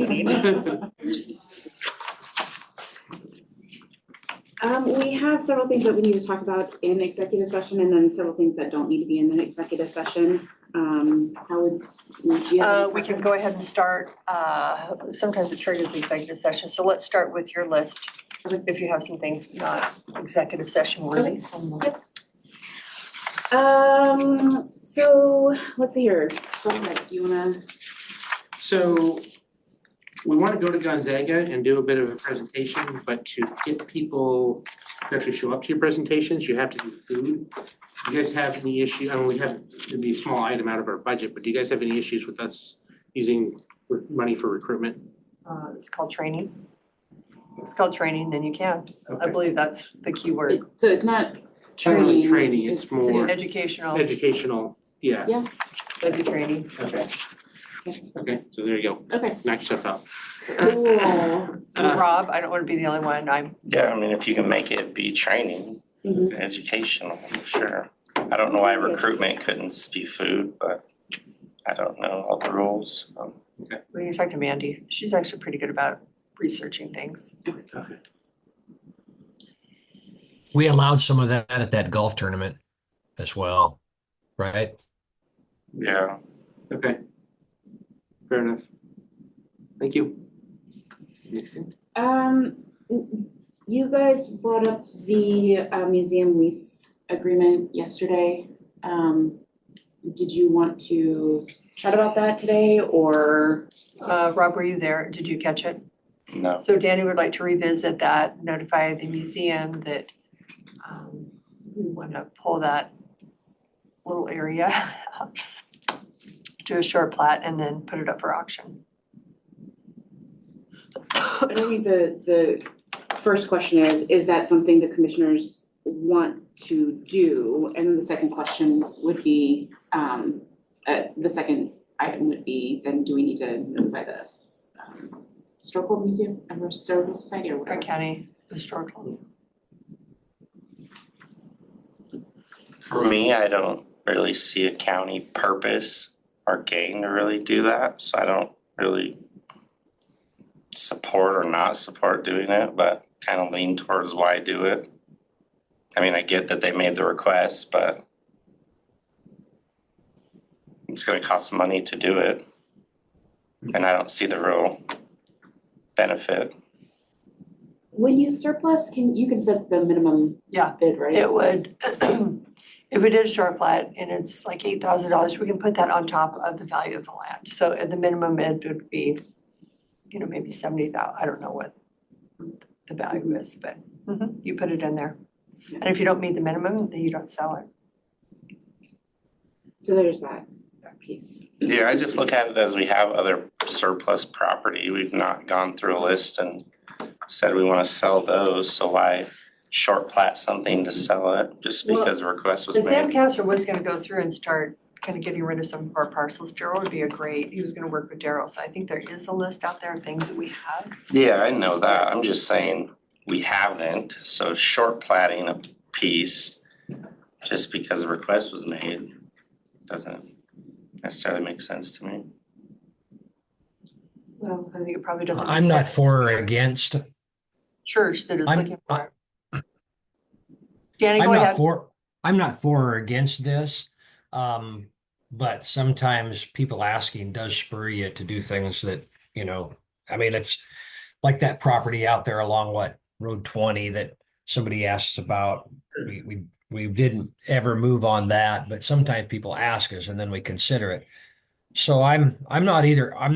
meeting. We have several things that we need to talk about in executive session and then several things that don't need to be in the executive session. How would you have We can go ahead and start, sometimes it triggers the executive session, so let's start with your list. Okay. If you have some things not executive session worthy. Yep. So let's see here. Go ahead. Do you wanna? So we want to go to Gonzaga and do a bit of a presentation, but to get people to actually show up to your presentations, you have to do food. Do you guys have any issue? I mean, we have, it'd be a small item out of our budget, but do you guys have any issues with us using money for recruitment? It's called training. It's called training, then you can. I Okay. believe that's the key word. So it's not It's not really training. training, it's more Educational, educational, yeah. Yeah. edu training. Okay. Okay, so there you go. Okay. Knock yourself out. Cool. Rob, I don't want to be the only one. Yeah, I mean, if you can make it be training, Mhm. educational, sure. I don't know why recruitment couldn't be food, but I don't know all the rules. Well, you talk to Mandy. She's actually pretty good about researching things. Okay. We allowed some of that at that golf tournament as well, right? Yeah. Okay. Fair enough. Thank you. Nixon? You guys brought up the museum lease agreement yesterday. Did you want to chat about that today or? Rob, were you there? Did you catch it? No. So Danny would like to revisit that, notify the museum that we want to pull that little area to a short plat and then put it up for auction. I think the first question is that something the commissioners want to do? And then the second question would be, the second item would be, then do we need to notify the historical museum, or historical society or whatever? Our county historical. For me, I don't really see a county purpose or gain to really do that, so I don't really support or not support doing it, but kind of lean towards why do it. I mean, I get that they made the request, but it's gonna cost money to do it. And I don't see the real benefit. When you surplus, you can set the minimum Yeah, bid, right? it would, if we did a short plat and it's like $8,000, we can put that on top of the value of the land. So the minimum bid would be, maybe 70,000, I don't know what the value is, but you put it in there. And if you don't meet the minimum, then you don't sell it. So there's that piece. Yeah, I just look at it as we have other surplus property. We've not gone through a list and said we want to sell those, so why short plat something to sell it just because a request was And Sam made? Castor was gonna go through and start kind of getting rid of some of our parcels. Daryl would be he was gonna work with Daryl, so I think there is a list out there of things that we have. Yeah, I know that. I'm just saying we haven't, so short platting a piece just because a request was made doesn't necessarily make sense to me. Well, I think it probably doesn't make I'm not sense. for or against. Church that is I'm- looking for it. Danny, I'm go not ahead. I'm not for or against this. But sometimes people asking does spur you to do things that, I mean, it's like that property out there along Road 20 that somebody asks about. We didn't ever move on that, but sometimes people ask us and then we consider it. So I'm not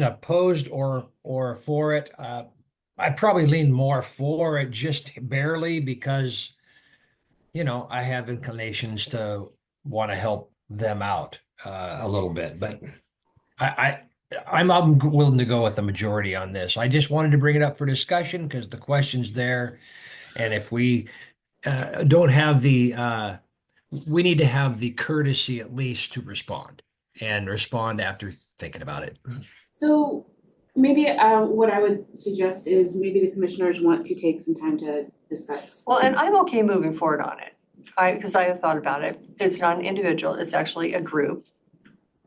opposed or for it. I probably lean more for it just barely because, I have inclinations to want to help them out a little bit, but I'm willing to go with the majority on this. I just wanted to bring it up for discussion because the question's there, and if we don't have we need to have the courtesy at least to respond after thinking about it. So maybe what I would suggest is maybe the commissioners want to take some time to discuss. Well, and I'm okay moving forward on it. Because I have thought about it. It's not an individual, it's actually a group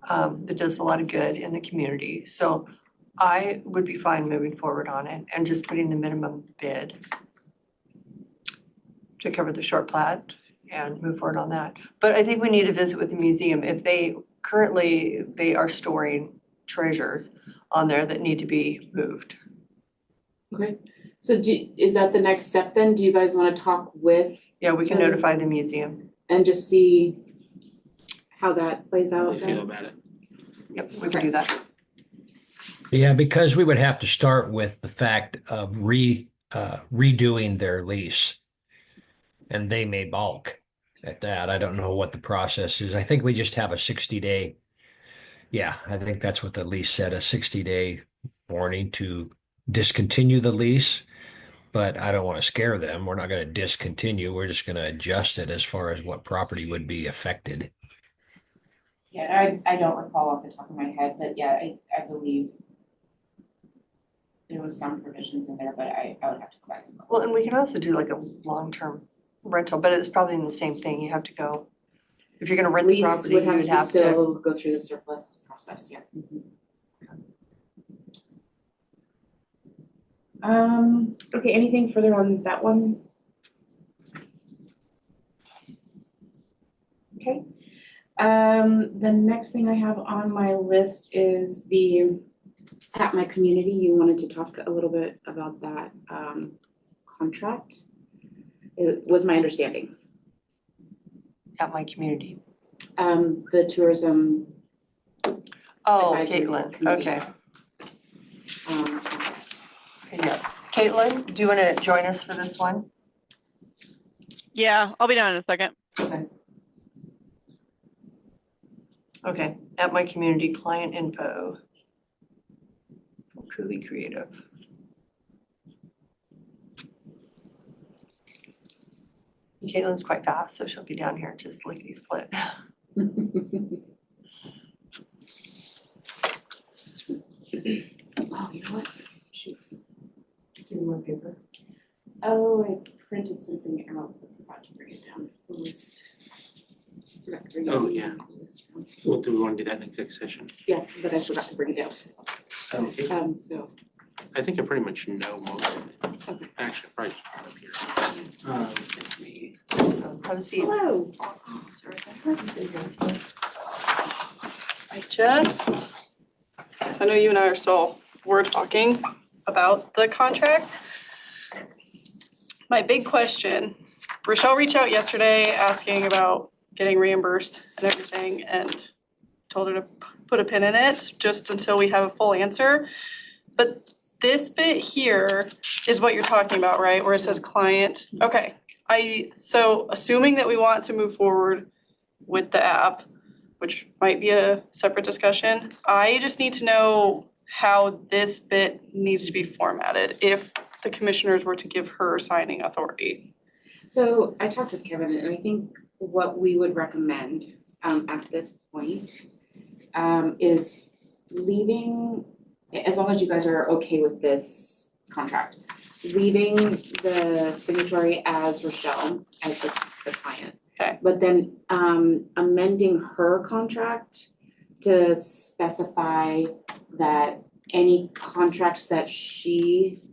that does a lot of good in the community. So I would be fine moving forward on it and just putting the minimum bid to cover the short plat and move forward on that. But I think we need to visit with the museum. If they are storing treasures on there that need to be moved. Okay, so is that the next step then? Do you guys wanna talk with Yeah, we can notify the museum. and just see how that plays How out do you feel then? about it? Yep, we can do that. Yeah, because we would have to start with the fact of redoing their lease. And they may balk at that. I don't know what the process is. I think we just have a 60-day. Yeah, I think that's what the lease said, a 60-day warning to discontinue the lease. But I don't want to scare them. We're not going to discontinue. We're just going to adjust it as far as what property would be affected. Yeah, I don't recall off the top of my head, but yeah, I believe there was some provisions in there, but I would have to go back and look. Well, and we can also do like a long-term rental, but it's probably in the same thing. You have to go, if you're gonna rent the Lease property, would you would be have to. still go through the surplus process, yeah. Okay, anything further on that one? Okay. The next thing I have on my list is at my community, you wanted to talk a little bit about that, contract. It was my understanding, At my community. the tourism, Oh, Advisory Caitlin, committee. okay, contract. yes. Caitlin, do you wanna join us for this one? Yeah, I'll be down in a second. Okay, at my community, client info. Truly creative. Caitlin's quite fast, so she'll be down here just lickety split. Oh, you know what? Shoot. Give me more paper. Oh, I printed something out, but forgot to bring it down, the list. Forgot to bring it Oh, down, yeah. the list. Well, do we want to do that in exec session? Yeah, but I forgot to bring it down, Okay. so. I think I pretty much know most of it. Okay. Actually, probably just part up here. Have a seat. Hello. I know you and I we're talking about the contract. My big question, Rochelle reached out yesterday asking about getting reimbursed and everything and told her to put a pin in it just until we have a full answer. But this bit here is what you're talking about, right? Where it says client. Okay, so assuming that we want to move forward with the app, which might be a separate discussion, I just need to know how this bit needs to be formatted if the commissioners were to give her signing authority. So I talked with Kevin, and I think what we would recommend at this point is leaving, as long as you guys are okay with this contract, leaving the signatory as Rochelle, as the client. Okay. But then amending her contract to specify that any contracts that she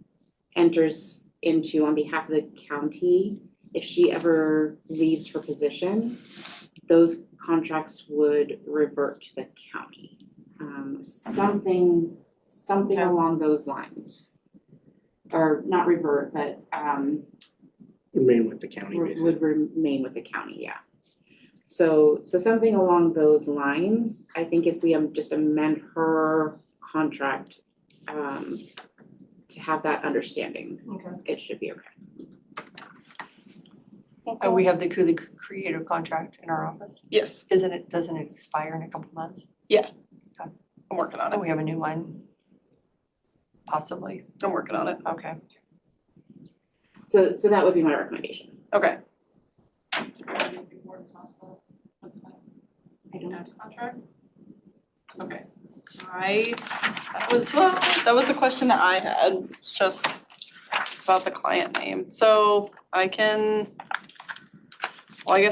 enters into on behalf of the county, if she ever leaves her position, those contracts would revert to the county. Something Okay. along those lines. Or not revert, but Remain with the county, basically. would remain with the county, yeah. So something along those lines, I think if we just amend her contract to have that understanding, Okay. it should be okay. We have the Cooley Creative contract in our office. Yes, Doesn't it expire in a couple months? I'm working on Oh, it. we have a new one? Possibly, I'm working on it. okay. So that would be my recommendation. Okay. I don't Contract? Okay. That was the question that I had, it's just about the client name. So I guess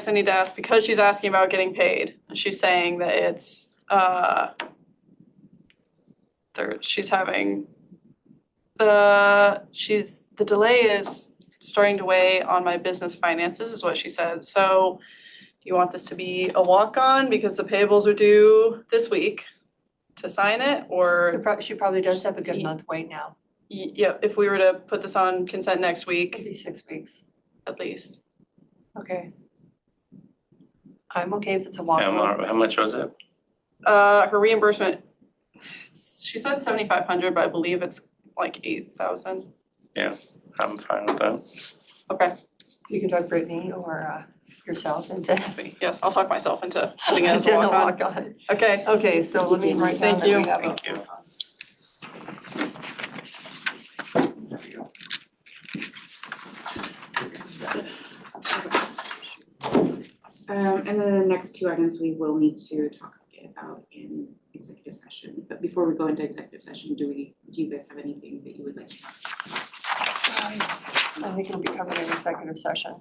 I need to ask, because she's asking about getting paid, and she's saying that it's, she's having the delay is starting to weigh on my business finances is what she said. So do you want this to be a walk-on because the payables are due this week to sign it, or She probably does have a good month wait now. yeah, if we were to put this on consent next week, Maybe 6 weeks. at least. Okay. I'm okay if it's a walk-on. How much was it? Her reimbursement, she said 7,500, but I believe it's like 8,000. I'm fine with that. Okay, You can talk Brittany or yourself into that's me. Yes, I'll talk myself into putting it as a into the walk-on. walk-on. Okay, Okay, so let me write down Thank that we you. have a Thank you. walk-on. And then the next two items we will need to talk about in executive session. But before we go into executive session, do you guys have anything that you would like to talk I think it'll be covered in executive session.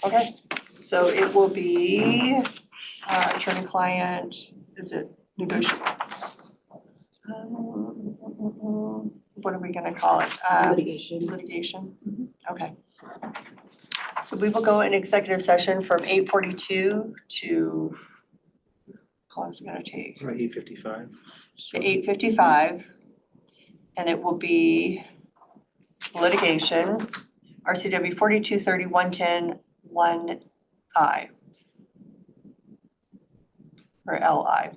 Okay, so it will be attorney-client, is it negotiable? What are we gonna call it? about? Litigation. Litigation, okay. So we will go in executive session from 8:42 to, how long is it gonna take? 8:55. To 8:55. And it will be litigation, RCW 4230-110-1I. Or LI.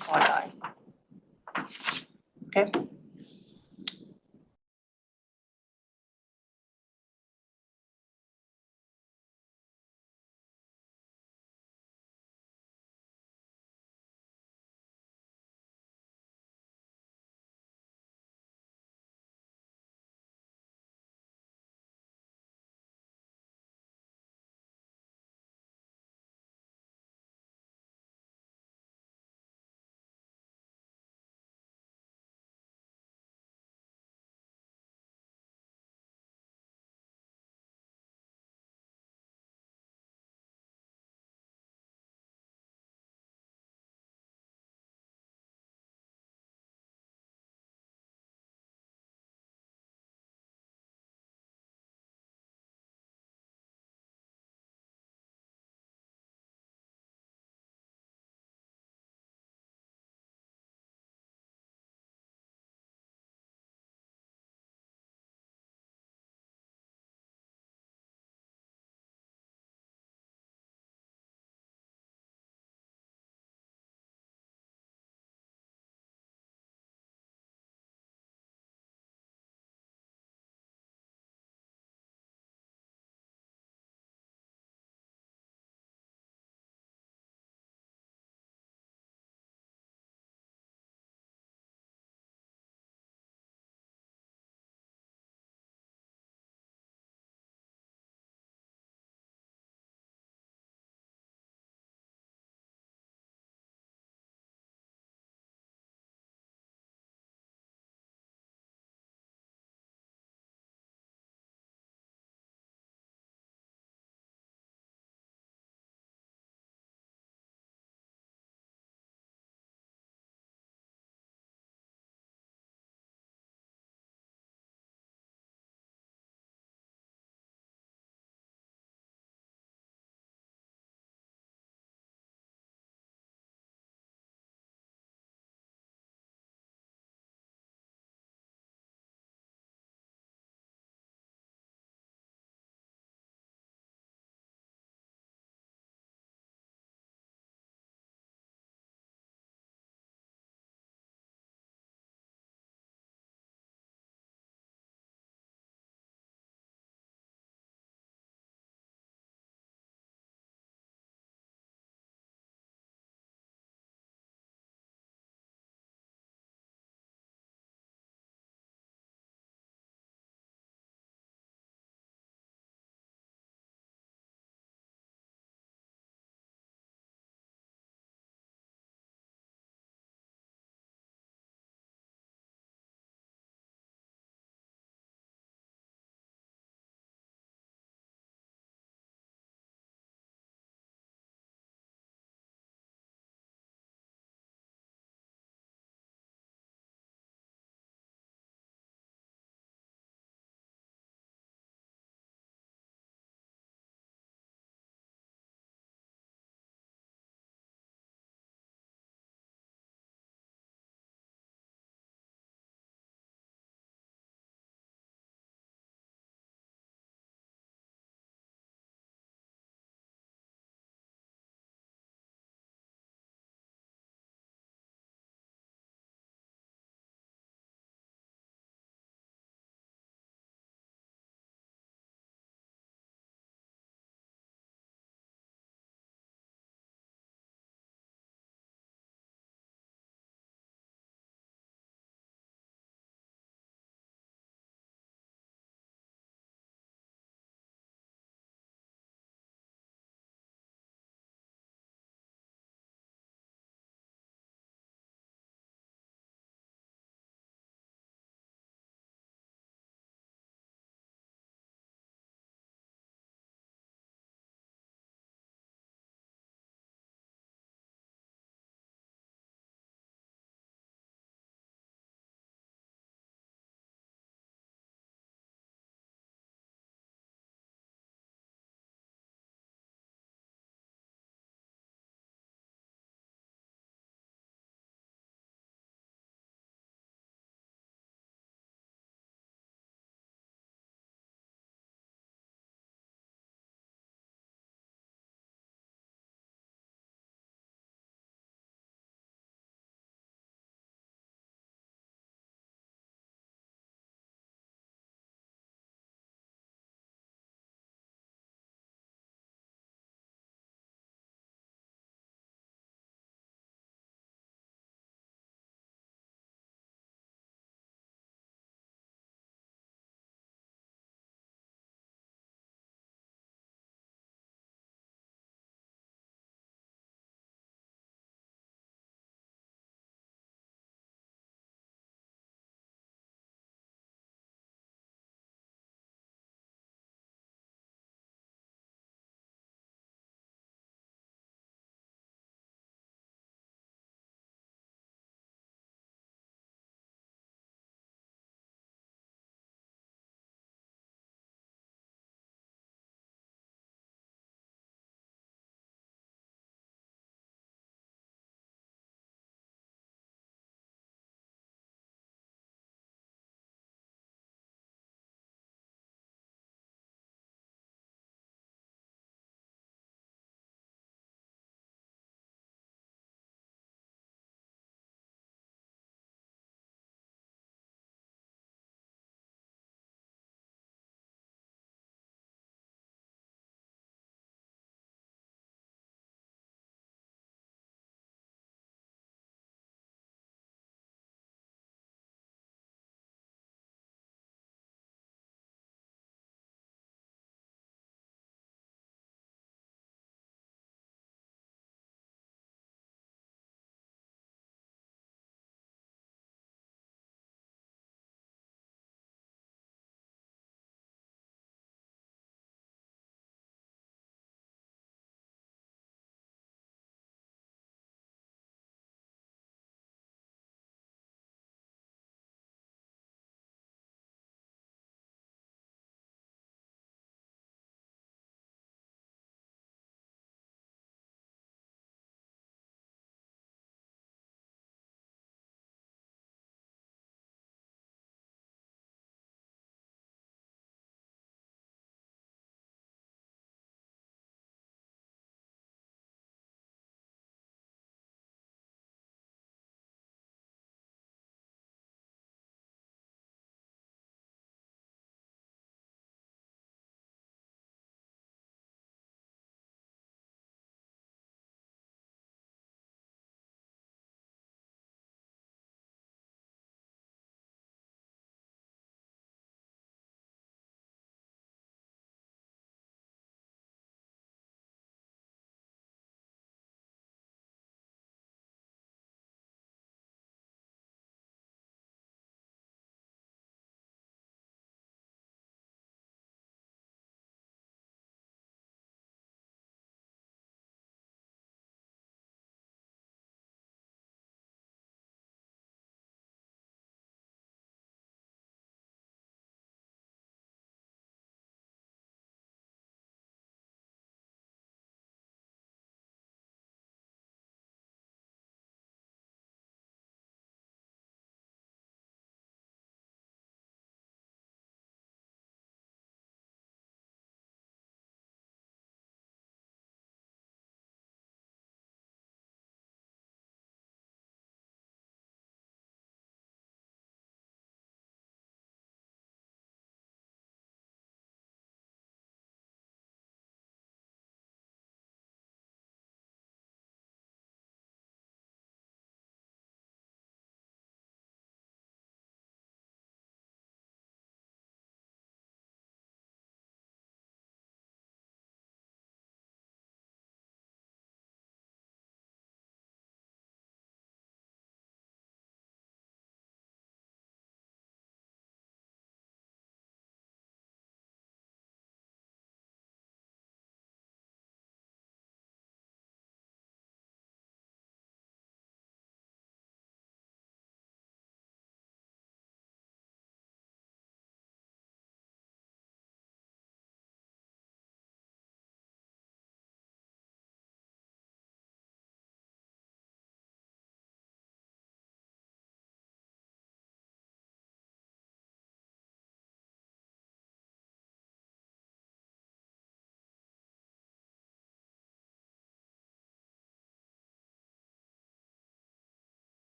1I. Okay,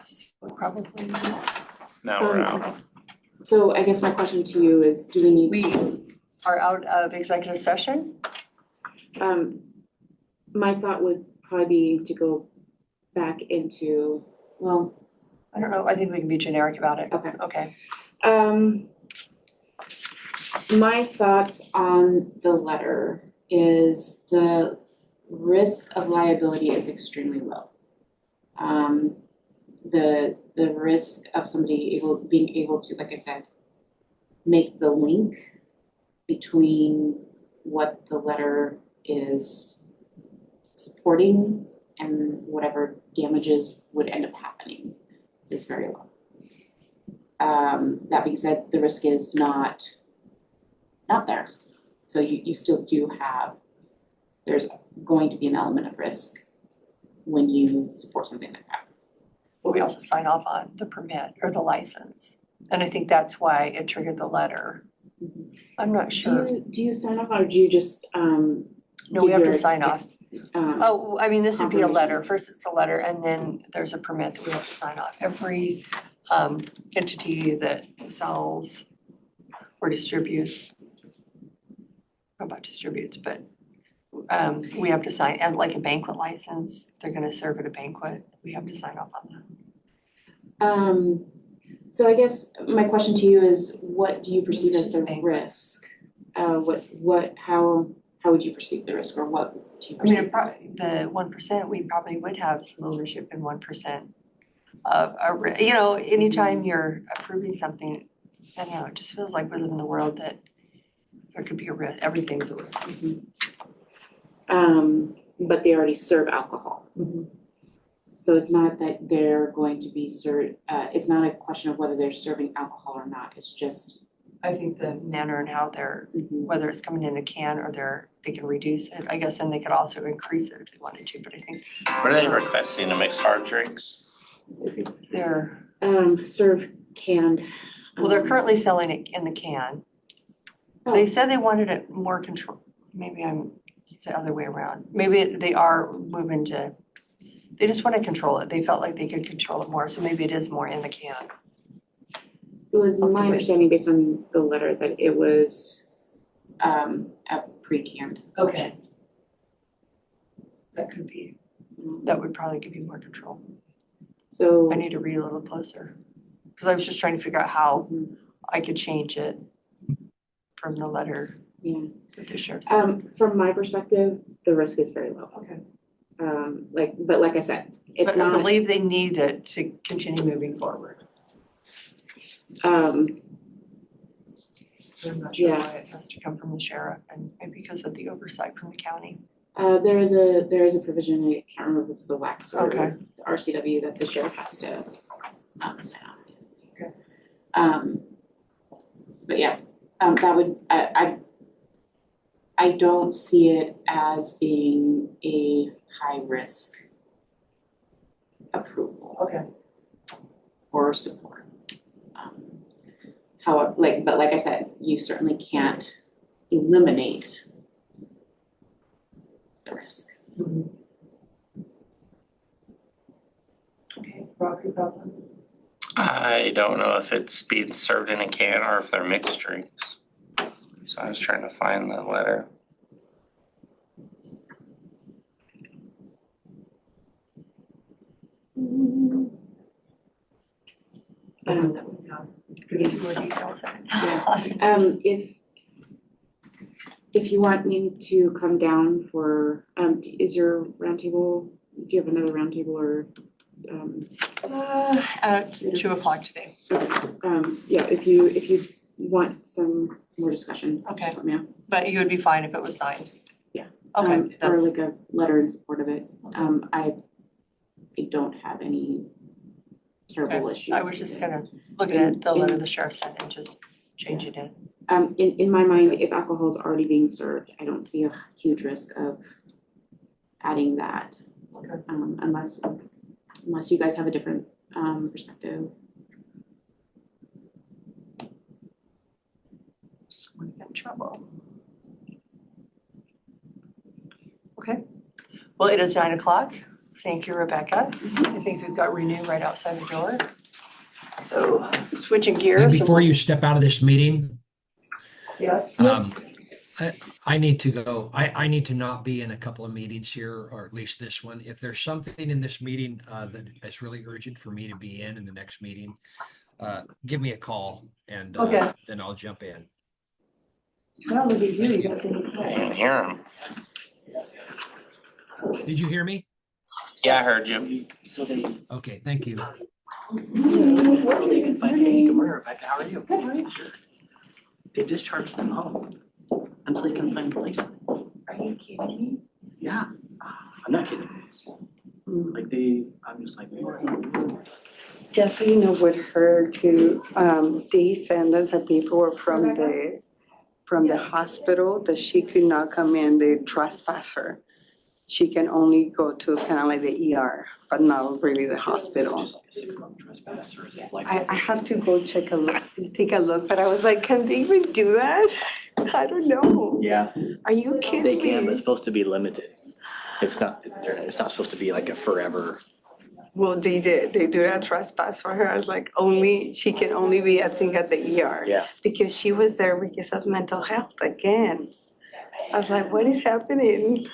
So probably not. Now we're out. So I guess my question to you is, do we need We to, are out of executive session. my thought would probably be to go back into, well, I don't know, I think we can be generic about it. okay. Okay. My thoughts on the letter is the risk of liability is extremely low. The risk of somebody being able to, like I said, make the link between what the letter is supporting and whatever damages would end up happening is very low. That being said, the risk is not there. So you still do have, there's going to be an element of risk when you support something like that. But we also sign off on the permit or the license. And I think that's why it triggered the letter. I'm not sure. Do you sign off or do you just, No, we have to give your sign off. um, Oh, I mean, this would be a letter. confirmation. First it's a letter and then there's a permit that we have to sign off. Every entity that sells or distributes, not about distributes, but we have to sign, and like a banquet license, if they're gonna serve at a banquet, we have to sign off on that. So I guess my question to you is, what do you perceive as the Banquet. risk? How would you perceive the risk or what do you I mean, perceive? the 1%, we probably would have some ownership in 1% of anytime you're approving something, I don't know, it just feels like we live in the world that there could be a risk, everything's a risk. But they already serve alcohol. So it's not that they're going to be it's not a question of whether they're serving alcohol or not, it's just. I think the manner and how they're, whether it's coming in a can or they can reduce it, I guess, and they could also increase it if they wanted to, but I think Were they requesting to mix hard drinks? they're, Serve canned. well, they're currently selling it in the can. They said they wanted it more control, maybe it's the other way around. Maybe they are moving to, they just want to control it. They felt like they could control it more, so maybe it is more in the can. It was Okay. my understanding based on the letter that it was a pre-canned. Okay. That could be, that would probably give you more control. So. I need to read a little closer. Because I was just trying to figure out how I could change it from the letter Yeah. that the sheriff said. From my perspective, the risk is very low. Okay. But like I said, it's But I not, believe they need it to continue moving forward. um, I'm not sure Yeah. why it has to come from the sheriff and maybe because of the oversight from the county. there is a provision, I can't remember if it's the WAX or Okay. the RCW that the sheriff has to, sign off basically. Okay. But yeah, that would, I don't see it as being a high risk approval Okay. or support. However, but like I said, you certainly can't eliminate the risk. Okay, Rob, your thoughts on it? I don't know if it's being served in a can or if they're mixed drinks. So I was trying to find the letter. Could give you more details on it. If you want me to come down for, is your roundtable, do you have another roundtable or, At 2:00 today. yeah, if you want some more discussion, Okay. just let me know. But you would be fine if it was signed? Yeah. Okay, Or that's, like a letter in support of it. I don't have any terrible issues. I was just gonna look at the letter the sheriff sent and just change it in. In my mind, if alcohol is already being served, I don't see a huge risk of adding that. Okay. Unless you guys have a different perspective. So we get in trouble. Okay, Well, it is 9:00. Thank you, Rebecca. I think we've got Renew right outside the door. So switching And gears. before you step out of this meeting, Yes. I need to go. I need to not be in a couple of meetings here, or at least this one. If there's something in this meeting that is really urgent for me to be in the next meeting, give me a call and Okay. then I'll jump in. Well, look at you, Thank you you. guys are I didn't hear him. Did you hear me? Yeah, I heard you. So they, Okay, thank you. good morning, Rebecca, how are you? Good, how are you? They discharged them home until they can find a placement. Are you kidding me? Yeah, I'm not kidding. Like I'm just like, what? Just so you know, with her too, they send us a paperwork from the hospital that she could not come in, they trespass her. She can only go to kind of like the ER, but not really the hospital. Just like a 6-month trespass, or is it like? I have to go take a look, but I was like, can they even do that? I don't know. Yeah, Are you kidding they me? can, but it's supposed to be limited. It's not supposed to be like a forever. Well, they do that trespass for her. I was like, she can only be, I think, at the ER. Yeah. Because she was there because of mental health again. I was like, what is happening?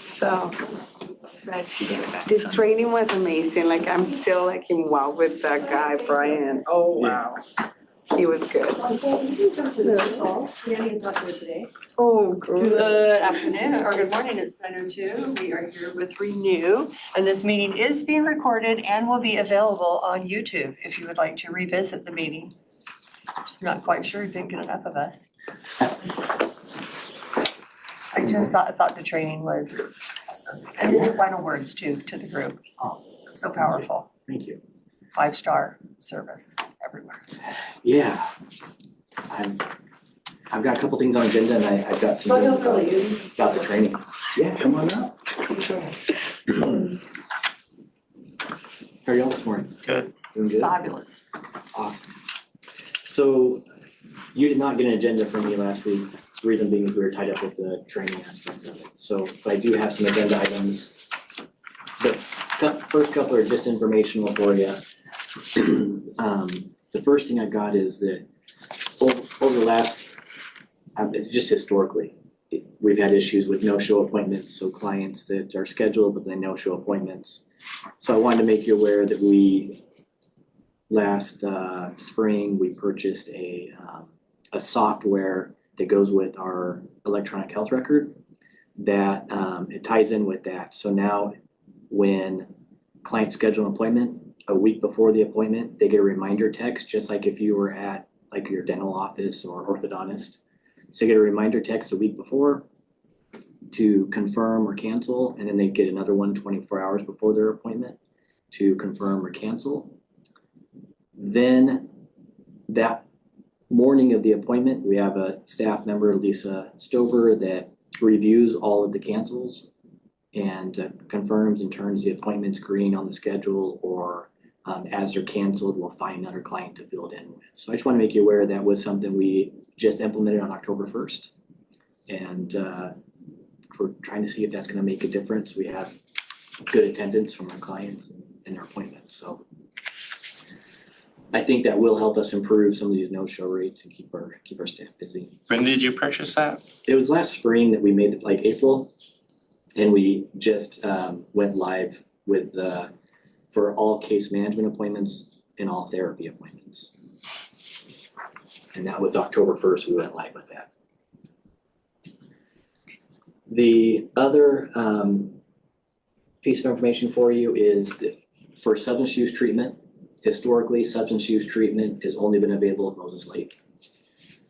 So, but the training was amazing. Like, I'm still like in wow with that guy, Brian. Oh, wow. He was good. Oh, good. Good afternoon, or good morning, it's 9:02. We are here with Renew, and this meeting is being recorded and will be available on YouTube if you would like to revisit the meeting. Just not quite sure, didn't get enough of us. I just thought the training was awesome. And your final words too, to the group. So powerful. Thank you. 5-star service everywhere. Yeah. I've got a couple things on agenda and I've got some things about the training. Yeah, come on up. How are y'all this morning? Good. Doing good? Fabulous. Awesome. So you did not get an agenda from me last week. The reason being is we were tied up with the training aspects of it. So, but I do have some agenda items. The first couple are just informational for you. The first thing I got is that over the last, just historically, we've had issues with no-show appointments. So clients that are scheduled but then no-show appointments. So I wanted to make you aware that last spring, we purchased a software that goes with our electronic health record that it ties in with that. So now when clients schedule an appointment, a week before the appointment, they get a reminder text, just like if you were at like your dental office or orthodontist. So they get a reminder text a week before to confirm or cancel, and then they get another one 24 hours before their appointment to confirm or cancel. Then that morning of the appointment, we have a staff member, Lisa Stover, that reviews all of the cancels and confirms and turns the appointments green on the schedule, or as they're canceled, we'll find another client to fill it in with. So I just want to make you aware that was something we just implemented on October 1st. And we're trying to see if that's going to make a difference. We have good attendance from our clients and their appointments. So I think that will help us improve some of these no-show rates and keep our staff busy. When did you purchase that? It was last spring that we made it, like April, and we just went live with for all case management appointments and all therapy appointments. And that was October 1st, we went live with that. The other piece of information for you is that for substance use treatment, historically, substance use treatment has only been available at Moses Lake.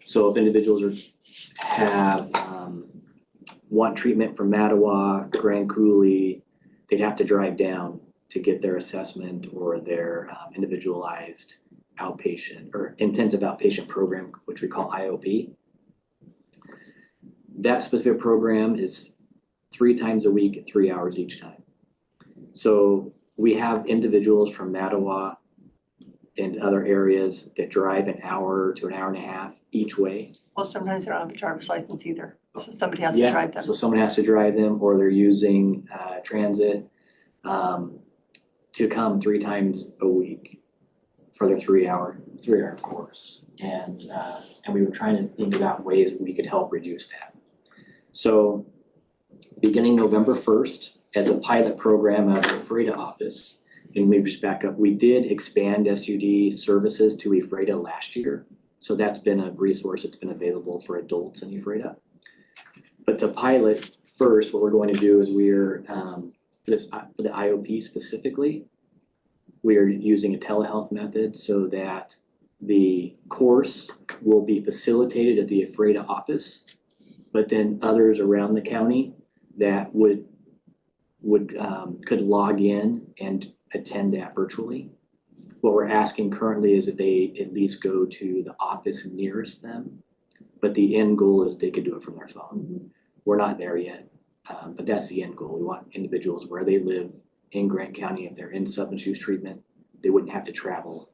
So if individuals want treatment from Mattawa, Grand Coulee, they'd have to drive down to get their assessment or their individualized outpatient or intensive outpatient program, which we call IOP. That specific program is 3 times a week at 3 hours each time. So we have individuals from Mattawa and other areas that drive an hour to an hour and a half each way. Well, sometimes they don't have a driver's license either. So somebody has to drive them. So someone has to drive them, or they're using transit to come 3 times a week for their 3-hour course. And we were trying to think about ways that we could help reduce that. So beginning November 1st, as a pilot program out of the FREDA office, and maybe just back up, we did expand SUD services to EFREDA last year. So that's been a resource that's been available for adults in EFREDA. But to pilot first, what we're going to do is we're, for the IOP specifically, we are using a telehealth method so that the course will be facilitated at the EFREDA office, but then others around the county that could log in and attend that virtually. What we're asking currently is that they at least go to the office nearest them, but the end goal is they could do it from their phone. We're not there yet, but that's the end goal. We want individuals where they live in Grant County, if they're in substance use treatment, they wouldn't have to travel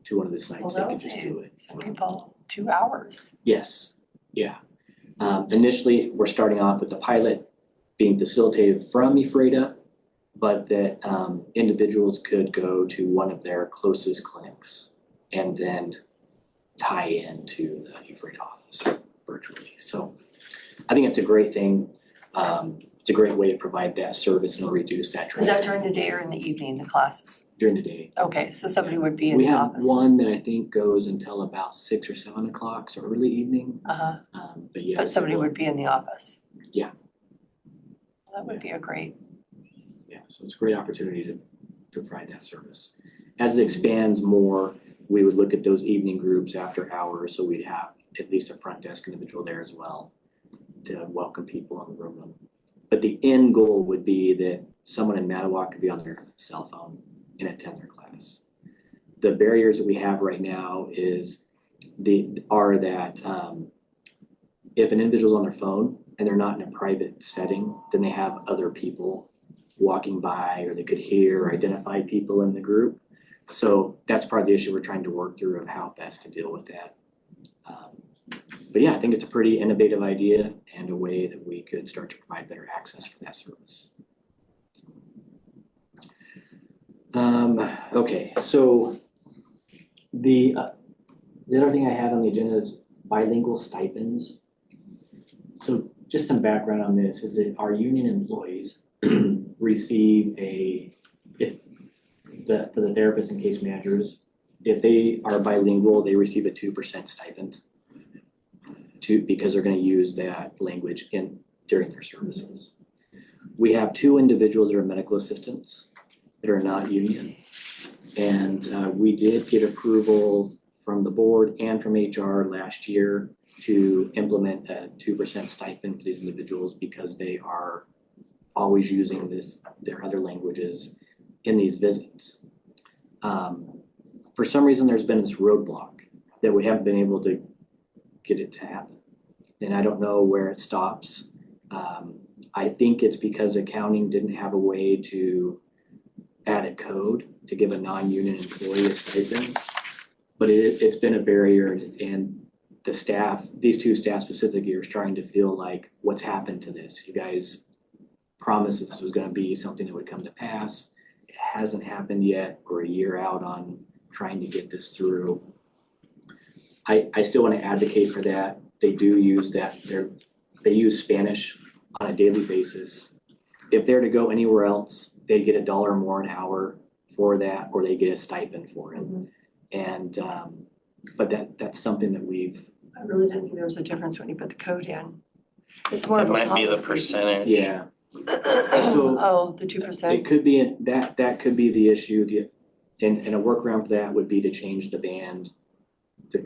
to one of the sites, they could just do it. Some people, 2 hours. Yes, yeah. Initially, we're starting off with the pilot being facilitated from EFREDA, but that individuals could go to one of their closest clinics and then tie into the EFREDA office virtually. So I think it's a great thing. It's a great way to provide that service and reduce that Is traffic. that during the day or in the evening, the classes? During the day. Okay, so somebody would be in We the have office. one that I think goes until about 6 or 7 o'clock, so early evening. Uh-huh, But yes. but somebody would be in the office. Yeah. That would be a great, Yeah, so it's a great opportunity to provide that service. As it expands more, we would look at those evening groups after hours, so we'd have at least a front desk individual there as well to welcome people in the room. But the end goal would be that someone in Mattawa could be on their cell phone and attend their class. The barriers that we have right now are that if an individual's on their phone and they're not in a private setting, then they have other people walking by, or they could hear or identify people in the group. So that's part of the issue we're trying to work through of how best to deal with that. But yeah, I think it's a pretty innovative idea and a way that we could start to provide better access for that service. Okay, so the other thing I had on the agenda is bilingual stipends. So just some background on this is that our union employees receive for the therapists and case managers, if they are bilingual, they receive a 2% stipend because they're going to use that language during their services. We have 2 individuals that are medical assistants that are not union. And we did get approval from the board and from HR last year to implement a 2% stipend for these individuals because they are always using their other languages in these visits. For some reason, there's been this roadblock that we haven't been able to get it to happen. And I don't know where it stops. I think it's because accounting didn't have a way to add a code to give a non-union employee a stipend. But it's been a barrier, and the staff, these 2 staff specifically, are starting to feel like, what's happened to this? You guys promised that this was going to be something that would come to pass. It hasn't happened yet. We're a year out on trying to get this through. I still want to advocate for that. They do use that. They use Spanish on a daily basis. If they're to go anywhere else, they get $1 more an hour for that, or they get a stipend for it. And but that's something that I really didn't think there was a difference when you put the code in. It's more It of a might be the policy. percentage. yeah. So Oh, the 2%. it could be that could be the issue. And a workaround for that would be to change the band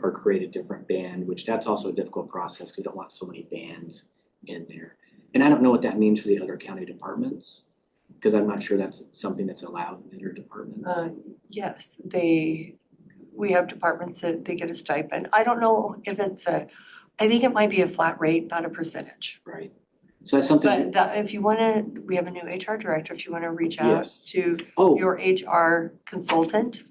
or create a different band, which that's also a difficult process because you don't want so many bands in there. And I don't know what that means for the other county departments, because I'm not sure that's something that's allowed in other departments. Yes, we have departments that they get a stipend. I don't know if I think it might be a flat rate, not a percentage. Right. So that's something. But if you wanna, we have a new HR director, if you wanna reach out Yes. to Oh, your HR consultant.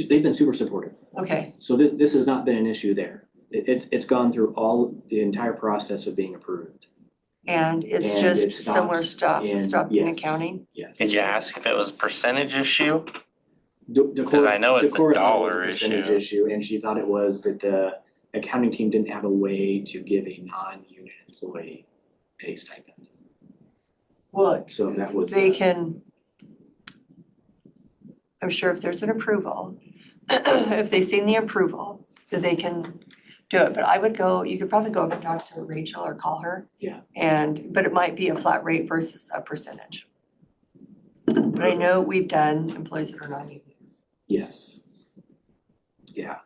they've been super supportive. Okay, So this has not been an issue there. It's gone through the entire process of being approved. And it's And just it somewhere stops stopped in yes. accounting? Yes. Did you ask if it was percentage issue? Because 'Cause I know it's a Decorah thought it was dollar percentage issue. and she thought it was that the accounting team didn't have a way to give a non-union employee a stipend. Well, So that was. they can, I'm sure if there's an approval, if they've seen the approval, that they can do it, but I would go, you could probably go up and talk to Rachel or call her. Yeah. But it might be a flat rate versus a percentage. But I know we've done employees that are non-union. Yes. Yeah.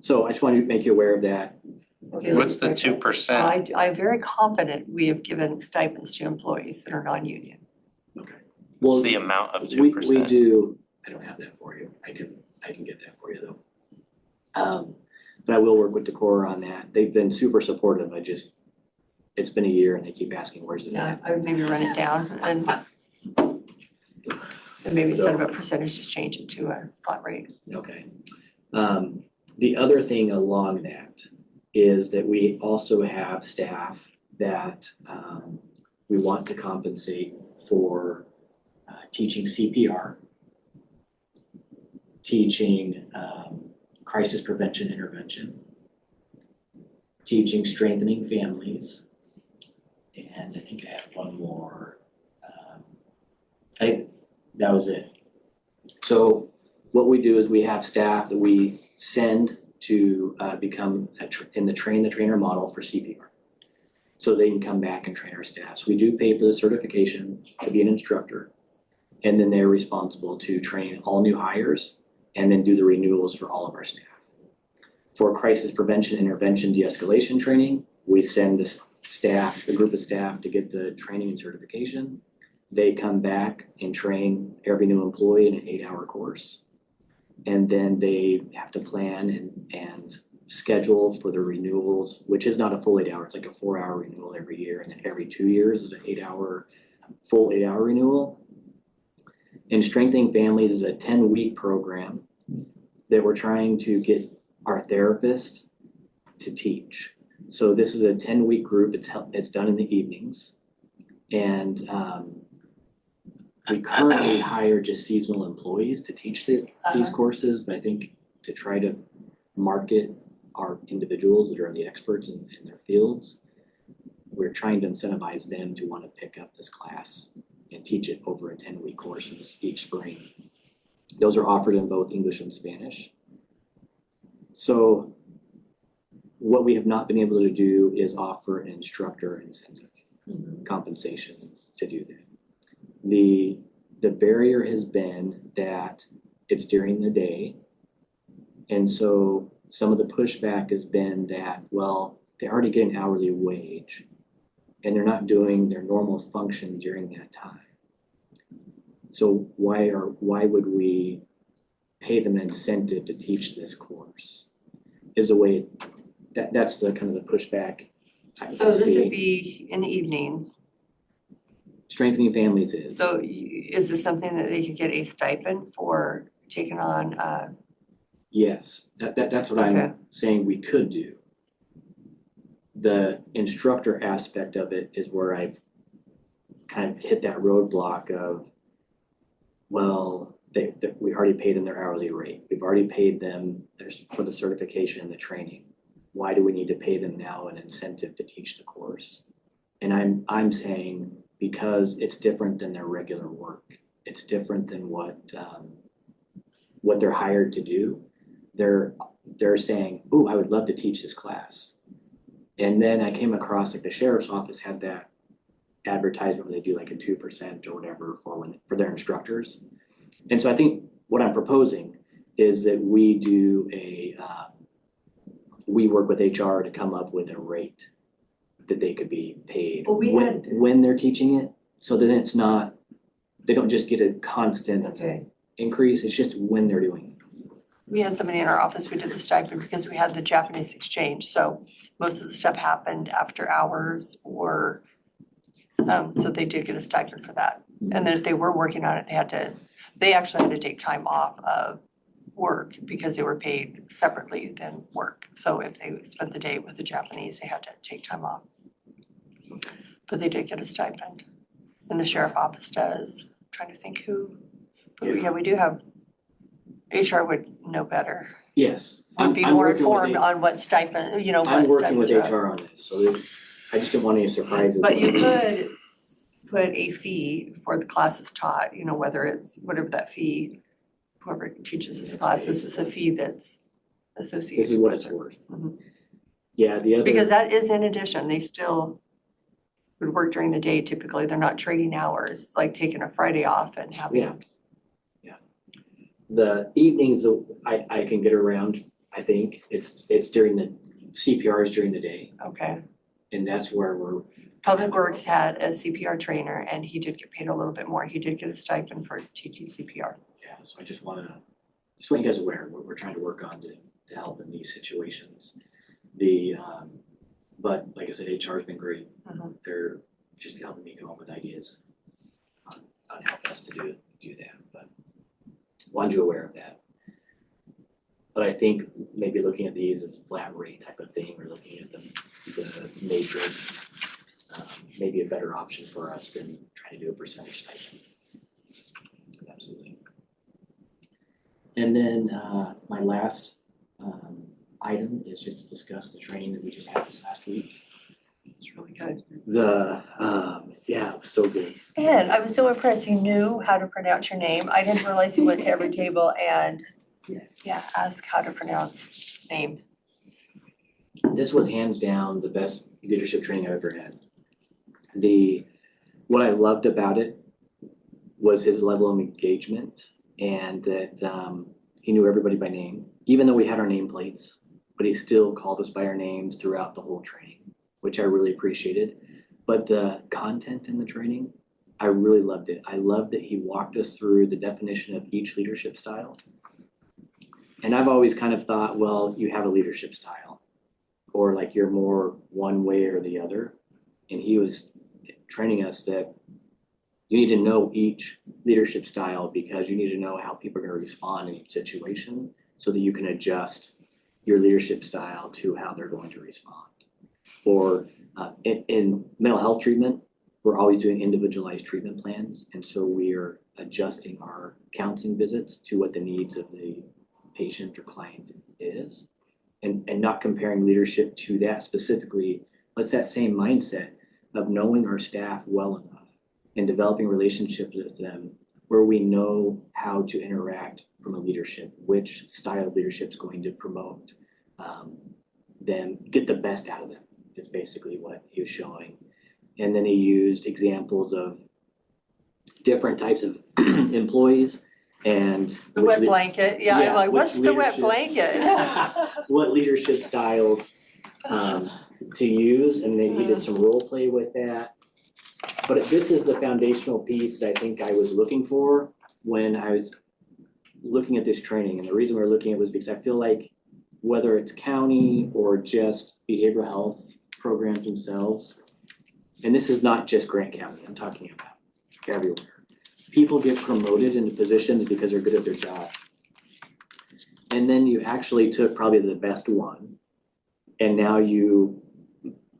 So I just wanted to make you aware of that. What's the 2%? I'm very confident we have given stipends to employees that are non-union. Okay. What's Well, the amount of 2%? we do, I don't have that for you. I can get that for you though. But I will work with Decorah on that. They've been super supportive. It's been a year and they keep asking, where's this Yeah, at? I would maybe run it down and maybe instead of a percentage, just change it to a flat rate. Okay. The other thing along that is that we also have staff that we want to compensate for teaching CPR, teaching crisis prevention intervention, teaching strengthening families, and I think I have one more. That was it. So what we do is we have staff that we send to become in the train the trainer model for CPR. So they can come back and train our staff. So we do pay for the certification to be an instructor. And then they're responsible to train all new hires and then do the renewals for all of our staff. For crisis prevention, intervention, de-escalation training, we send the group of staff to get the training and certification. They come back and train every new employee in an 8-hour course. And then they have to plan and schedule for the renewals, which is not a full 8 hour, it's like a 4-hour renewal every year. And then every 2 years is an full 8-hour renewal. And Strengthening Families is a 10-week program that we're trying to get our therapists to teach. So this is a 10-week group, it's done in the evenings. And we currently hire just seasonal employees to teach these courses, but I think to try to market our individuals that are the experts in their fields, we're trying to incentivize them to want to pick up this class and teach it over a 10-week course each spring. Those are offered in both English and Spanish. So what we have not been able to do is offer an instructor incentive compensation to do that. The barrier has been that it's during the day. And so some of the pushback has been that, well, they already get an hourly wage and they're not doing their normal function during that time. So why would we pay them an incentive to teach this course? Is the way that's the kind of the pushback I So this see. would be in the evenings. Strengthening Families is. So is this something that they could get a stipend for taking on? Yes, that's what Okay. I'm saying we could do. The instructor aspect of it is where I've kind of hit that roadblock of, well, we already paid them their hourly rate. We've already paid them for the certification and the training. Why do we need to pay them now an incentive to teach the course? And I'm saying because it's different than their regular work. It's different than what they're hired to do. They're saying, "Oh, I would love to teach this class." And then I came across like the sheriff's office had that advertisement where they do like a 2% or whatever for their instructors. And so I think what I'm proposing is that we do we work with HR to come up with a rate that they could be paid Well, when they're teaching it, so that it's not, they don't just get a constant Okay. increase, it's just when they're doing it. We had somebody in our office, we did the stipend because we had the Japanese exchange, so most of the stuff happened after hours or, so they did get a stipend for that. And then if they were working on it, they actually had to take time off of work because they were paid separately than work. So if they spent the day with the Japanese, they had to take time off. But they did get a stipend. And the sheriff office does. I'm trying to think who, but yeah, we do have, HR would know better. Yes. Would be I'm more working with informed on what stipend, you know, what I'm working with stipends are. HR on this, so I just didn't want any surprises. But you could put a fee for the classes taught, you know, whether it's whatever that fee, whoever teaches this class, this is a fee that's associated This is what with it's it. worth. Mhm. Yeah, the other. Because that is in addition, they still would work during the day typically, they're not trading hours, like taking a Friday off and having. Yeah. The evenings, I can get around, I think, it's during the, CPR is during the day, Okay, and that's where we're. Public Works had a CPR trainer and he did get paid a little bit more, he did get a stipend for teaching CPR. Yeah, so I just want you guys aware, what we're trying to work on to help in these situations. But like I said, HR's been great. Mhm. They're just helping me come up with ideas on how best to do that, but wanted you aware of that. But I think maybe looking at these as flat rate type of thing, or looking at the matrix, maybe a better option for us than trying to do a percentage type thing. Absolutely. And then my last item is just to discuss the training that we just had this last week. It's really good. Yeah, it was so good. And I was so impressed, you knew how to pronounce your name, I didn't realize you went to every table and, yeah, ask how to pronounce names. This was hands down the best leadership training I've ever had. What I loved about it was his level of engagement, and that he knew everybody by name, even though we had our nameplates, but he still called us by our names throughout the whole training, which I really appreciated. But the content in the training, I really loved it. I loved that he walked us through the definition of each leadership style. And I've always kind of thought, well, you have a leadership style, or like you're more one way or the other. And he was training us that you need to know each leadership style because you need to know how people are going to respond in each situation so that you can adjust your leadership style to how they're going to respond. Or in mental health treatment, we're always doing individualized treatment plans. And so we are adjusting our counseling visits to what the needs of the patient or client is, and not comparing leadership to that specifically, but it's that same mindset of knowing our staff well enough and developing relationships with them where we know how to interact from a leadership, which style of leadership is going to promote them, get the best out of them is basically what he was showing. And then he used examples of different types of employees and The wet blanket, yeah, I'm like, which what's the wet leadership- blanket? what leadership styles to use, and then he did some role play with that. But this is the foundational piece that I think I was looking for when I was looking at this training. And the reason we're looking at it was because I feel like whether it's county or just behavioral health programs themselves, and this is not just Grant County, I'm talking about everywhere. People get promoted into positions because they're good at their job. And then you actually took probably the best one, and now you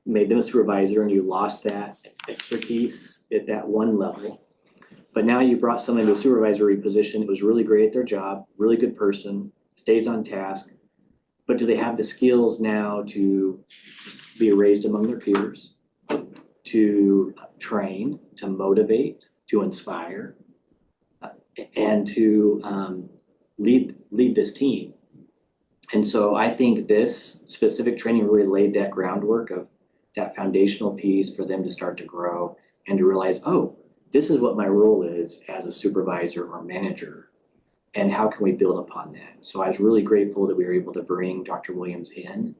made them a supervisor and you lost that expertise at that one level. But now you brought someone to a supervisory position that was really great at their job, really good person, stays on task. But do they have the skills now to be raised among their peers, to train, to motivate, to inspire, and to lead this team? And so I think this specific training really laid that groundwork of that foundational piece for them to start to grow and to realize, oh, this is what my role is as a supervisor or manager, and how can we build upon that? So I was really grateful that we were able to bring Dr. Williams in.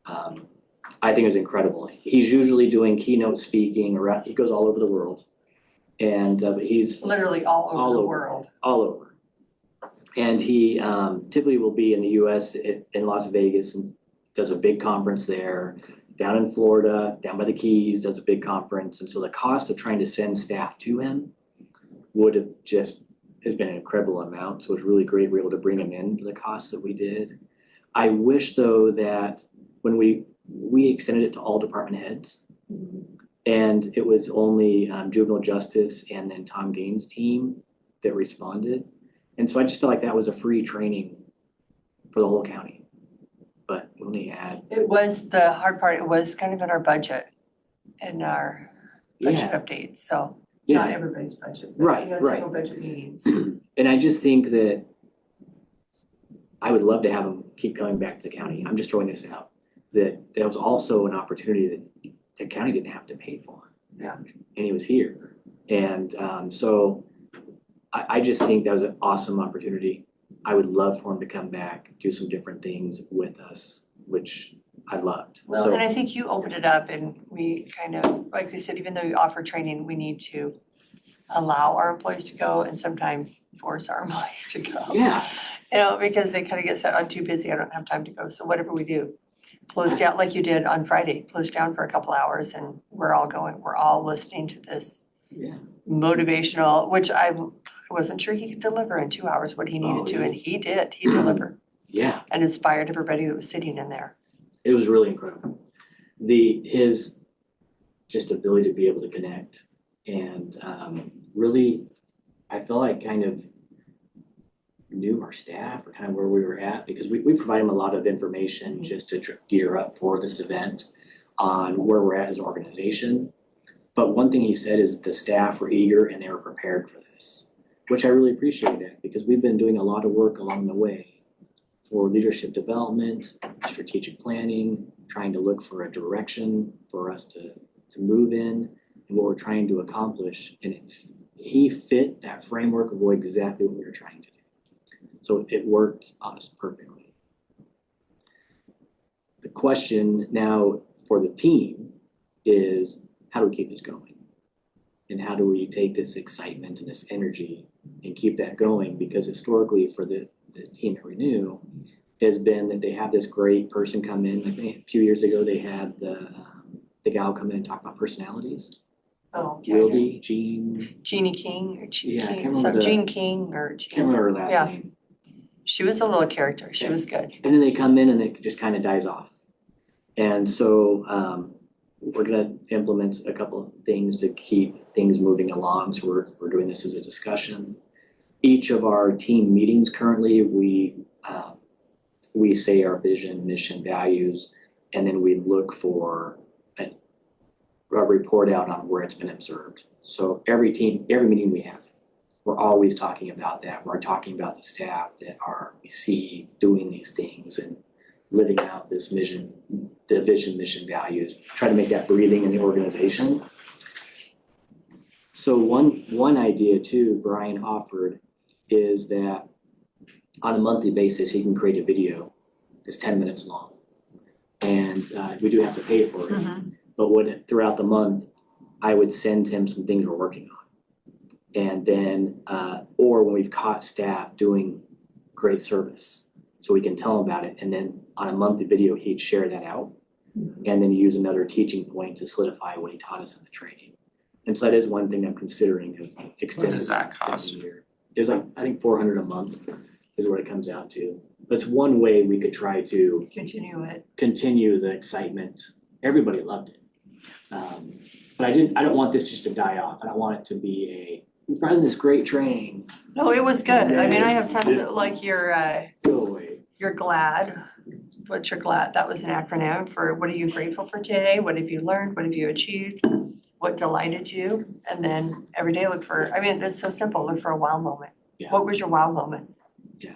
I think it was incredible. He's usually doing keynote speaking around, he goes all over the world. And he's Literally all over the world. All over. And he typically will be in the US in Las Vegas and does a big conference there. Down in Florida, down by the Keys, does a big conference. And so the cost of trying to send staff to him would have just has been an incredible amount, so it's really great we're able to bring them in for the costs that we did. I wish though that when we extended it to all department heads, and it was only juvenile justice and then Tom Gaines' team that responded. And so I just feel like that was a free training for the whole county. But we only had, It was, the hard part, it was kind of in our budget, in our budget updates, so not yeah, everybody's budget. but Right, we had right. several budget meetings. and I just think that I would love to have them keep coming back to the county. I'm just throwing this out. That there was also an opportunity that the county didn't have to pay for. Yeah. And he was here. And so I just think that was an awesome opportunity. I would love for him to come back, do some different things with us, which I loved. Well, So and I think you opened it up and we kind of, like they said, even though you offer training, we need to allow our employees to go and sometimes force our employees to go. yeah, You know, because they kind of get said, I'm too busy, I don't have time to go. So whatever we do, close down, like you did on Friday, close down for a couple hours and we're all going, we're all listening to this yeah. motivational, which I wasn't sure he could deliver in 2 hours what he needed to, and he did, he delivered Yeah, and inspired everybody that was sitting in there. it was really incredible. His just ability to be able to connect and really, I felt like kind of knew our staff or kind of where we were at because we provide them a lot of information just to gear up for this event on where we're at as an organization. But one thing he said is the staff were eager and they were prepared for this, which I really appreciate that because we've been doing a lot of work along the way for leadership development, strategic planning, trying to look for a direction for us to move in and what we're trying to accomplish. And he fit that framework of exactly what we were trying to do. So it worked on us perfectly. The question now for the team is how do we keep this going? And how do we take this excitement and this energy and keep that going? Because historically for the team at Renew has been that they have this great person come in. I think a few years ago they had the gal come in and talk about personalities. Oh, Wildy, Jean, Jeannie King or Jean Yeah, I can't King, remember the- Jean King or can't Jean. remember her last Yeah. name. She was a little character. She was good. And then they come in and it just kind of dies off. And so we're gonna implement a couple of things to keep things moving along. So we're doing this as a discussion. Each of our team meetings currently, we say our vision, mission, values, and then we look for a report out on where it's been observed. So every meeting we have, we're always talking about that. We're talking about the staff that we see doing these things and living out this mission, the vision, mission, values, try to make that breathing in the organization. So one idea too, Brian offered is that on a monthly basis, he can create a video that's 10 minutes long. And we do have to pay for it. But throughout the month, I would send him some things we're working on. And then, or when we've caught staff doing great service, so we can tell them about it. And then on a monthly video, he'd share that out and then use another teaching point to solidify what he taught us in the training. And so that is one thing I'm considering of extending. What does that cost? It's like, I think 400 a month is what it comes out to. But it's one way we could try to continue the excitement. Everybody loved it. But I don't want this just to die off. I don't want it to be we've run this great training. No, it was good. I mean, I have tons of, like you're GLAD. What's your GLAD? That was an acronym for what are you grateful for today? What have you learned? What have you achieved? What delighted you? And then every day look for, I mean, it's so simple. Look for a wow moment. Yeah. What was your wow moment? Yeah.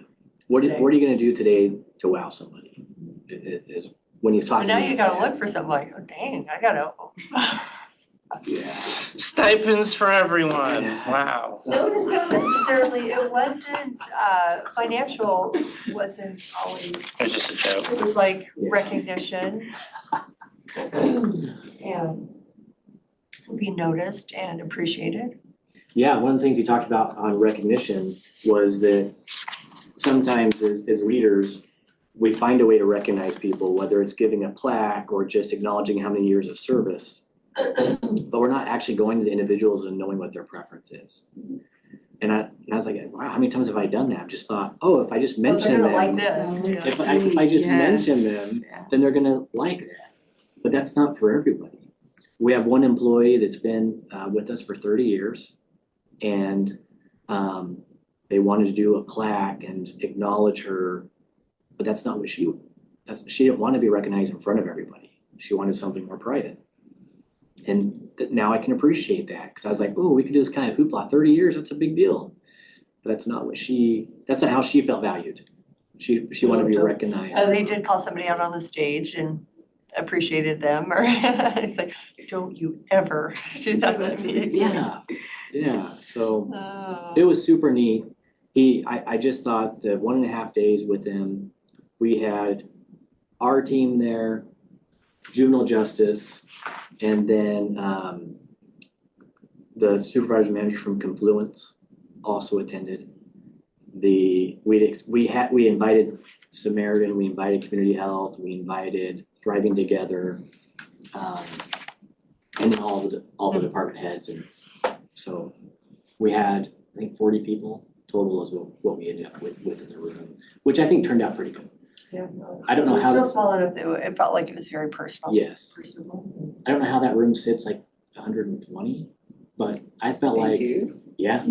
What are you gonna do today to wow somebody? Is when he's But talking. now you gotta look for something like, oh dang, I gotta. Yeah. Stipends for everyone, wow. No, it's not necessarily, it wasn't, financial wasn't always, It was just a joke. it was like Yeah. recognition. And be noticed and appreciated. Yeah, one of the things he talked about on recognition was that sometimes as leaders, we find a way to recognize people, whether it's giving a plaque or just acknowledging how many years of service. But we're not actually going to the individuals and knowing what their preference is. And I was like, wow, how many times have I done that? Just thought, oh, if I just Oh, they're mention gonna like them, this. if I just mention Yes, them, yeah. then they're gonna like that. But that's not for everybody. We have one employee that's been with us for 30 years, and they wanted to do a plaque and acknowledge her, but that's not what she didn't want to be recognized in front of everybody. She wanted something more private. And now I can appreciate that, because I was like, oh, we could do this kind of hoopla, 30 years, that's a big deal. But that's not how she felt valued. She wanted to be recognized. They did call somebody out on the stage and appreciated them, or it's like, don't you ever do that to me again. Yeah, so Oh. it was super neat. I just thought the 1.5 days with him, we had our team there, juvenile justice, and then the supervisor manager from Confluence also attended. We invited Samaritan, we invited Community Health, we invited Thriving Together, and then all the department heads, and so we had, I think, 40 people total is what we ended up with in the room, which I think turned out pretty good. Yeah. I don't know how It was that- still small enough that it felt like it was very personal. Yes, Personable. I don't know how that room sits like 120, but I felt like, yeah,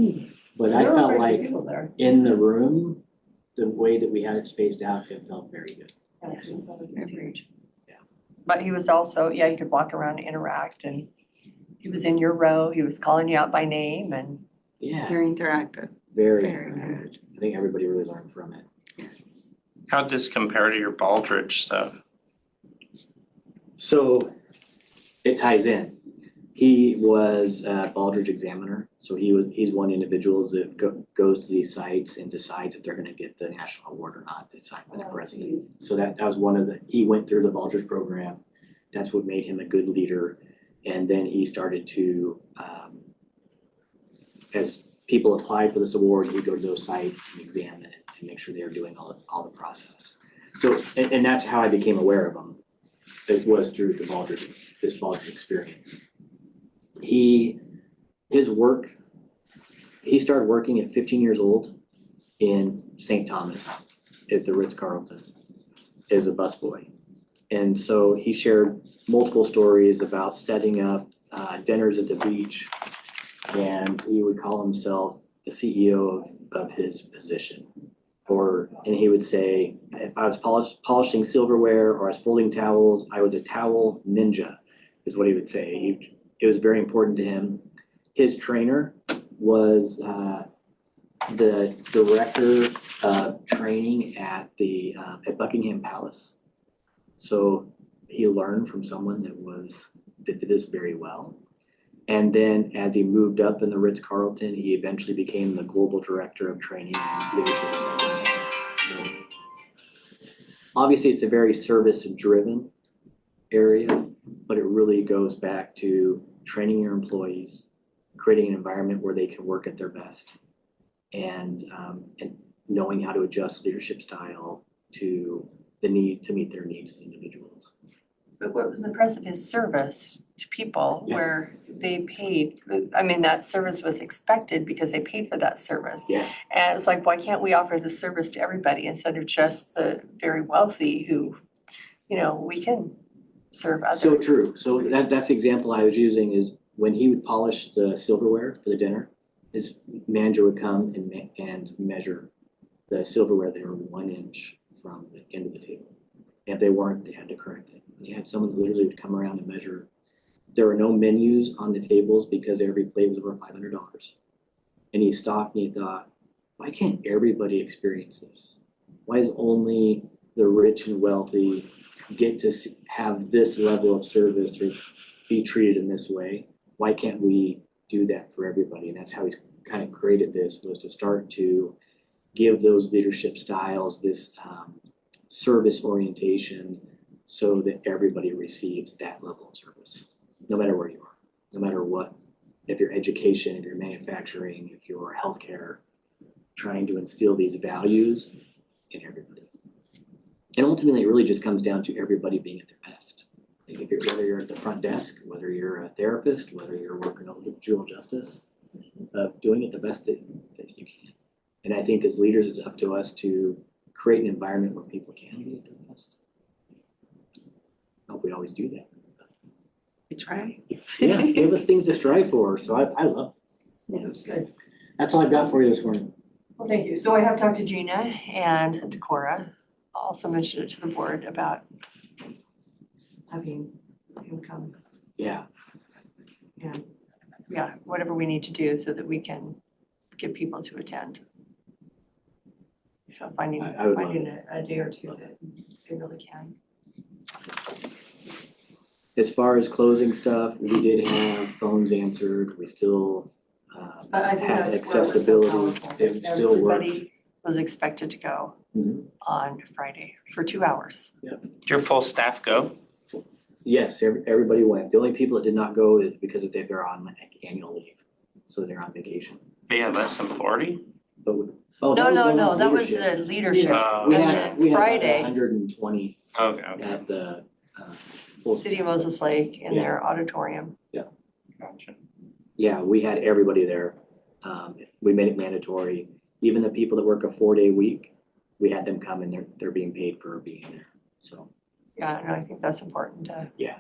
but I There were felt quite a few like people there. in the room, the way that we had it spaced out, it felt very good. Yeah, it was huge. Yeah. But he was also, yeah, he could walk around and interact, and he was in your row, he was calling you out by name, and Yeah, Very interactive, very very good. I think everybody really learned from it. yes. How'd this compare to your Baldridge stuff? So it ties in. He was a Baldridge examiner, so he's one of the individuals that goes to these sites and decides if they're gonna get the national award or not, that's signed by the president. So that was he went through the Baldridge program. That's what made him a good leader. And then he started to, as people applied for this award, he'd go to those sites and examine it and make sure they were doing all the process. So, and that's how I became aware of him. It was through this Baldridge experience. He started working at 15 years old in St. Thomas at the Ritz-Carlton as a busboy. And so he shared multiple stories about setting up dinners at the beach, and he would call himself the CEO of his position. And he would say, if I was polishing silverware or I was folding towels, I was a towel ninja, is what he would say. It was very important to him. His trainer was the director of training at Buckingham Palace. So he learned from someone that did this very well. And then as he moved up in the Ritz-Carlton, he eventually became the global director of training and leadership. So obviously it's a very service-driven area, but it really goes back to training your employees, creating an environment where they can work at their best, and knowing how to adjust leadership style to the need to meet their needs as individuals. But what was impressive is service to people Yeah. where they paid, I mean, that service was expected because they paid for that service. Yeah. And it's like, why can't we offer this service to everybody instead of just the very wealthy who, we can serve others. So true. So that's the example I was using is when he would polish the silverware for the dinner, his manager would come and measure the silverware. They were 1 inch from the end of the table. And if they weren't, they had to correct it. And you had someone who literally would come around and measure. There were no menus on the tables because every plate was over $500. And he stopped and he thought, why can't everybody experience this? Why is only the rich and wealthy get to have this level of service or be treated in this way? Why can't we do that for everybody? And that's how he's kind of created this, was to start to give those leadership styles this service orientation so that everybody receives that level of service, no matter where you are, no matter what, if you're education, if you're manufacturing, if you're healthcare, trying to instill these values in everybody. And ultimately, it really just comes down to everybody being at their best. Whether you're at the front desk, whether you're a therapist, whether you're working on juvenile justice, doing it the best that And I think as leaders, it's up to us to create an environment where people can be at their best. I hope we always do that. We try. Yeah, give us things to strive for, so I love Yeah, it was good. it. That's all I've got for you this morning. Well, thank you. So I have talked to Gina and Decorah. I'll also mentioned it to the board about having him come Yeah, and, yeah, whatever we need to do so that we can get people to attend. So finding I would love finding a day or two that they really can. as far as closing stuff, we did have phones answered, we still But I think have that's where it was so accessibility, powerful. it still works. Everybody was expected to go Mhm. on Friday for 2 hours. Did your full staff go? Yes, everybody went. The only people that did not go is because if they're on like annual leave, so they're on vacation. They had less than 40? But oh, No, that was leadership. the leadership. We And had then we had about Friday- 120 Okay, okay, at the full. City of Moses Lake in Yeah. their auditorium. gotcha. Yeah, we had everybody there. We made it mandatory. Even the people that work a 4-day week, we had them come and they're being paid for being there. So, Yeah, and I think that's important to. yeah.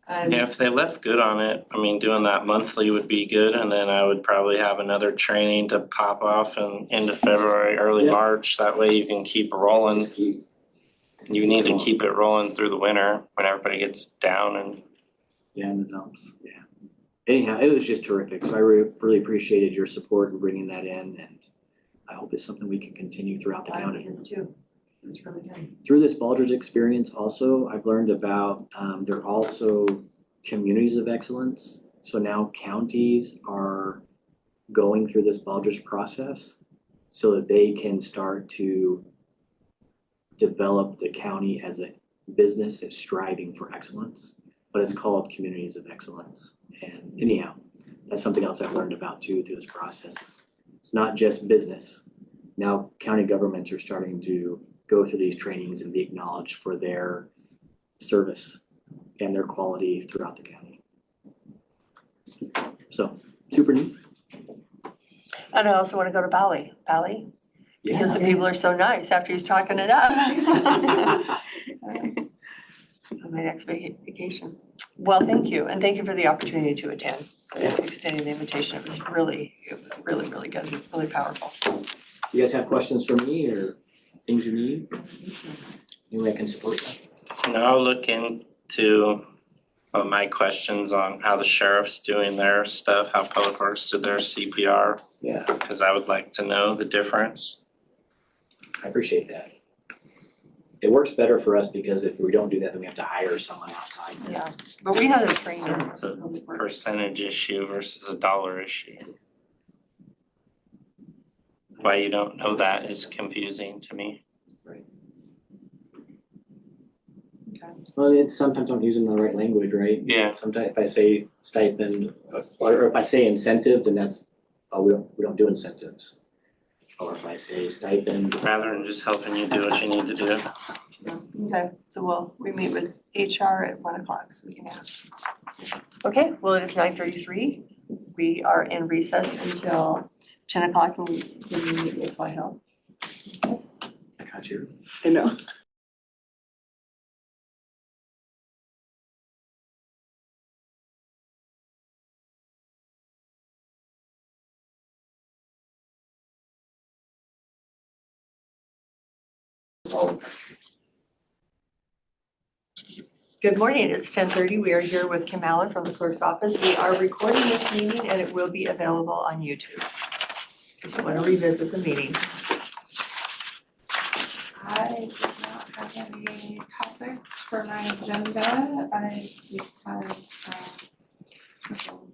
And Yeah, if they left good on it, I mean, doing that monthly would be good, and then I would probably have another training to pop off in into February, early Yeah. March, that way you can keep rolling. Just keep, You need to keep it rolling through the winter when everybody gets down and yeah, in the dumps, yeah. Anyhow, it was just terrific. So I really appreciated your support in bringing that in, and I hope it's something we can continue throughout the I county. think it is too. It's really good. Through this Baldrige experience also, I've learned about, there are also communities of excellence. So now counties are going through this Baldrige process so that they can start to develop the county as a business that's striving for excellence, but it's called communities of excellence. And anyhow, that's something else I've learned about too through this process. It's not just business. Now county governments are starting to go through these trainings and be acknowledged for their service and their quality throughout the county. So super neat. And I also want to go to Bali, because the people are so nice after he's talking it up. On my next vacation. Well, thank you, and thank you for the opportunity to attend, extending the invitation. It was really good, really powerful. You guys have questions for me or things you need? Any way I can support that? and I'll look into my questions on how the sheriff's doing their stuff, how Public Works did their CPR, Yeah, because I would like to know the difference. I appreciate that. It works better for us because if we don't do that, then we have to hire someone outside. Yeah, but we had a training. It's a percentage issue versus a dollar issue. Why you don't know that is confusing to me. Well, it's sometimes I'm using the right language, right? Yeah. Sometimes if I say stipend, or if I say incentive, then that's, oh, we don't do incentives. Or if I say stipend, Rather than just helping you do what you need to do. Okay, so we meet with HR at 1 o'clock, so we can ask. Okay, well, it is 9:33. We are in recess until 10 o'clock when we meet with Whitehall. I got you. I know. Good morning, it's 10:30. We are here with Kim Allen from the clerk's office. We are recording this meeting and it will be available on YouTube. If you want to revisit the meeting. I did not have any topics for my agenda. I just had a couple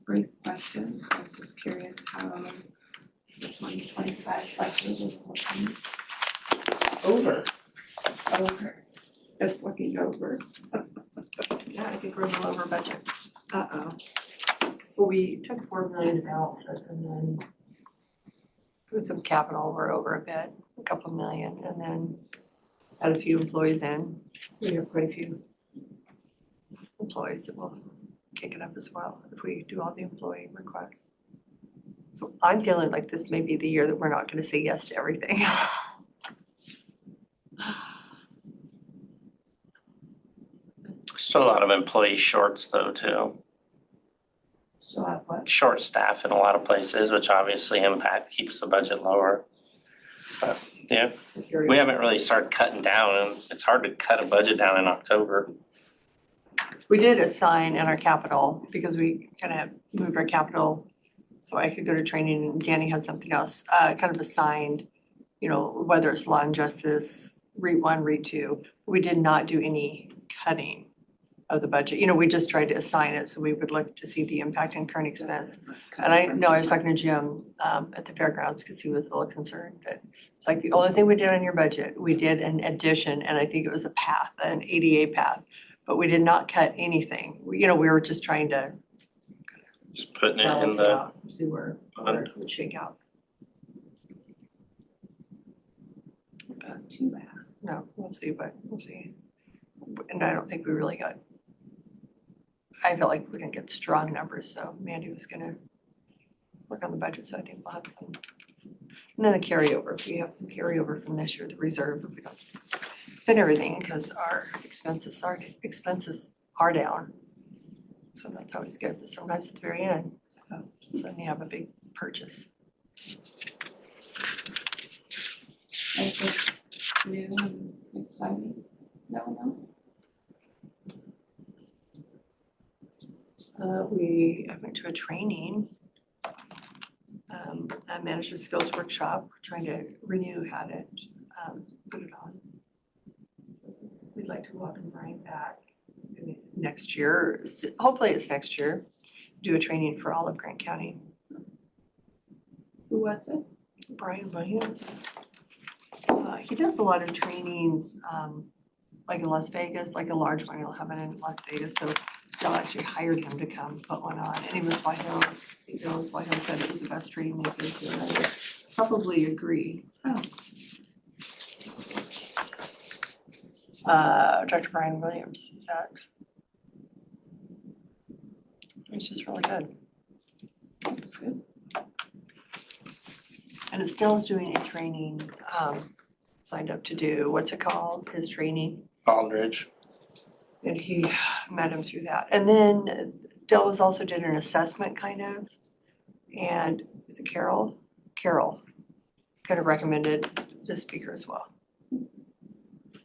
brief questions. I was just curious how the 2025 budget is looking Over. over. It's looking over. Yeah, I think we're a little over budget. Uh-oh. Well, we took 4 million to balance it and then with some capital, we're over a bit, a couple million, and then had a few employees in. We have quite a few employees that will kick it up as well if we do all the employee requests. So I'm feeling like this may be the year that we're not gonna say yes to everything. Still a lot of employee shorts though too. So I what? Short staff in a lot of places, which obviously keeps the budget lower. But yeah, we haven't really started cutting down, and it's hard to cut a budget down in October. We did assign in our capital, because we kind of moved our capital so I could go to training, and Danny had something else, kind of assigned, you know, whether it's law and justice, REIT 1, REIT 2. We did not do any cutting of the budget. You know, we just tried to assign it so we would look to see the impact in current expense. And I was talking to Jim at the fairgrounds because he was a little concerned that it's like the only thing we did on your budget, we did an addition, and I think it was a path, an ADA path, but we did not cut anything. We were just trying to Just putting it in balance it the, out, see where it would shake out. Not too bad. No, we'll see, but we'll see. And I don't think we really got, I felt like we didn't get strong numbers, so Mandy was gonna work on the budget, so I think we'll have some. And then the carryover, if we have some carryover from this year, the reserve, if we don't spend everything, because our expenses are down. So that's always good, but sometimes at the very end, then you have a big purchase. Anything new and exciting going on? I went to a training, a manager skills workshop, we're trying to renew had it, put it on. So we'd like to welcome Brian back next year, hopefully it's next year, do a training for all of Grant County. Who was it? Brian Williams. He does a lot of trainings, like in Las Vegas, like a large one, he'll have it in Las Vegas, so they'll actually hired him to come put one on, and he was White Hill, I think it was White Hill said it was the best training they could do, and I would probably agree. Oh. Dr. Brian Williams, is that? It's just really good. And it still is doing a training, signed up to do, what's it called, his training? Aldridge. And he met him through that. And then Delos also did an assessment kind of, and Carol kind of recommended the speaker as well. And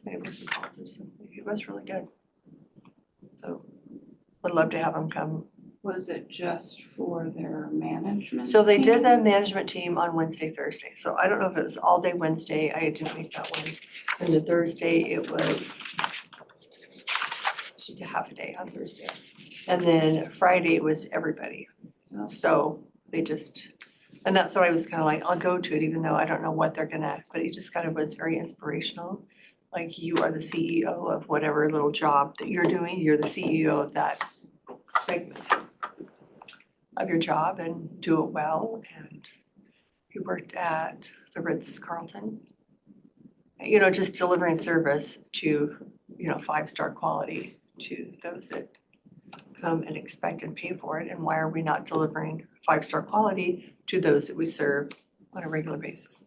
it was in college, so it was really good. So would love to have him come. Was it just for their management? So they did team? the management team on Wednesday, Thursday. So I don't know if it was all day Wednesday. I didn't make that one. And the Thursday it was just a half a day on Thursday. And then Friday it was everybody. Oh. So they just, and that's what I was kind of like, I'll go to it even though I don't know what they're gonna, but he just kind of was very inspirational. Like you are the CEO of whatever little job that you're doing, you're the CEO of that segment of your job and do it well. And he worked at the Ritz-Carlton, you know, just delivering service to, you know, 5-star quality to those that come and expect and pay for it. And why are we not delivering 5-star quality to those that we serve on a regular basis?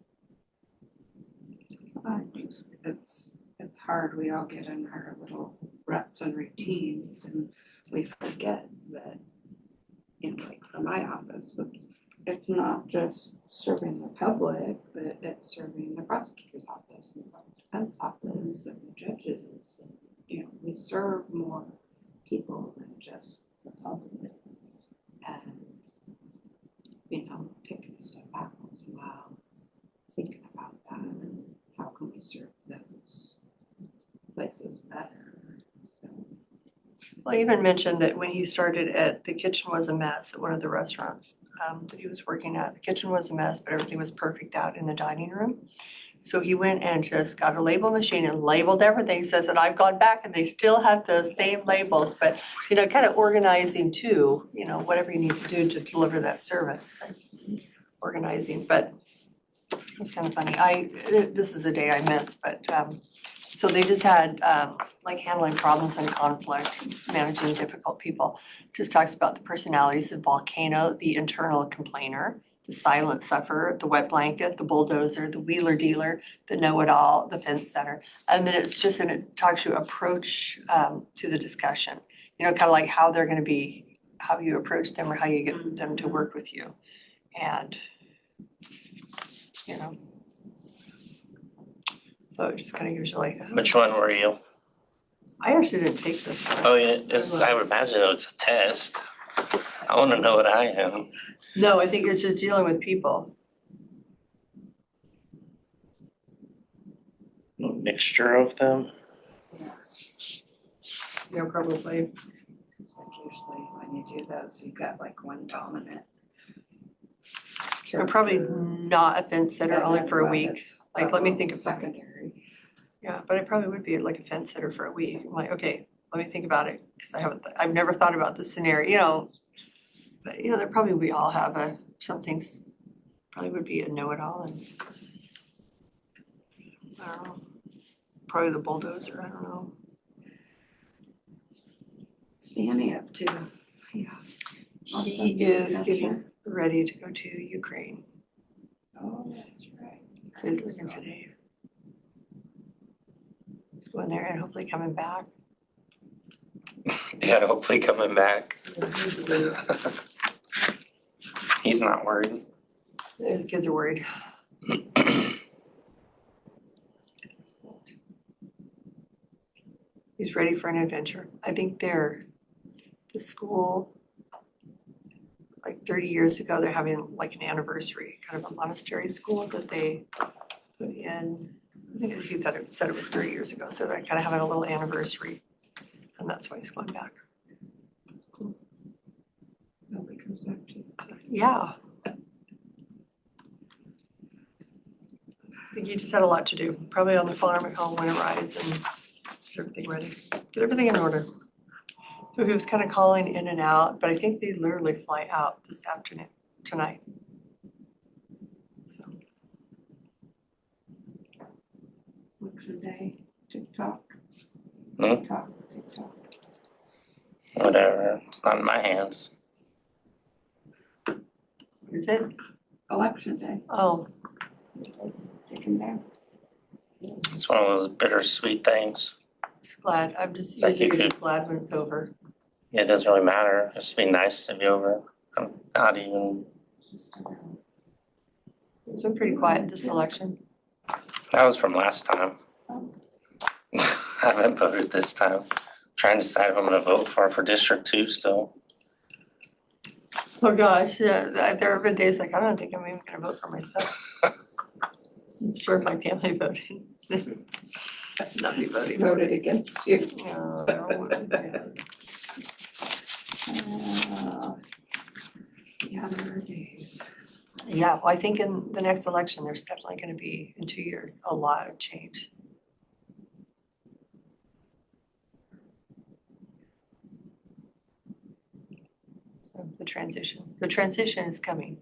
It's hard, we all get in our little ruts and routines and we forget that, you know, like for my office, it's not just serving the public, but it's serving the prosecutor's office and the public defense office and the judges. And, you know, we serve more people than just the public. And, you know, taking a step back as well, thinking about that and how can we serve those places better. So. Well, he even mentioned that when he started the kitchen was a mess at one of the restaurants that he was working at. The kitchen was a mess, but everything was perfect out in the dining room. So he went and just got a label machine and labeled everything. He says, and I've gone back and they still have the same labels, but, you know, kind of organizing too, you know, whatever you need to do to deliver that service. Organizing, but it was kind of funny. This is a day I missed, but so they just had like handling problems and conflict, managing difficult people. Just talks about the personalities of Volcano, the internal complainer, the silent sufferer, the wet blanket, the bulldozer, the wheeler dealer, the know-it-all, the fence setter. And then it's just, and it talks you approach to the discussion, you know, kind of like how they're gonna be, how you approach them or how you get them to work with you. And, you know. So it just kind of gives you like, Which one were you? I actually didn't take this one. Oh, yeah, it's, I would imagine it's a test. I wanna know what I am. No, I think it's just dealing with people. A mixture of them. You know, probably. It's like usually when you do those, you've got like one dominant. I'm probably character, not a fence sitter and only then for a one week. that's Like, let me think of secondary. Yeah, but I probably would be like a fence sitter for a week. I'm like, okay, let me think about it, because I've never thought about this scenario, you know. But, you know, there probably we all have some things, probably would be a know-it-all and I don't know, probably the bulldozer, I don't know. Standing up to, yeah. He is getting ready to go to Ukraine, Oh, that's right. so he's looking today. He's going there and hopefully coming back. Yeah, hopefully coming back. He's not worried. His kids are worried. He's ready for an adventure. I think the school, like 30 years ago, they're having like an anniversary, kind of a monastery school that they put in. I think he said it was 30 years ago, so they're kind of having a little anniversary, and that's why he's going back. Nobody comes back to you. So, yeah. I think he just had a lot to do, probably on the farm at home, winterize and get everything ready, get everything in order. So he was kind of calling in and out, but I think they literally fly out this afternoon, tonight. So, Election day, TikTok. Hmm? TikTok. Whatever, it's not in my hands. what is it? Election day, Oh, taken down. It's one of those bittersweet things. just glad, I'm just Like you usually could- just glad when it's over. It doesn't really matter, it's just be nice to be over. I'm not even, It's been pretty quiet this election. that was from last time. I haven't voted this time. Trying to decide if I'm gonna vote for District 2 still. Oh gosh, yeah, there have been days like, I don't think I'm even gonna vote for myself. I'm sure if my family voted, not be voting. for Voted me. against you. No, I wouldn't. Yeah, there are days. Yeah, well, I think in the next election, there's definitely gonna be, in 2 years, a lot of change. So the transition is coming.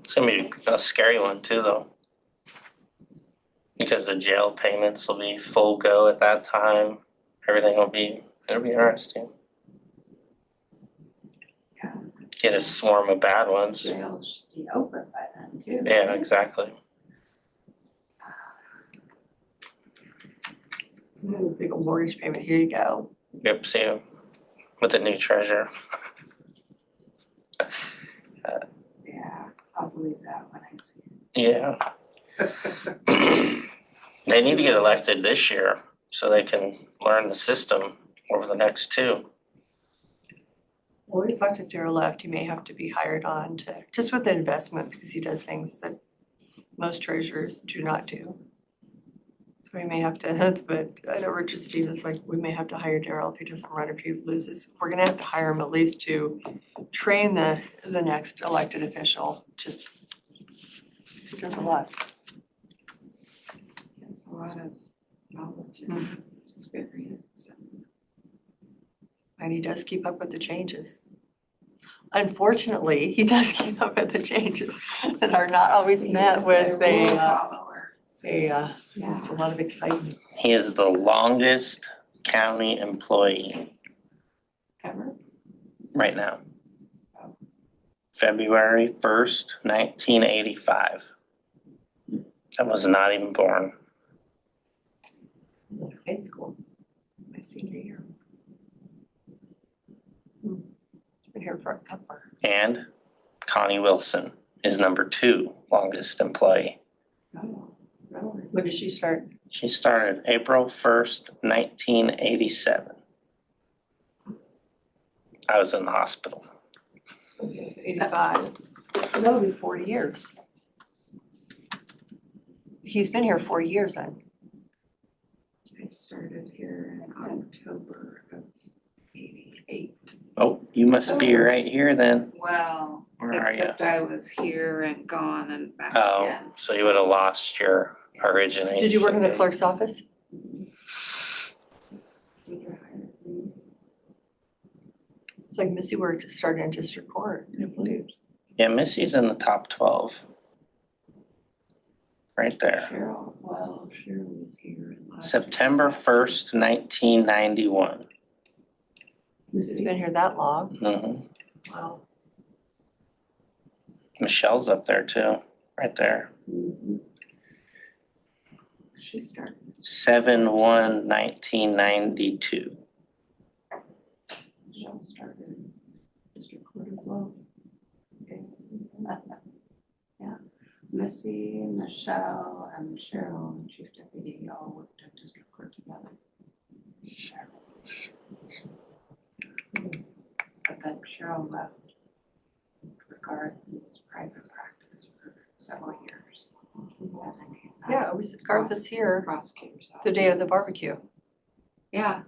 It's gonna be a scary one too, though. Because the jail payments will be full go at that time. It'll be interesting. Yeah. Get a swarm of bad ones. Jail should be open by then too. Yeah, exactly. Big old mortgage payment, here you go. Yep, see you with the new treasurer. Yeah, I'll believe that when I see Yeah. They need to get elected this year so they can learn the system over the next 2. Well, we talked if Daryl left, he may have to be hired on to, just with the investment, because he does things that most treasurers do not do. So we may have to, but I know Richard Stevens, like, we may have to hire Daryl if he doesn't run, if he loses. We're gonna have to hire him at least to train the next elected official, just, he does a lot. it. It's a lot of knowledge and experience. And he does keep up with the changes. Unfortunately, he does keep up with the changes that are not always met with Yeah. it's a lot of excitement. He is the longest county employee Ever? right now. February 1st, 1985. I was not even born. High school, my senior year. Been here for a couple. And Connie Wilson is number 2 longest employee. Oh, really? When did she start? She started April 1st, 1987. I was in the hospital. Okay, so 85. That'll be 40 years. He's been here 40 years then. I started here in October of 88. Oh, you must be right here then. Well, Where are you? except I was here and gone and back Oh, again. so you would have lost your origination. Did you work in the clerk's office? It's like Missy started in district court, I believe. Yeah, Missy's in the top 12. Right there. Cheryl was here last September 1st, 1991. Missy's been here that long. Mm-hmm. Wow. Michelle's up there too, right there. She started. 7/1/1992. Michelle started district court as well. Okay. Yeah, Missy, Michelle, and Cheryl, and chief deputy all worked at district court together. But then Cheryl left for Garth in his private practice for several years. And then came back. Yeah, it was Garth is here Prosecutor's office. the day of the barbecue. Yeah,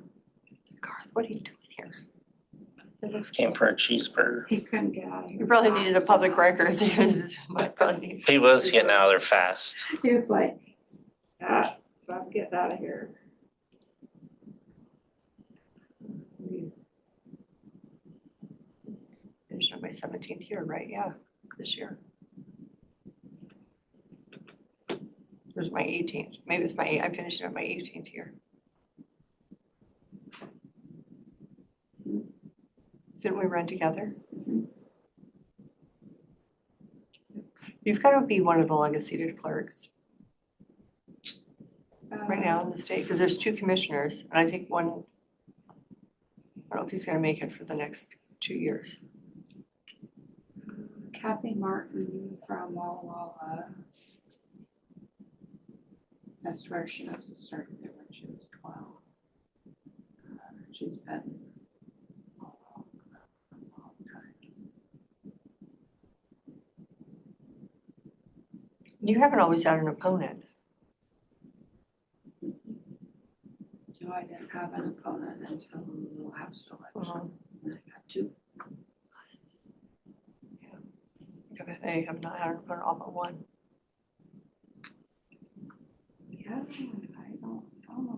Garth, what are you doing here? It looks Came for a cheeseburger. he couldn't get out of here. You probably needed a fast public enough. record. He might probably need. He was getting out of there fast. He was like, I'm getting out of here. Finished on my 17th year, right? Yeah, this year. It was my 18th. Maybe it's I finished it on my 18th year. Didn't we run together? You've got to be one of the longest seated clerks right now in the state, because there's 2 commissioners, and I think one, I don't know if he's gonna make it for the next 2 years. Kathy Martin from Walla Walla. That's where she must have started there when she was 12. She's been a long time. You haven't always had an opponent. No, I didn't have an opponent until the last election. And I got 2. I have not had an opponent all but one. Yeah, I don't know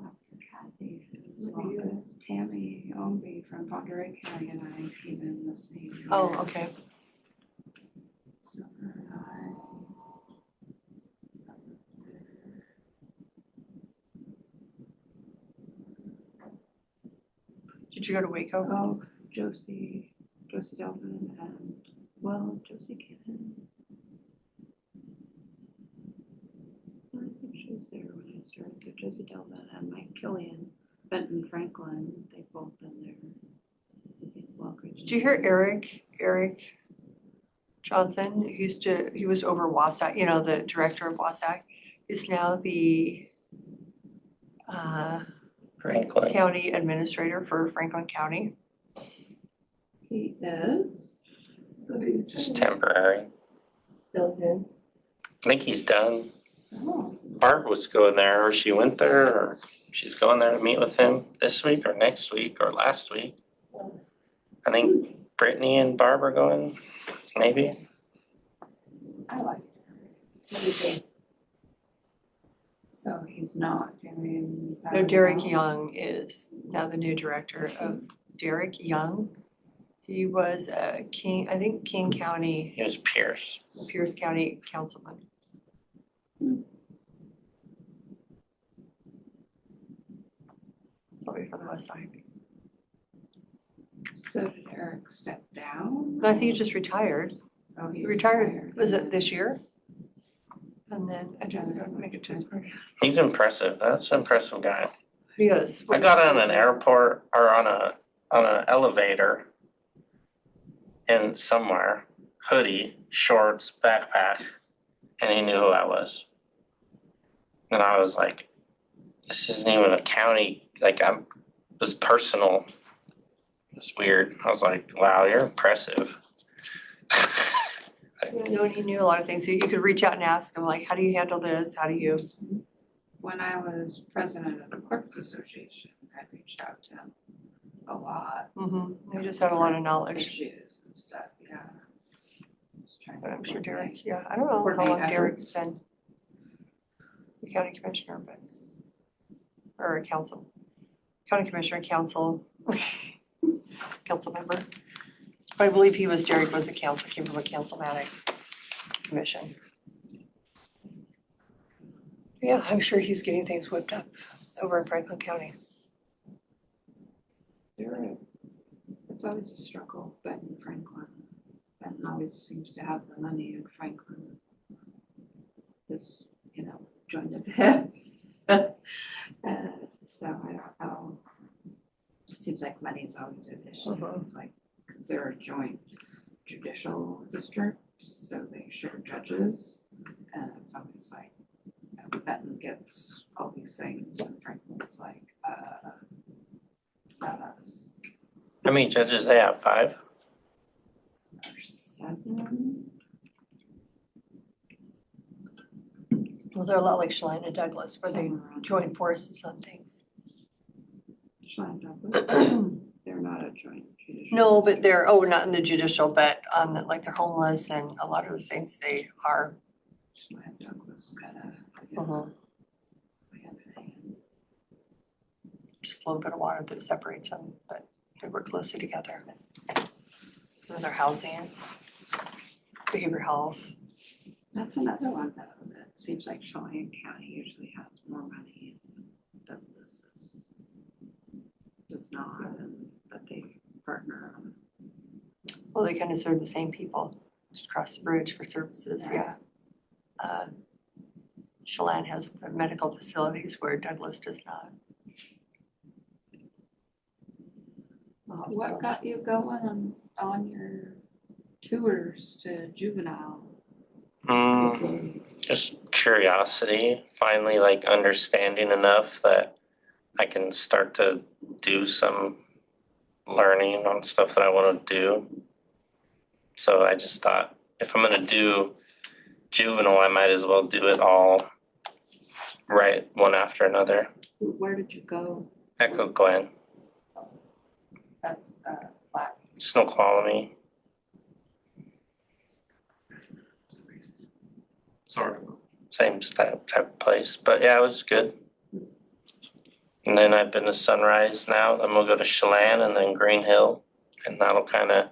after Kathy. As long as Tammy Omby from Ponderay County and I came in the same year. Oh, okay. So her and I. Did you go to Waco? Oh, Josie Delvin and, well, Josie Cannon. I think she was there when I started, so Josie Delvin and Mike Killian, Benton Franklin, they've both been there. Did you hear Eric Johnson, he was over Wasatch, the director of Wasatch, is now the Franklin. county administrator for Franklin County. He is. Just temporary. I think he's done. Oh, Barb was going there, or she went there, or she's going there to meet with him this week or next week or last week. I think Brittany and Barb are going, maybe. I like it. So he's not doing that. No, Derek now? Young is now the new director of Derek Young. He was King County, He was Pierce. Pierce County councilman. Somebody from the west side. So did Eric step down? No, I think he just retired. Oh, He retired, was it this year? And then I didn't make it to his birthday. He's impressive. That's an impressive guy. He is. I got on an airport or on an elevator in somewhere, hoodie, shorts, backpack, and he knew who I was. And I was like, this isn't even a county, like it was personal. It's weird. I was like, wow, you're impressive. No, and he knew a lot of things, so you could reach out and ask him, like, how do you handle this, how do you? When I was president of the Clerks Association, I reached out to him a lot. He just had a lot of knowledge, Issues and stuff, yeah. Just trying to but I'm sure coordinate. Derek, yeah, I don't know how Coordinate long Derek's efforts. been the county commissioner, but, or a council, county commissioner, council, council member. But I believe Derek was a council, came from a councilmanic commission. Yeah, I'm sure he's getting things whipped up over in Franklin County. It's always a struggle, Benton Franklin. Benton always seems to have the money and Franklin is, joined at the head. So I don't know. It seems like money is always an issue. It's like, because they're a joint judicial district, so they share judges. And it's always like, Benton gets all these things and Franklin's like, not us. How many judges they have? 5? Or 7. Well, they're a lot like Cheline and Douglas, where they join forces on things. Cheline Douglas, they're not a joint judicial. No, but they're, not in the judicial, but on the, like they're homeless and a lot of the things they are. Cheline Douglas kind of. Just a little bit of water that separates them, but they work closely together. So their housing, behavioral health. That's another one though, that seems like Cheline County usually has more money and Douglas does not, but they partner on. Well, they kind of serve the same people, just across the bridge for services, yeah. Cheline has the medical facilities where Douglas does not. What got you going on your tours to juvenile facilities? Just curiosity, finally like understanding enough that I can start to do some learning on stuff that I want to do. So I just thought if I'm gonna do juvenile, I might as well do it all right, one after another. Where did you go? Echo Glen, That's Black. Snoqualmie. Sorry. Same type of place, but yeah, it was good. And then I've been to Sunrise now, then we'll go to Chelan and then Green Hill. And that'll kind of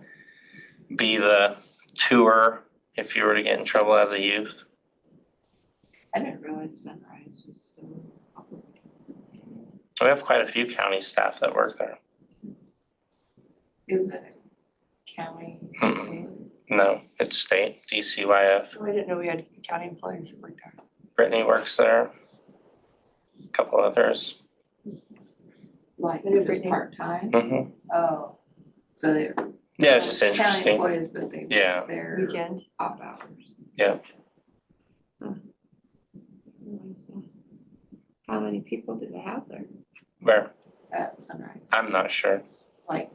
be the tour if you were to get in trouble as a youth. I didn't realize Sunrise was still operating. We have quite a few county staff that work there. Is it a county? No, it's state, DCYF. Oh, I didn't know we had county employees that worked there. Brittany works there. A couple others. Like I knew just Brittany. part-time? Oh, so they're. Yeah, it's just County interesting. employees, but they Yeah. work their Weekend. off hours. Yeah. How many people do they have there Where? at Sunrise? I'm not sure. Like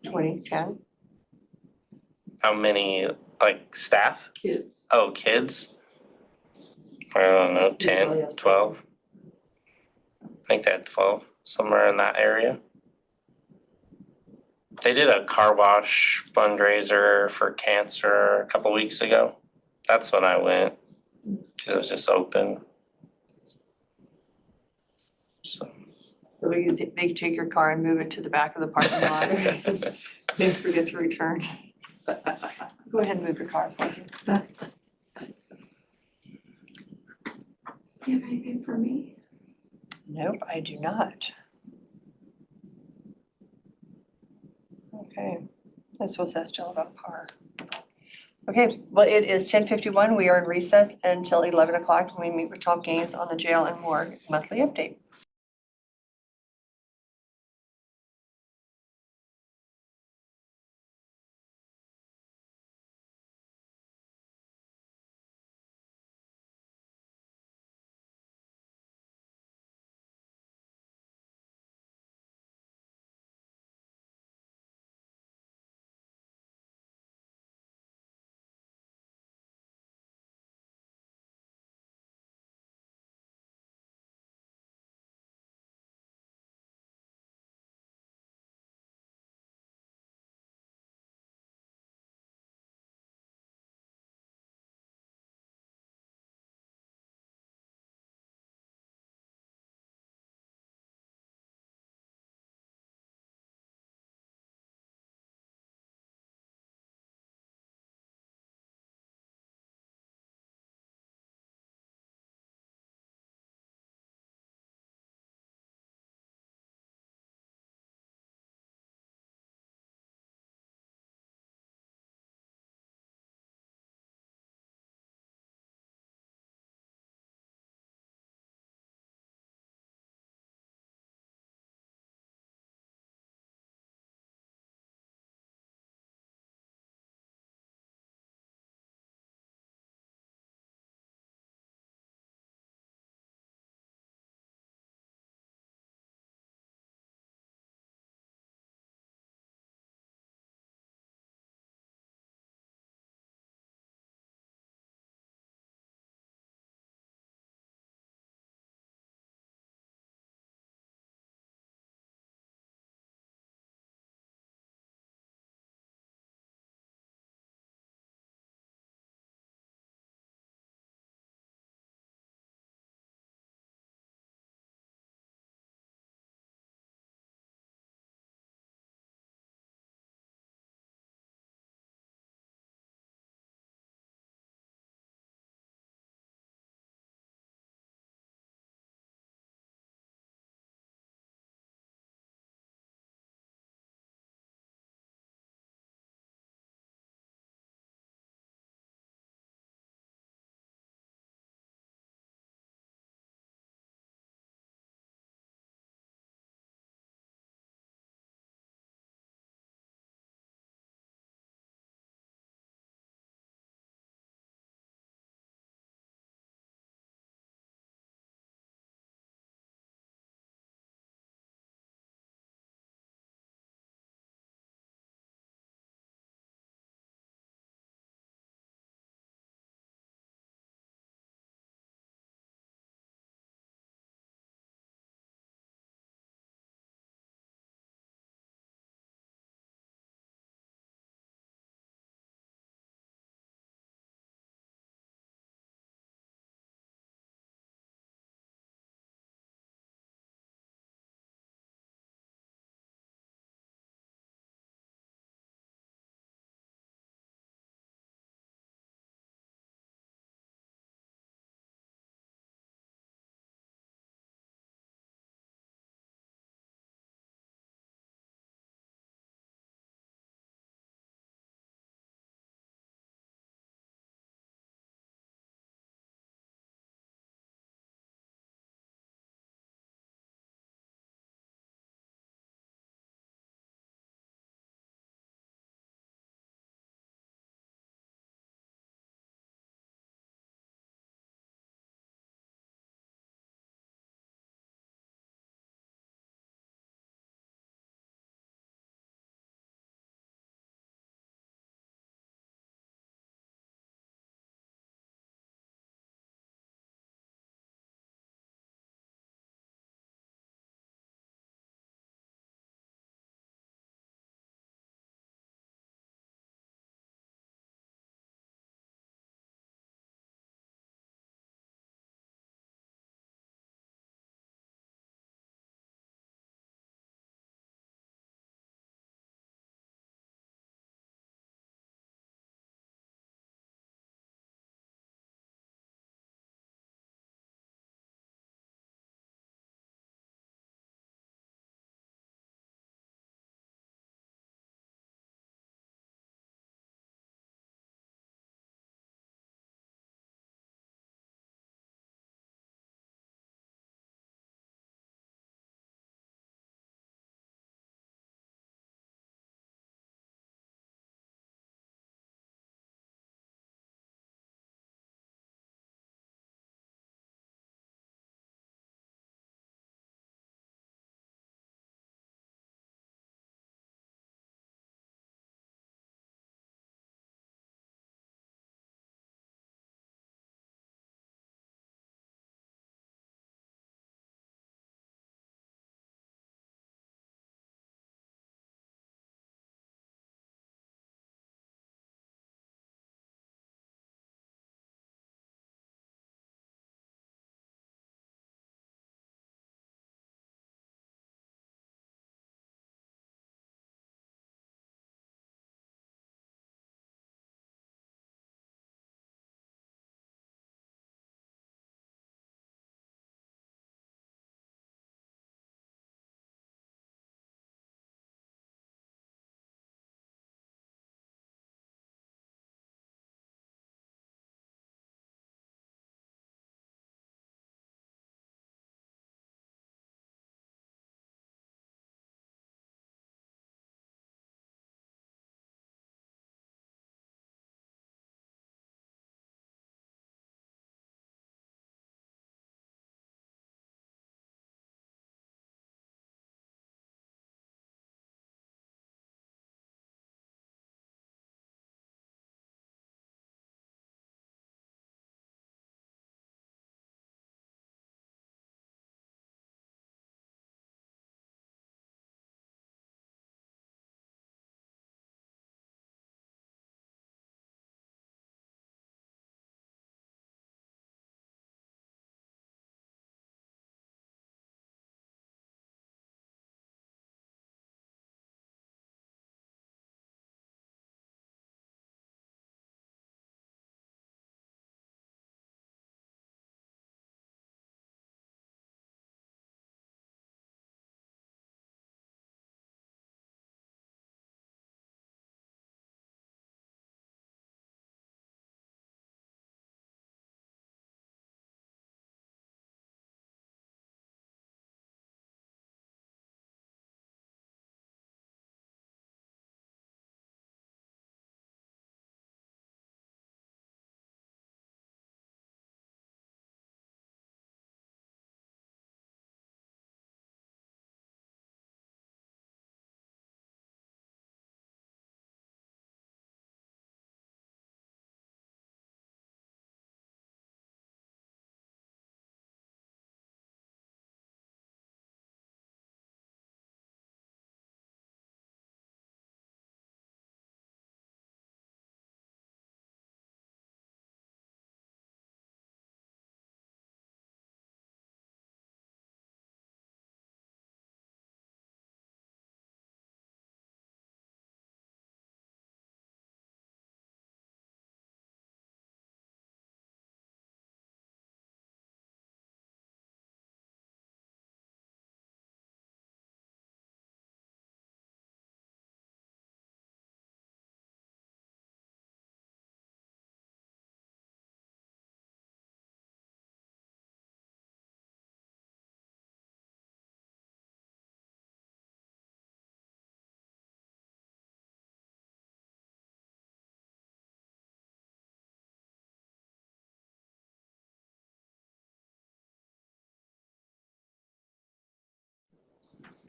2010. How many, like, staff? kids? Oh, kids? I don't know, 10, 12? I think they had 12, somewhere in that area. They did a car wash fundraiser for cancer a couple weeks ago. That's when I went, because it was just open. So. So they could take your car and move it to the back of the parking lot. Then forget to return. Go ahead and move your car, thank you. Do you have anything for me? Nope, I do not. Okay, I suppose that's still about par. Okay, well, it is 10:51. We are in recess until 11 o'clock when we meet with Tom Gaines on the jail and morgue monthly update.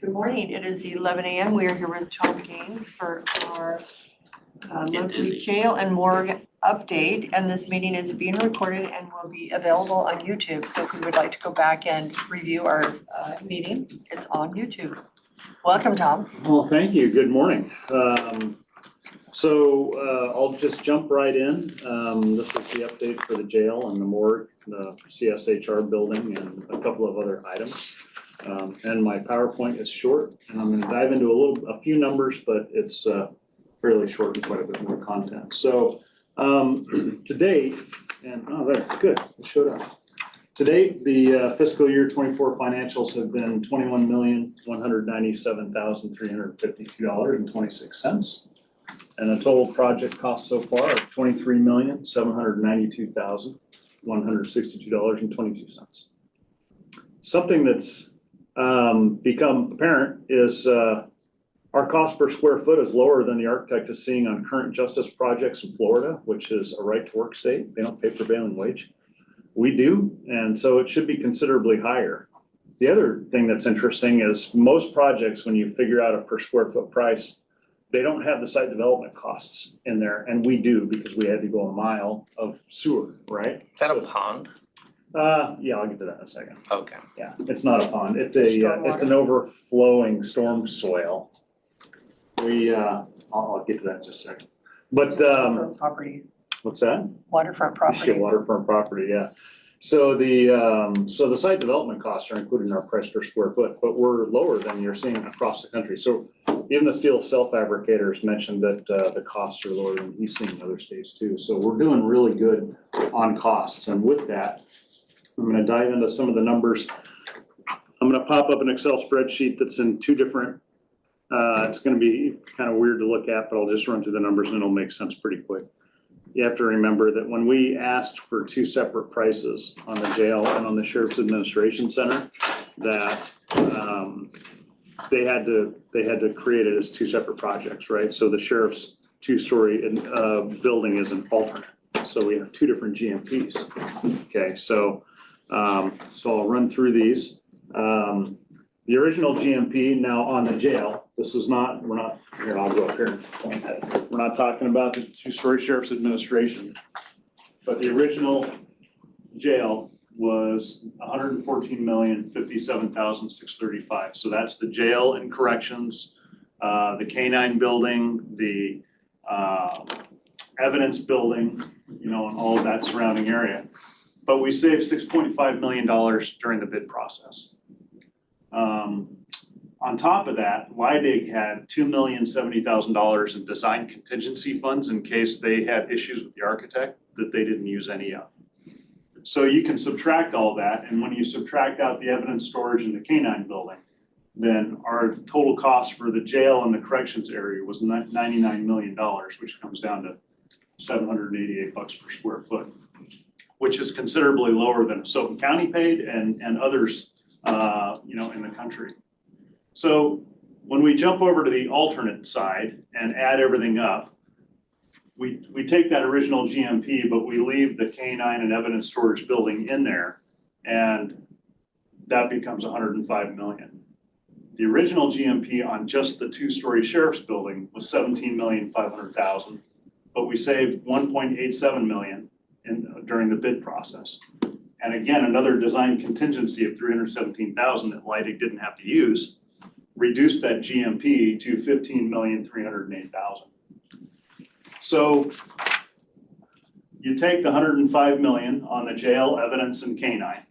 Good morning. It is 11 a.m. We are here with Tom Gaines for our Get monthly dizzy. jail and morgue update. And this meeting is being recorded and will be available on YouTube. So if you would like to go back and review our meeting, it's on YouTube. Welcome, Tom. Well, thank you. Good morning. I'll just jump right in. This is the update for the jail and the morgue, the CSHR building, and a couple of other items. And my PowerPoint is short, and I'm gonna dive into a few numbers, but it's fairly short and quite a bit more content. So to date, and there, good, it showed up. To date, the fiscal year 24 financials have been $21,197,352.26. And the total project cost so far are $23,792,162.22. Something that's become apparent is our cost per square foot is lower than the architect is seeing on current justice projects in Florida, which is a right to work state. They don't pay prevailing wage. We do, and so it should be considerably higher. The other thing that's interesting is most projects, when you figure out a per square foot price, they don't have the site development costs in there, and we do because we had to go a mile of sewer, right? Is that a pond? Yeah, I'll get to that in a second. Okay. Yeah, it's not a pond, it's an overflowing storm soil. I'll get to that in just a second. But, Waterfront property, what's that? waterfront Shit, property. waterfront property, yeah. So the site development costs are included in our price per square foot, but we're lower than you're seeing across the country. So even the steel self-fabricators mentioned that the costs are lower than he's seeing in other states too. So we're doing really good on costs. And with that, I'm gonna dive into some of the numbers. I'm gonna pop up an Excel spreadsheet that's in two different, it's gonna be kind of weird to look at, but I'll just run through the numbers and it'll make sense pretty quick. You have to remember that when we asked for two separate prices on the jail and on the Sheriff's Administration Center, that they had to create it as two separate projects, right? So the sheriff's two-story building is an alternate. So we have two different GMPs. Okay, so I'll run through these. The original GMP now on the jail, this is not, here, I'll go up here and point at it. We're not talking about the two-story Sheriff's Administration, but the original jail was $114,057,635. So that's the jail and corrections, the K-9 building, the evidence building, and all of that surrounding area. But we saved $6.5 million during the bid process. On top of that, Leidig had $2,070,000 in design contingency funds in case they had issues with the architect that they didn't use any of. So you can subtract all that, and when you subtract out the evidence storage in the K-9 building, then our total cost for the jail and the corrections area was $99 million, which comes down to $788 per square foot, which is considerably lower than Soton County paid and others, in the country. So when we jump over to the alternate side and add everything up, we take that original GMP, but we leave the K-9 and evidence storage building in there, and that becomes $105 million. The original GMP on just the two-story sheriff's building was $17,500,000, but we saved $1.87 million during the bid process. And again, another design contingency of $317,000 that Leidig didn't have to use reduced that GMP to $15,308,000. So you take the $105 million on the jail, evidence, and K-9,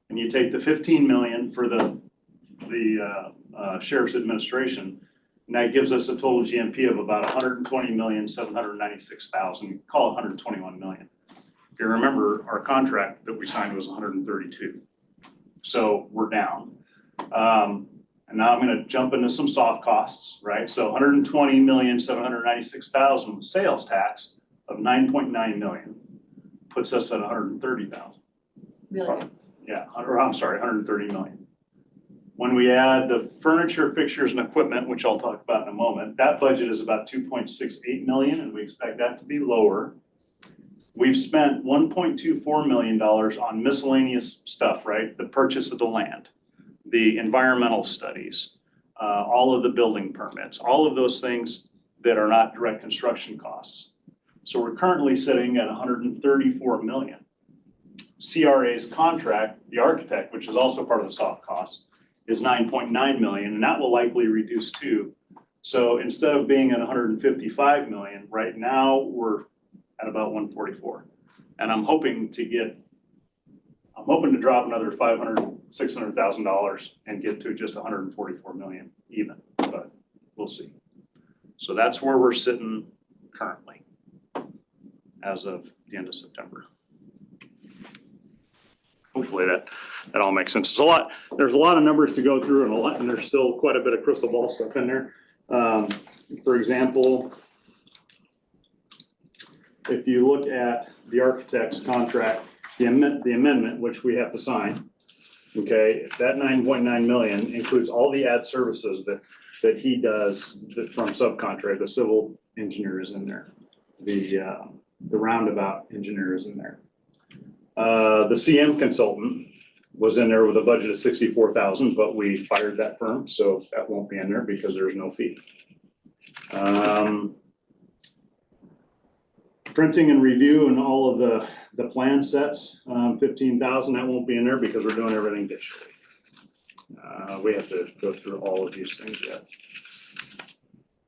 and you take the $15 million for the Sheriff's Administration, and that gives us a total GMP of about $120,796,000, call it $121 million. If you remember, our contract that we signed was 132. So we're down. And now I'm gonna jump into some soft costs, right? So $120,796,000 with sales tax of $9.9 million puts us at $130,000. Million. Yeah, $130 million. When we add the furniture, fixtures, and equipment, which I'll talk about in a moment, that budget is about $2.68 million, and we expect that to be lower. We've spent $1.24 million on miscellaneous stuff, right? The purchase of the land, the environmental studies, all of the building permits, all of those things that are not direct construction costs. So we're currently sitting at 134 million. CRA's contract, the architect, which is also part of the soft costs, is 9.9 million, and that will likely reduce too. So instead of being at 155 million, right now we're at about 144. And I'm hoping to drop another $600,000 and get to just 144 million even, but we'll see. So that's where we're sitting currently as of the end of September. Hopefully that all makes sense. There's a lot of numbers to go through and there's still quite a bit of crystal ball stuff in there. For example, if you look at the architect's contract, the amendment, which we have to sign, okay, that 9.9 million includes all the ad services that he does from subcontract. The civil engineer is in there. The roundabout engineer is in there. The CM consultant was in there with a budget of 64,000, but we fired that firm, so that won't be in there because there's no fee. Printing and review and all of the plan sets, 15,000, that won't be in there because we're doing everything digitally. We have to go through all of these things yet.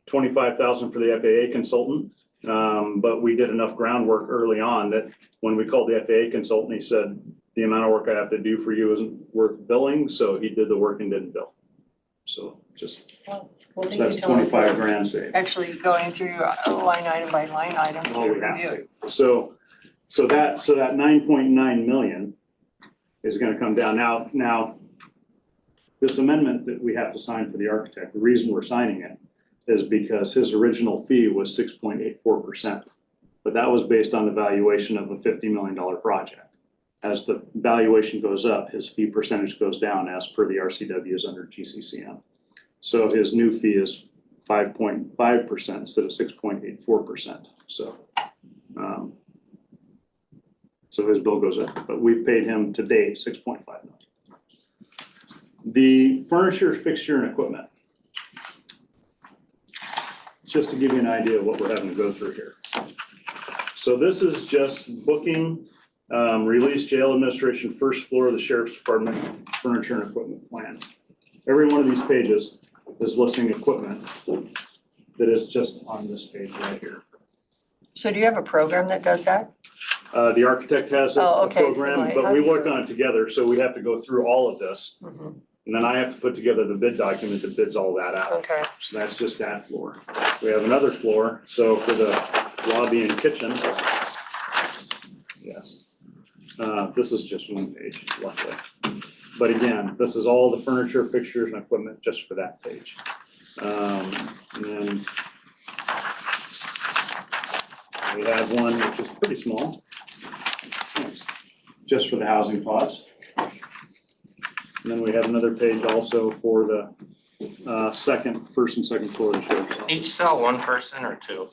25,000 for the FAA consultant, but we did enough groundwork early on that when we called the FAA consultant, he said, the amount of work I have to do for you isn't worth billing, so he did the work and didn't bill. So just, Well, that's 25 grand saved. Actually going through line item by line item to Well, we have review. to. So that 9.9 million is gonna come down. Now, this amendment that we have to sign for the architect, the reason we're signing it is because his original fee was 6.84%. But that was based on the valuation of a $50 million project. As the valuation goes up, his fee percentage goes down as per the RCWs under GCCM. So his new fee is 5.5% instead of 6.84%. So his bill goes up, but we've paid him to date 6.5 million. The furniture, fixture, and equipment. Just to give you an idea of what we're having to go through here. So this is just booking, release jail administration, first floor of the sheriff's department, furniture and equipment plan. Every one of these pages is listing equipment that is just on this page right here. So do you have a program that does that? The architect has a Okay, so program, like, but how we do you- worked on it together, so we have to go through all of this. Mhm. And then I have to put together the bid document that bids all that out. Okay. So that's just that floor. We have another floor, so for the lobby and kitchen. Yes. This is just one page, luckily. But again, this is all the furniture, fixtures, and equipment just for that page. And then we have one which is pretty small, just for the housing pods. And then we have another page also for the first and second floor of the sheriff's office. Each cell, one person or two?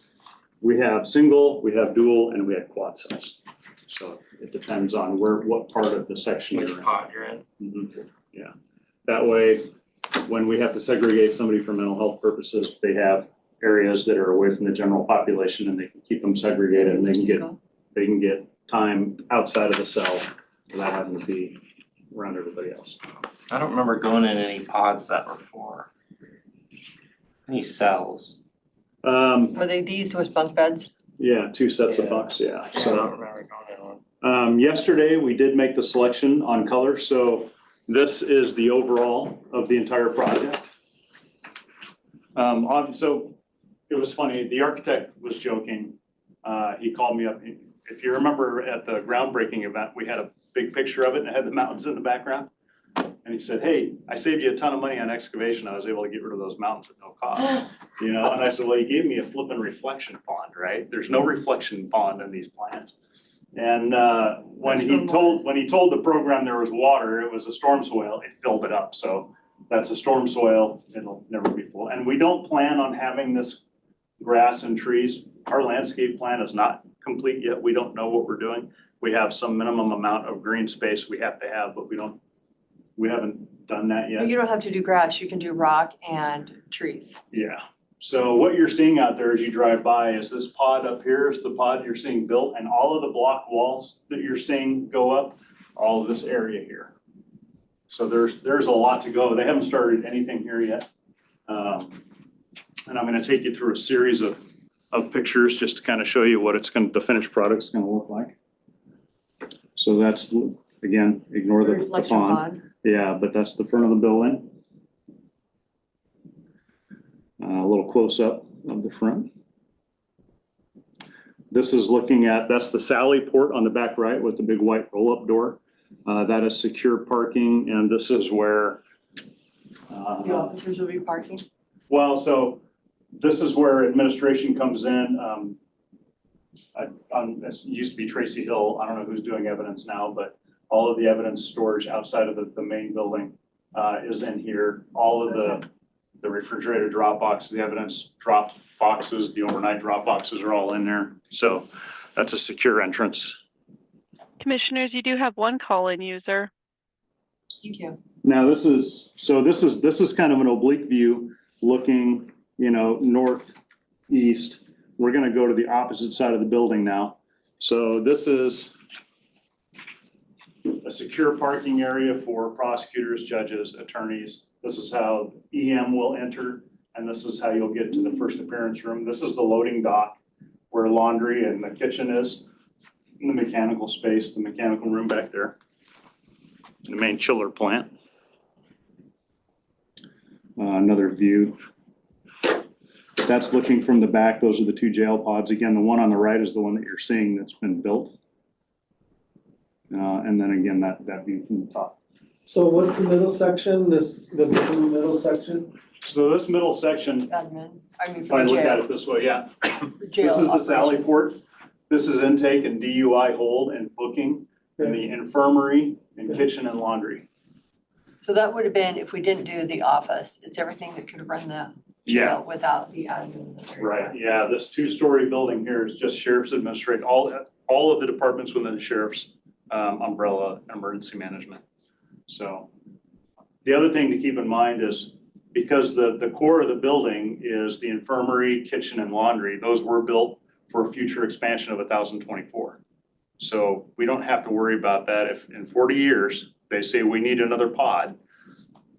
We have single, we have dual, and we have quad cells. So it depends on what part of the section you're in. Which pod you're in? Mhm. Yeah. That way, when we have to segregate somebody for mental health purposes, they have areas that are away from the general population and they can keep them segregated and they can get time outside of the cell without having to be around everybody else. I don't remember going in any pods that were for any cells. Are they these with bunk beds? Yeah, 2 sets of bunks, yeah. I So don't remember going in one. yesterday, we did make the selection on color, so this is the overall of the entire project. So it was funny, the architect was joking. He called me up. If you remember at the groundbreaking event, we had a big picture of it and it had the mountains in the background. And he said, hey, I saved you a ton of money on excavation. I was able to get rid of those mountains at no cost. You know, and I said, well, you gave me a flipping reflection pond, right? There's no reflection pond in these plans. And when he told the program there was water, it was a storm swale, it filled it up. So that's a storm swale, it'll never be full. And we don't plan on having this grass and trees. Our landscape plan is not complete yet. We don't know what we're doing. We have some minimum amount of green space we have to have, but we don't We haven't done that yet. You don't have to do grass, you can do rock and trees. Yeah, so what you're seeing out there as you drive by is this pod up here is the pod you're seeing built, and all of the block walls that you're seeing go up, all of this area here. So there's a lot to go. They haven't started anything here yet. And I'm gonna take you through a series of pictures just to kind of show you what the finished product's gonna look like. So that's, again, ignore the Reflection pond. pond. Yeah, but that's the front of the building. A little close-up of the front. This is looking at, that's the Sally port on the back right with the big white roll-up door. That is secure parking, and this is where. The officers will be parking. Well, so this is where administration comes in. It used to be Tracy Hill. I don't know who's doing evidence now, but all of the evidence storage outside of the main building is in here. All of the refrigerator drop boxes, the evidence drop boxes, the overnight drop boxes are all in there. So that's a secure entrance. Commissioners, you do have one call-in user. Thank you. Now this is kind of an oblique view looking, northeast. We're gonna go to the opposite side of the building now. So this is a secure parking area for prosecutors, judges, attorneys. This is how EM will enter, and this is how you'll get to the first appearance room. This is the loading dock where laundry and the kitchen is, in the mechanical space, the mechanical room back there, the main chiller plant. Another view. That's looking from the back. Those are the two jail pods. Again, the one on the right is the one that you're seeing that's been built. And then again, that view from the top. So what's the middle section, the middle section? So this middle section, Admin, I mean if for I the look at jail. it this way, yeah. Jail This is the Sally operations. port. This is intake and DUI hold and booking, and the infirmary and kitchen and laundry. So that would have been, if we didn't do the office, it's everything that could run the jail without the admin. Right, yeah, this two-story building here is just sheriff's administrative, all of the departments within the sheriff's umbrella, emergency management. So the other thing to keep in mind is because the core of the building is the infirmary, kitchen and laundry, those were built for a future expansion of 1024. So we don't have to worry about that. If in 40 years, they say we need another pod,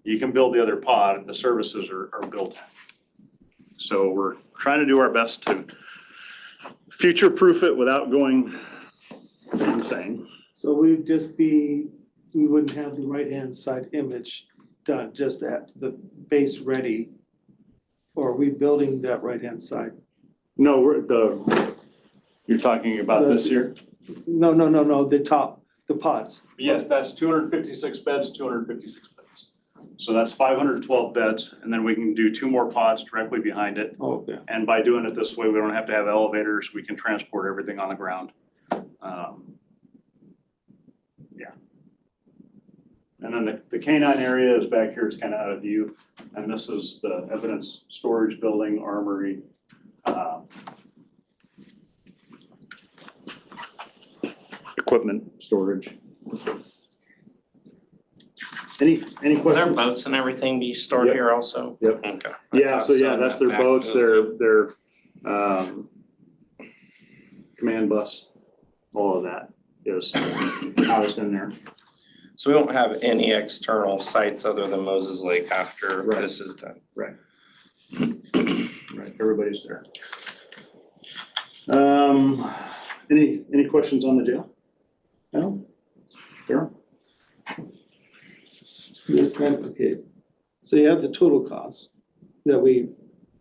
you can build the other pod and the services are built in. So we're trying to do our best to future-proof it without going insane. So we wouldn't have the right-hand side image done, just at the base ready. Or are we building that right-hand side? No, you're talking about this here? No, the top, the pods. Yes, that's 256 beds, 256 beds. So that's 512 beds, and then we can do 2 more pods directly behind it. Oh, okay. And by doing it this way, we don't have to have elevators, we can transport everything on the ground. Yeah. And then the canine area is back here, it's kind of out of view. And this is the evidence storage building, armory. Equipment storage. Any Will their questions? boats and everything be stored Yep. here also? Yep. Okay. Yeah, so yeah, in that's that their back boats, building. their command bus, all of that is housed in there. So we won't have any external sites other than Moses Lake after Right. this is done. Right, everybody's there. Any questions on the jail? No? Darryl? This kind of, okay. So you have the total cost that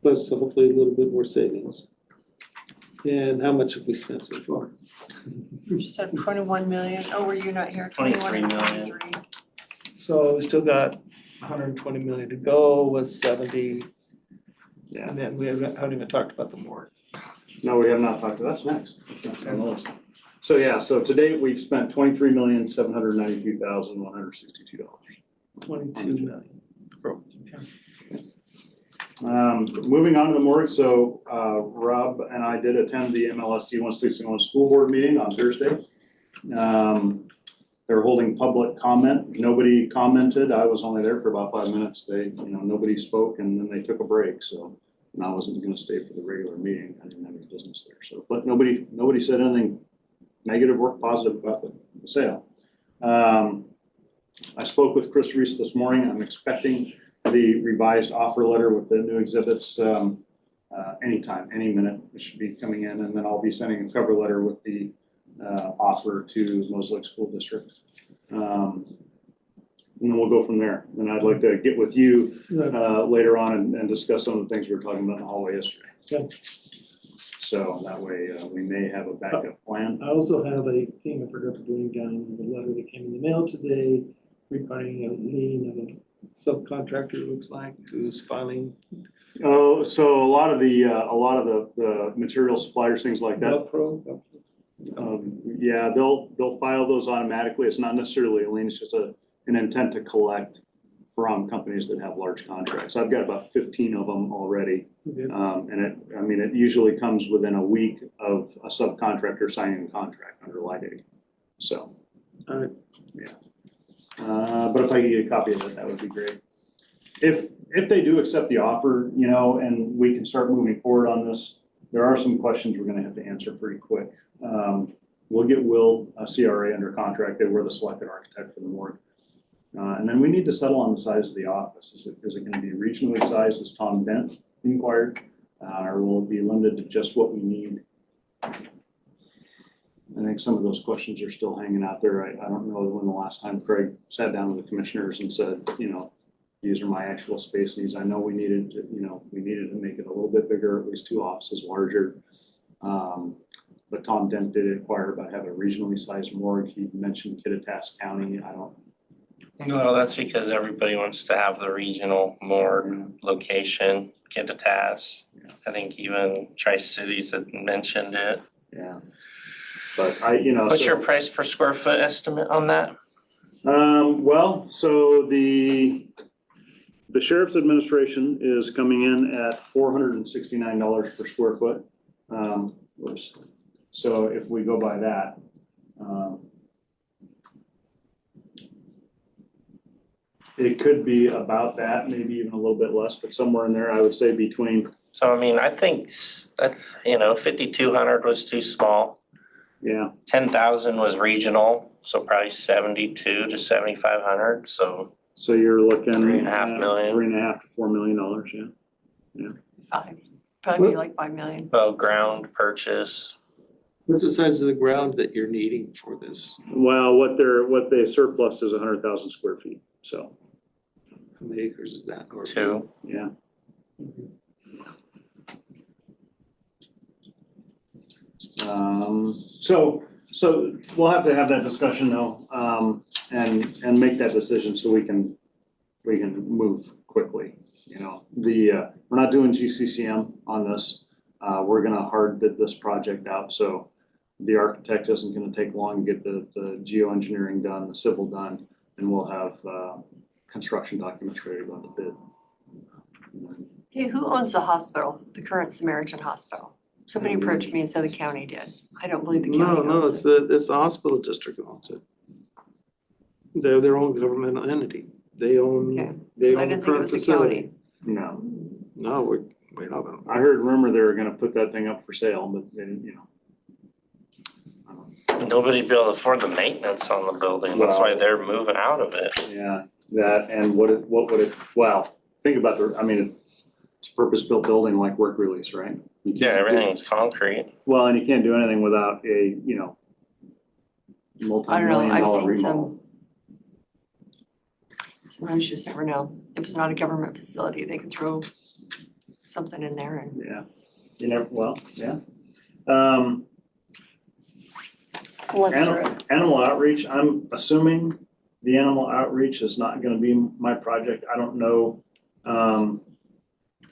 plus hopefully a little bit more savings. And how much have we spent so far? You said 21 million. Oh, were you not here? 23 million. 23. So we still got 120 million to go with 70. Yeah. And then we haven't even talked about the morgue. No, we have not talked, that's next. That's next on the list. So yeah, so to date, we've spent $23,792,162. 22 million. Moving on to the morgue, so Rob and I did attend the MLSD 161 school board meeting on Thursday. They're holding public comment. Nobody commented. I was only there for about 5 minutes. Nobody spoke and then they took a break, so. And I wasn't gonna stay for the regular meeting. I didn't have any business there, so, but nobody said anything negative or positive about the sale. I spoke with Chris Reese this morning. I'm expecting the revised offer letter with the new exhibits anytime, any minute. It should be coming in, and then I'll be sending a cover letter with the offer to Mose Lake School District. And then we'll go from there. And I'd like to get with you later on and discuss some of the things we were talking about in the hallway yesterday. Okay. So that way we may have a backup plan. I also have a thing I forgot to bring down, the letter that came in the mail today regarding a lien of a subcontractor, it looks like, who's filing. Oh, so a lot of the material suppliers, things like that. Velcro. Yeah, they'll file those automatically. It's not necessarily a lien, it's just an intent to collect from companies that have large contracts. I've got about 15 of them already. Okay. And it usually comes within a week of a subcontractor signing a contract under LIDAG. So. All right. Yeah. But if I could get a copy of it, that would be great. If they do accept the offer, and we can start moving forward on this, there are some questions we're gonna have to answer pretty quick. We'll get Will, CRA, under contract. They were the selected architect for the morgue. And then we need to settle on the size of the office. Is it gonna be regionally sized as Tom Dent inquired? Or will it be limited to just what we need? I think some of those questions are still hanging out there. I don't know when the last time Craig sat down with the commissioners and said, these are my actual space needs. I know we needed to make it a little bit bigger, at least 2 offices larger. But Tom Dent did inquire about having a regionally sized morgue. He mentioned Kittitas County. Well, that's because everybody wants to have the regional morgue location, Kittitas. I think even Tri-Cities had mentioned it. Yeah. But What's your price per square foot estimate on that? Well, so the sheriff's administration is coming in at $469 per square foot. So if we go by that, it could be about that, maybe even a little bit less, but somewhere in there, I would say between. So I think that's 5,200 was too small. Yeah. 10,000 was regional, so probably 7,200 to 7,500. So you're looking $3.5 million. $3.5 to $4 million. Yeah. 5, probably like 5 million. Well, ground purchase. What's the size of the ground that you're needing for this? Well, what they surplus is 100,000 square feet. So. How many acres is that? 2. Yeah. So we'll have to have that discussion though, and make that decision so we can move quickly. We're not doing GCCM on this. We're gonna hard bid this project out, so the architect isn't gonna take long to get the geoengineering done, the civil done, and we'll have construction documents ready to go into bid. Okay, who owns the hospital, the current Samaritan Hospital? Somebody approached me and said the county did. I don't believe the county No, owns it's the hospital district owns it. They're their own governmental entity. They own, Okay. they I own the didn't think it current was the facility. county. No, No, we're not. I heard rumor they were gonna put that thing up for sale, but they didn't, Nobody be able to afford the maintenance on the building. That's why they're moving out of it. Yeah, that and what would it, well, think about it's a purpose-built building like work release, right? Yeah, everything's concrete. Well, and you can't do anything without a, I don't know, multi-million I've dollar seen remodel. sometimes you just never know. If it's not a government facility, they can throw something in there and. Yeah, yeah. Animal outreach, I'm assuming the animal outreach is not gonna be my project. I don't know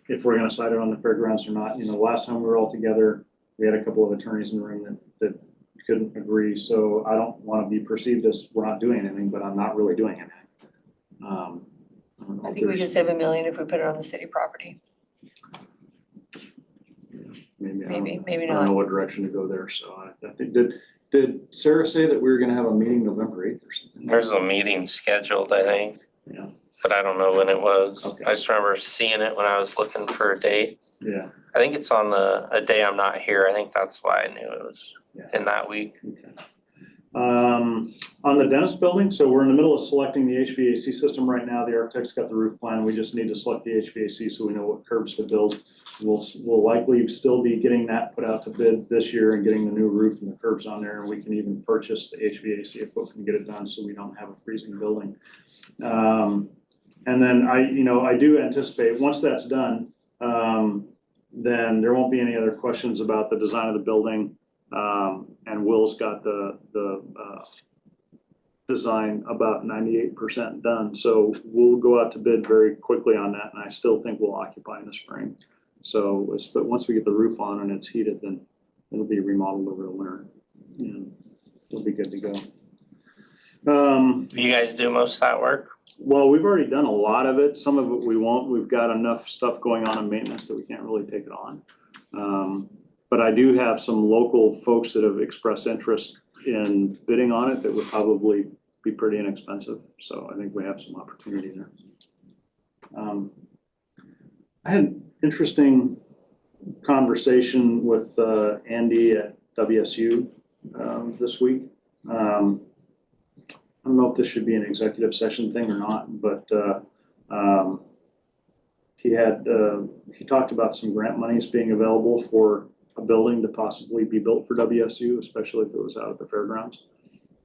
if we're gonna cite it on the fairgrounds or not. Last time we were all together, we had a couple of attorneys in the room that couldn't agree. So I don't wanna be perceived as we're not doing anything, but I'm not really doing anything. I think we can save $1 million if we put it on the city property. Maybe Maybe I don't know not. what direction to go there. So I think Did Sarah say that we were gonna have a meeting November 8th or something? There's a meeting scheduled, I think. Yeah. But I don't know when it was. Okay. I just remember seeing it when I was looking for a date. Yeah. I think it's on a day I'm not here. I think that's why I knew it was Yeah. in that week. Okay. On the dentist building, so we're in the middle of selecting the HVAC system right now. The architect's got the roof plan. We just need to select the HVAC so we know what curbs to build. We'll likely still be getting that put out to bid this year and getting the new roof and the curbs on there. And we can even purchase the HVAC equipment and get it done so we don't have a freezing building. And then I do anticipate, once that's done, then there won't be any other questions about the design of the building. And Will's got the design about 98% done. So we'll go out to bid very quickly on that. And I still think we'll occupy in the spring. So, but once we get the roof on and it's heated, then it'll be remodeled over the winter and it'll be good to go. You guys do most of that work? Well, we've already done a lot of it. Some of it we won't. We've got enough stuff going on in maintenance that we can't really take it on. But I do have some local folks that have expressed interest in bidding on it that would probably be pretty inexpensive. So I think we have some opportunity there. I had an interesting conversation with Andy at WSU this week. I don't know if this should be an executive session thing or not, but he talked about some grant monies being available for a building to possibly be built for WSU, especially if it was out at the fairgrounds.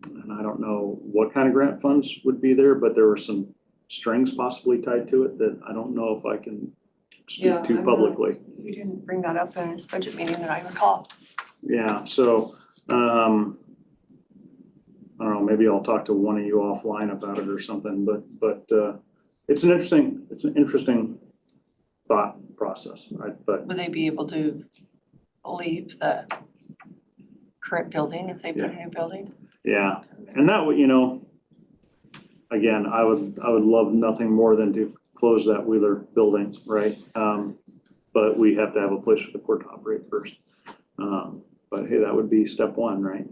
And I don't know what kind of grant funds would be there, but there were some strings possibly tied to it that I don't know if I can speak to publicly. We didn't bring that up in his budget meeting that I recall. Yeah, so I don't know, maybe I'll talk to one of you offline about it or something, but it's an interesting thought process, right? But Would they be able to leave the current building if they put a new building? yeah, and that would, again, I would love nothing more than to close that Wheeler building, right? But we have to have a place for the court to operate first. But hey, that would be step one, right?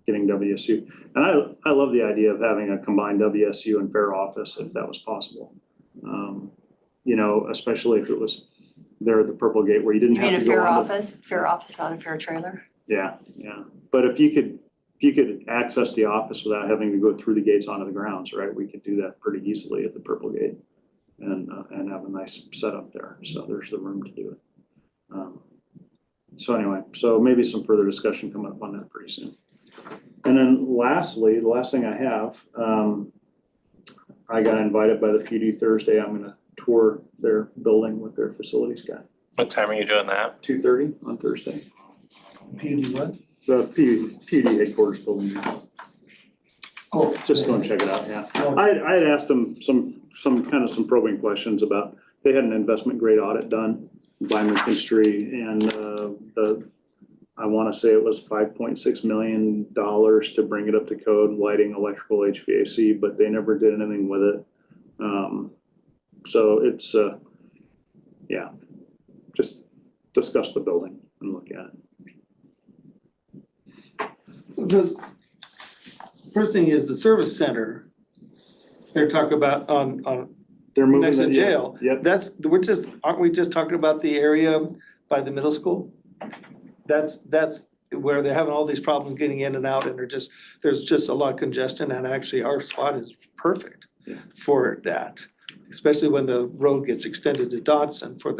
Getting WSU. And I love the idea of having a combined WSU and fair office if that was possible. Especially if it was there at the Purple Gate where you didn't You have mean to a go fair on office, not a fair trailer? Yeah. But if you could access the office without having to go through the gates onto the grounds, right? We could do that pretty easily at the Purple Gate and have a nice setup there. So there's the room to do it. So anyway, so maybe some further discussion coming up on that pretty soon. And then lastly, the last thing I have, I got invited by the PD Thursday. I'm going to tour their building with their facilities guy. What time are you doing that? 2:30 on Thursday. PUD what? The PD headquarters building. Oh, Just go and check it out, yeah. I had asked them some probing questions about, they had an investment grade audit done by McKinstry and I want to say it was $5.6 million to bring it up to code, lighting, electrical, HVAC, but they never did anything with it. So it's, just discuss the building and look at it. So the first thing is the service center. They're talking about on They're moving next to the jail. Yep. Aren't we just talking about the area by the middle school? That's where they're having all these problems getting in and out and there's just a lot of congestion and actually our spot is perfect for that. Especially when the road gets extended to Dodson for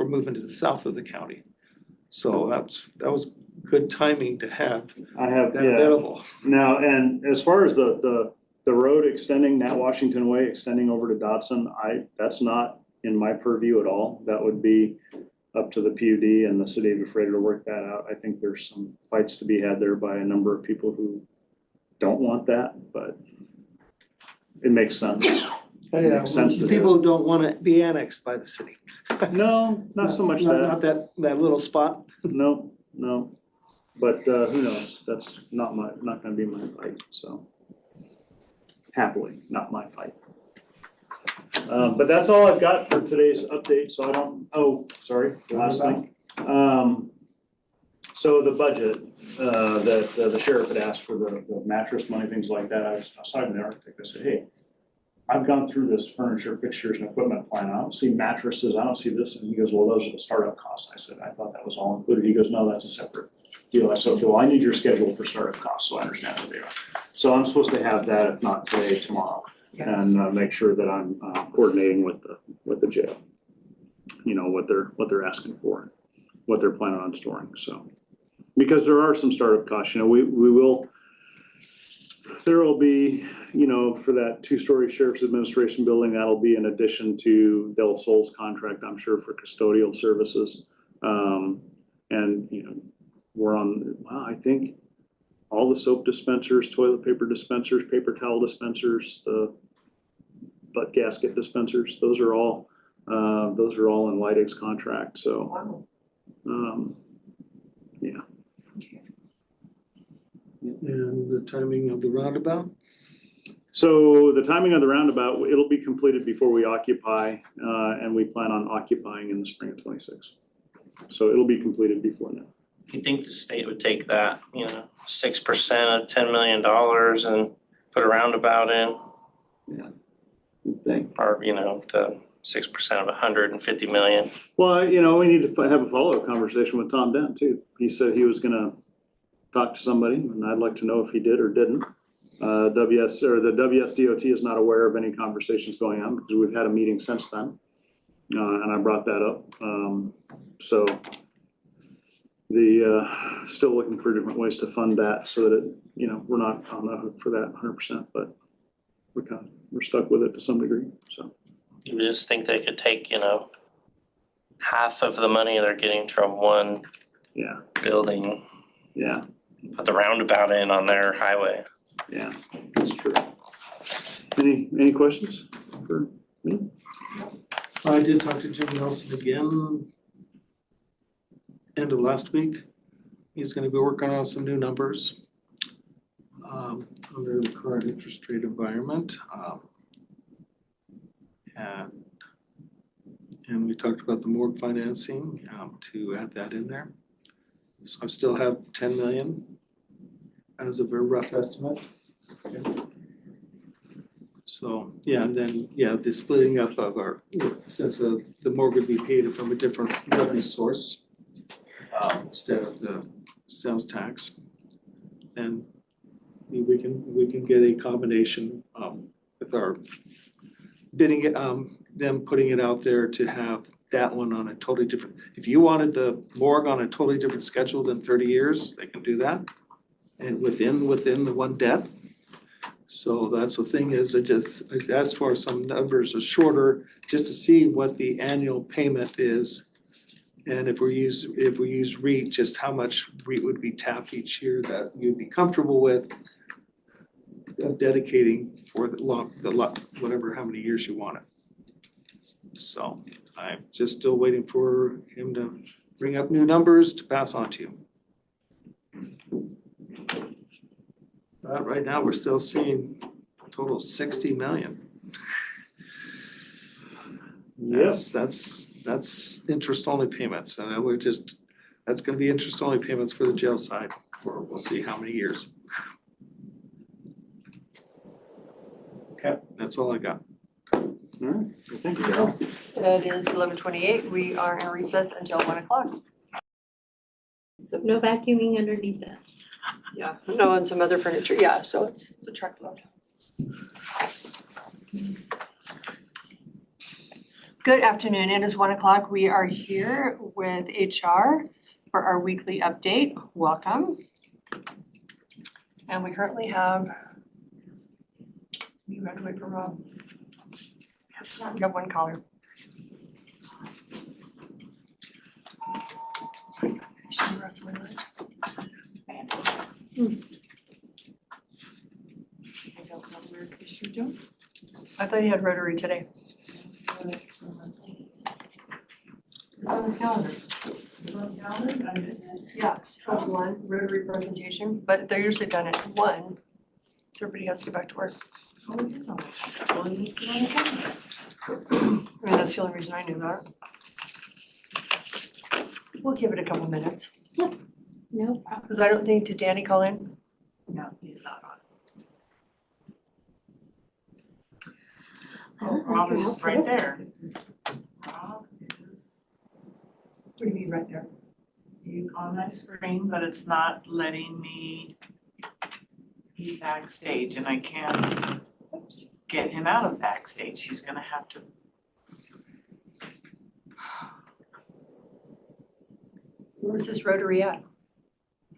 moving to the south of the county. So that was good timing to have that available. Now, and as far as the road extending, Nat Washington Way extending over to Dodson, that's not in my purview at all. That would be up to the PUD and the city of Ephrata to work that out. I think there's some fights to be had there by a number of people who don't want that, but it makes sense. Yeah, sense to do. people who don't want to be annexed by the city. No, not so much Not that. that little spot. No. But who knows? That's not gonna be my fight, so. Happily, not my fight. But that's all I've got for today's update, so the last thing. So the budget, that the sheriff had asked for the mattress money, things like that, I was talking to the architect, I said, hey, I've gone through this furniture, fixtures and equipment plan, I don't see mattresses, I don't see this, and he goes, well, those are the startup costs. I said, I thought that was all included. He goes, no, that's a separate deal. I said, okay, well, I need your schedule for startup costs, so I understand what they are. So I'm supposed to have that, if not today, tomorrow, and make sure that I'm coordinating with the jail. You know, what they're asking for, what they're planning on storing, so. Because there are some startup costs, you know, we will, there will be, you know, for that 2-story sheriff's administration building, that'll be in addition to Del Sol's contract, I'm sure, for custodial services. And, you know, we're on, well, I think all the soap dispensers, toilet paper dispensers, paper towel dispensers, the butt gasket dispensers, those are all in Leidig's contract, so, yeah. And the timing of the roundabout? So the timing of the roundabout, it'll be completed before we occupy, and we plan on occupying in the spring of '26. So it'll be completed before then. You think the state would take that, 6% of $10 million and put a roundabout in? Thing. Or, the 6% of 150 million? Well, you know, we need to have a follow-up conversation with Tom Dent too. He said he was gonna talk to somebody, and I'd like to know if he did or didn't. The WSDOT is not aware of any conversations going on because we've had a meeting since then. And I brought that up. So still looking for different ways to fund that so that we're not on the hook for that 100%, but we're stuck with it to some degree, so. You would just think they could take, half of the money they're getting from one building. Yeah. Put the roundabout in on their highway. Yeah, that's true. Any questions for me? I did talk to Jim Nelson again end of last week. He's gonna be working on some new numbers under the current interest rate environment. And we talked about the morgue financing to add that in there. So I still have 10 million as a very rough estimate. So, and then, the splitting up of our, since the morgue would be paid from a different revenue source instead of the sales tax. And we can get a combination with our bidding it, them putting it out there to have that one on a totally different, if you wanted the morgue on a totally different schedule than 30 years, they can do that. And within the one debt. So that's the thing is, I asked for some numbers are shorter, just to see what the annual payment is. And if we use REIT, just how much REIT would be tapped each year that you'd be comfortable with dedicating for the whatever, how many years you want it. So I'm just still waiting for him to bring up new numbers to pass on to you. But right now, we're still seeing a total of 60 million. Yes. That's interest-only payments, and that's gonna be interest-only payments for the jail side, for we'll see how many years. Okay, that's all I got. All right, well, thank you, Darryl. It is 11:28. We are in recess until 1 o'clock. So no vacuuming underneath that. Yeah, no, and some other furniture, so it's a truckload. Good afternoon, it is 1 o'clock. We are here with HR for our weekly update. Welcome. And we currently have, you ran away from Rob. We have one caller. Should the rest of my lunch? I don't know where Commissioner Jones is. I thought he had Rotary today. It's on his calendar. Yeah, 12:1, Rotary presentation, but they're usually done at 1, so everybody has to get back to work. Oh, it is on the, well, he's still on the calendar. I mean, that's the only reason I knew that. We'll give it a couple minutes. No problem. Because I don't think, did Danny call in? No, he's not on. I Oh, don't Rob think is you're right helpful. there. Rob is, What do you mean right there? he's on my screen, but it's not letting me. He's backstage and I can't get him out of backstage. He's gonna have to. Where's this rotary at?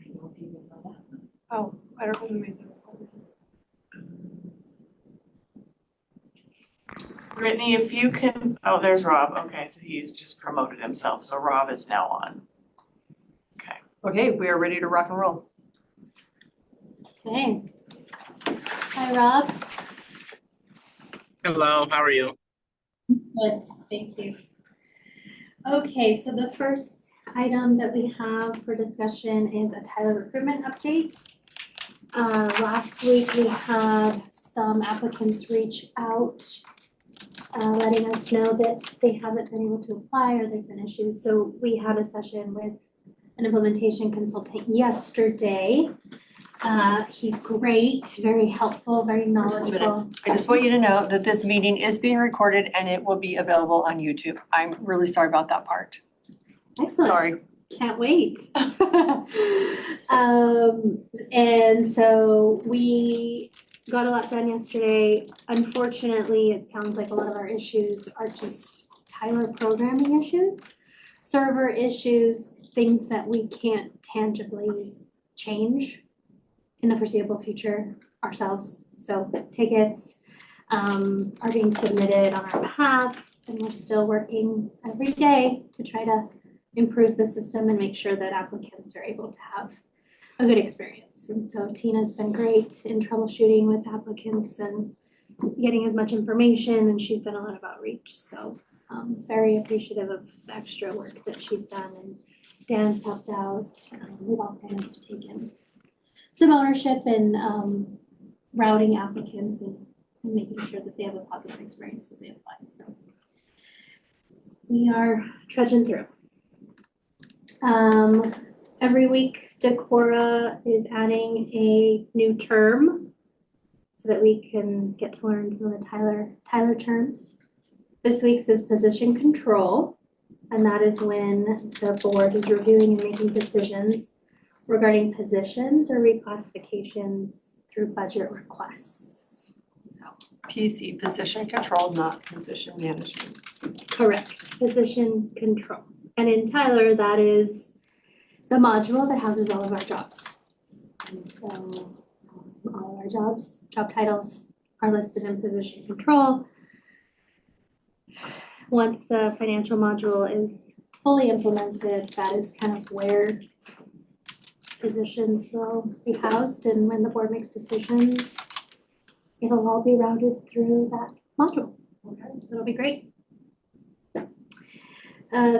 I don't even know that. Oh, I don't know who made that. Brittany, if you can, oh, there's Rob. Okay, so he's just promoted himself. So Rob is now on. Okay, we are ready to rock and roll. Okay. Hi, Rob. Hello, how are you? Good, thank you. Okay, so the first item that we have for discussion is a Tyler recruitment update. Last week we had some applicants reach out, letting us know that they haven't been able to apply or there've been issues. So we had a session with an implementation consultant yesterday. He's great, very helpful, very knowledgeable. I just want you to know that this meeting is being recorded and it will be available on YouTube. I'm really sorry about that part. Excellent. Sorry. Can't wait. And so we got a lot done yesterday. Unfortunately, it sounds like a lot of our issues are just Tyler programming issues, server issues, things that we can't tangibly change in the foreseeable future ourselves. So tickets are being submitted on our behalf, and we're still working every day to try to improve the system and make sure that applicants are able to have a good experience. And so Tina's been great in troubleshooting with applicants and getting as much information, and she's done a lot of outreach. So very appreciative of the extra work that she's done, and Dan's helped out. We've all kind of taken some ownership in routing applicants and making sure that they have a positive experience as they apply. So we are trudging through. Every week, Decora is adding a new term so that we can get to learn some of the Tyler terms. This week's is position control, and that is when the board is reviewing and making decisions regarding positions or reclassifications through budget requests. So, PC, position control, not position management. correct, position control. And in Tyler, that is the module that houses all of our jobs. And so all of our job titles are listed in position control. Once the financial module is fully implemented, that is kind of where positions will be housed, and when the board makes decisions, it'll all be routed through that module. Okay, so it'll be great.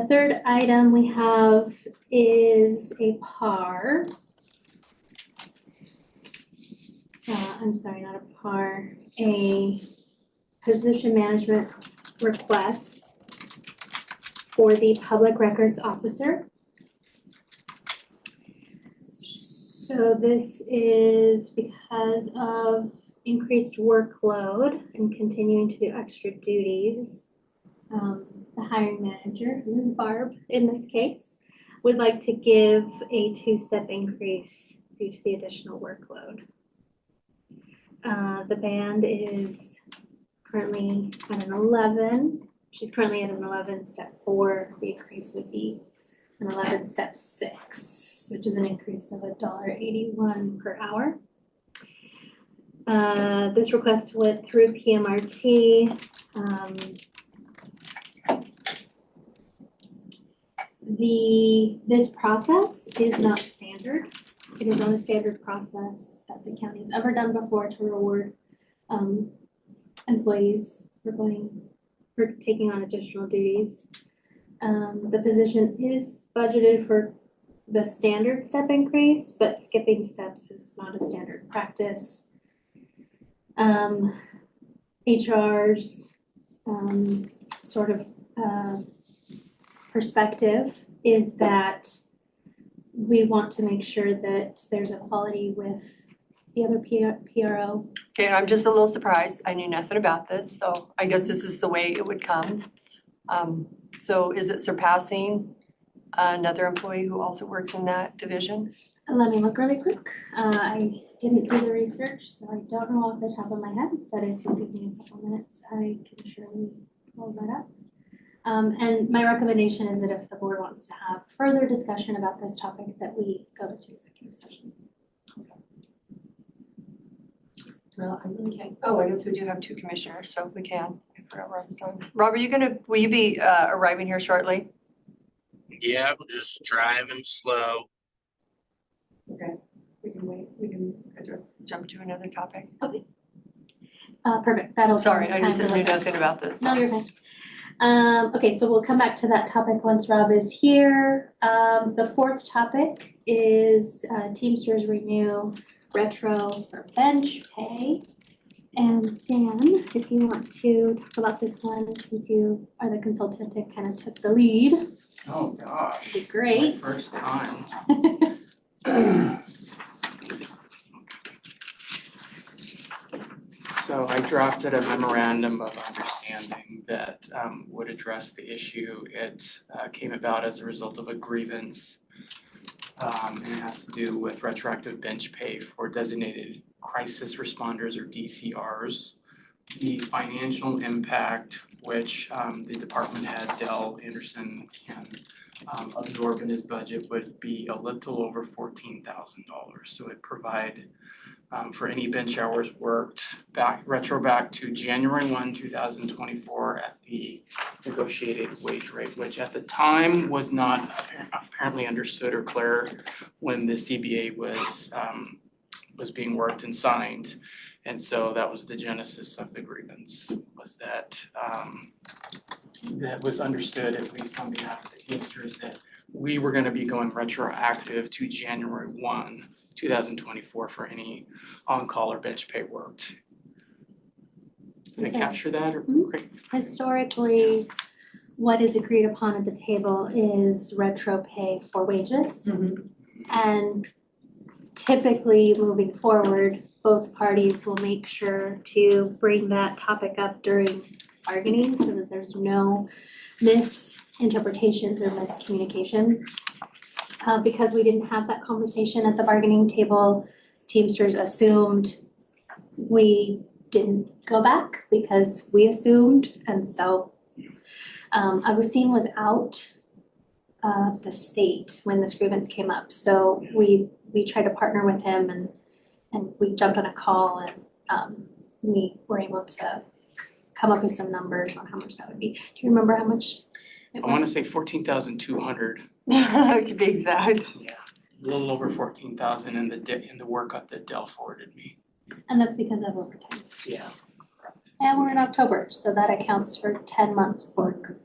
Third item we have is a PAR. I'm sorry, not a PAR, a position management request for the public records officer. So this is because of increased workload and continuing to do extra duties. The hiring manager, who is Barb in this case, would like to give a 2-step increase due to the additional workload. The band is currently at an 11. She's currently at an 11, step 4. The increase would be an 11, step 6, which is an increase of $1.81 per hour. This request went through PMRT. This process is not standard. It is not a standard process that the county has ever done before to reward employees for taking on additional duties. The position is budgeted for the standard step increase, but skipping steps is not a standard practice. HR's sort of perspective is that we want to make sure that there's equality with the other PRO. Okay, I'm just a little surprised. I knew nothing about this, so I guess this is the way it would come. So is it surpassing another employee who also works in that division? Let me look really quick. I didn't do the research, so I don't know off the top of my head, but if you give me a couple minutes, I can surely pull that up. And my recommendation is that if the board wants to have further discussion about this topic, that we go to executive session. Well, I really can't. Oh, I guess we do have two commissioners, so we can. I forgot Rob's on. Rob, will you be arriving here shortly? Yeah, just driving slow. Okay, we can wait. We can just jump to another topic. Perfect, that'll. Sorry, I time just to knew look up. nothing about this. No, so. you're fine. Okay, so we'll come back to that topic once Rob is here. The fourth topic is Teamsters renew retro for bench pay. And Dan, if you want to talk about this one, since you are the consultant that kind of took the lead, Oh, gosh. that'd be great. My first time. So I drafted a memorandum of understanding that would address the issue. It came about as a result of a grievance. And it has to do with retroactive bench pay for designated crisis responders or DCRs. The financial impact, which the department head, Dell Anderson, can absorb in his budget would be a little over $14,000. So it provide for any bench hours worked back to January 1, 2024 at the negotiated wage rate, which at the time was not apparently understood or clear when the CBA was being worked and signed. And so that was the genesis of the grievance, was that that was understood, at least on behalf of the Teamsters, that we were gonna be going retroactive to January 1, 2024 for any on-call or bench pay worked. Did I So- capture that or? Mhm. Great. Historically, what is agreed upon at the table is retro pay for wages. And typically, moving forward, both parties will make sure to bring that topic up during bargaining so that there's no misinterpretations or miscommunication. Because we didn't have that conversation at the bargaining table, Teamsters assumed we didn't go back because we assumed, and so Agustin was out of the state when this grievance came up, so we tried to partner with him and we jumped on a call and we were able to come up with some numbers on how much that would be. Do you remember how much it I wanna was? say 14,200, To be exact. a little over 14,000 in the workup that Dell forwarded me. And that's because of overtime. Yeah. And we're in October, so that accounts for 10 months of work.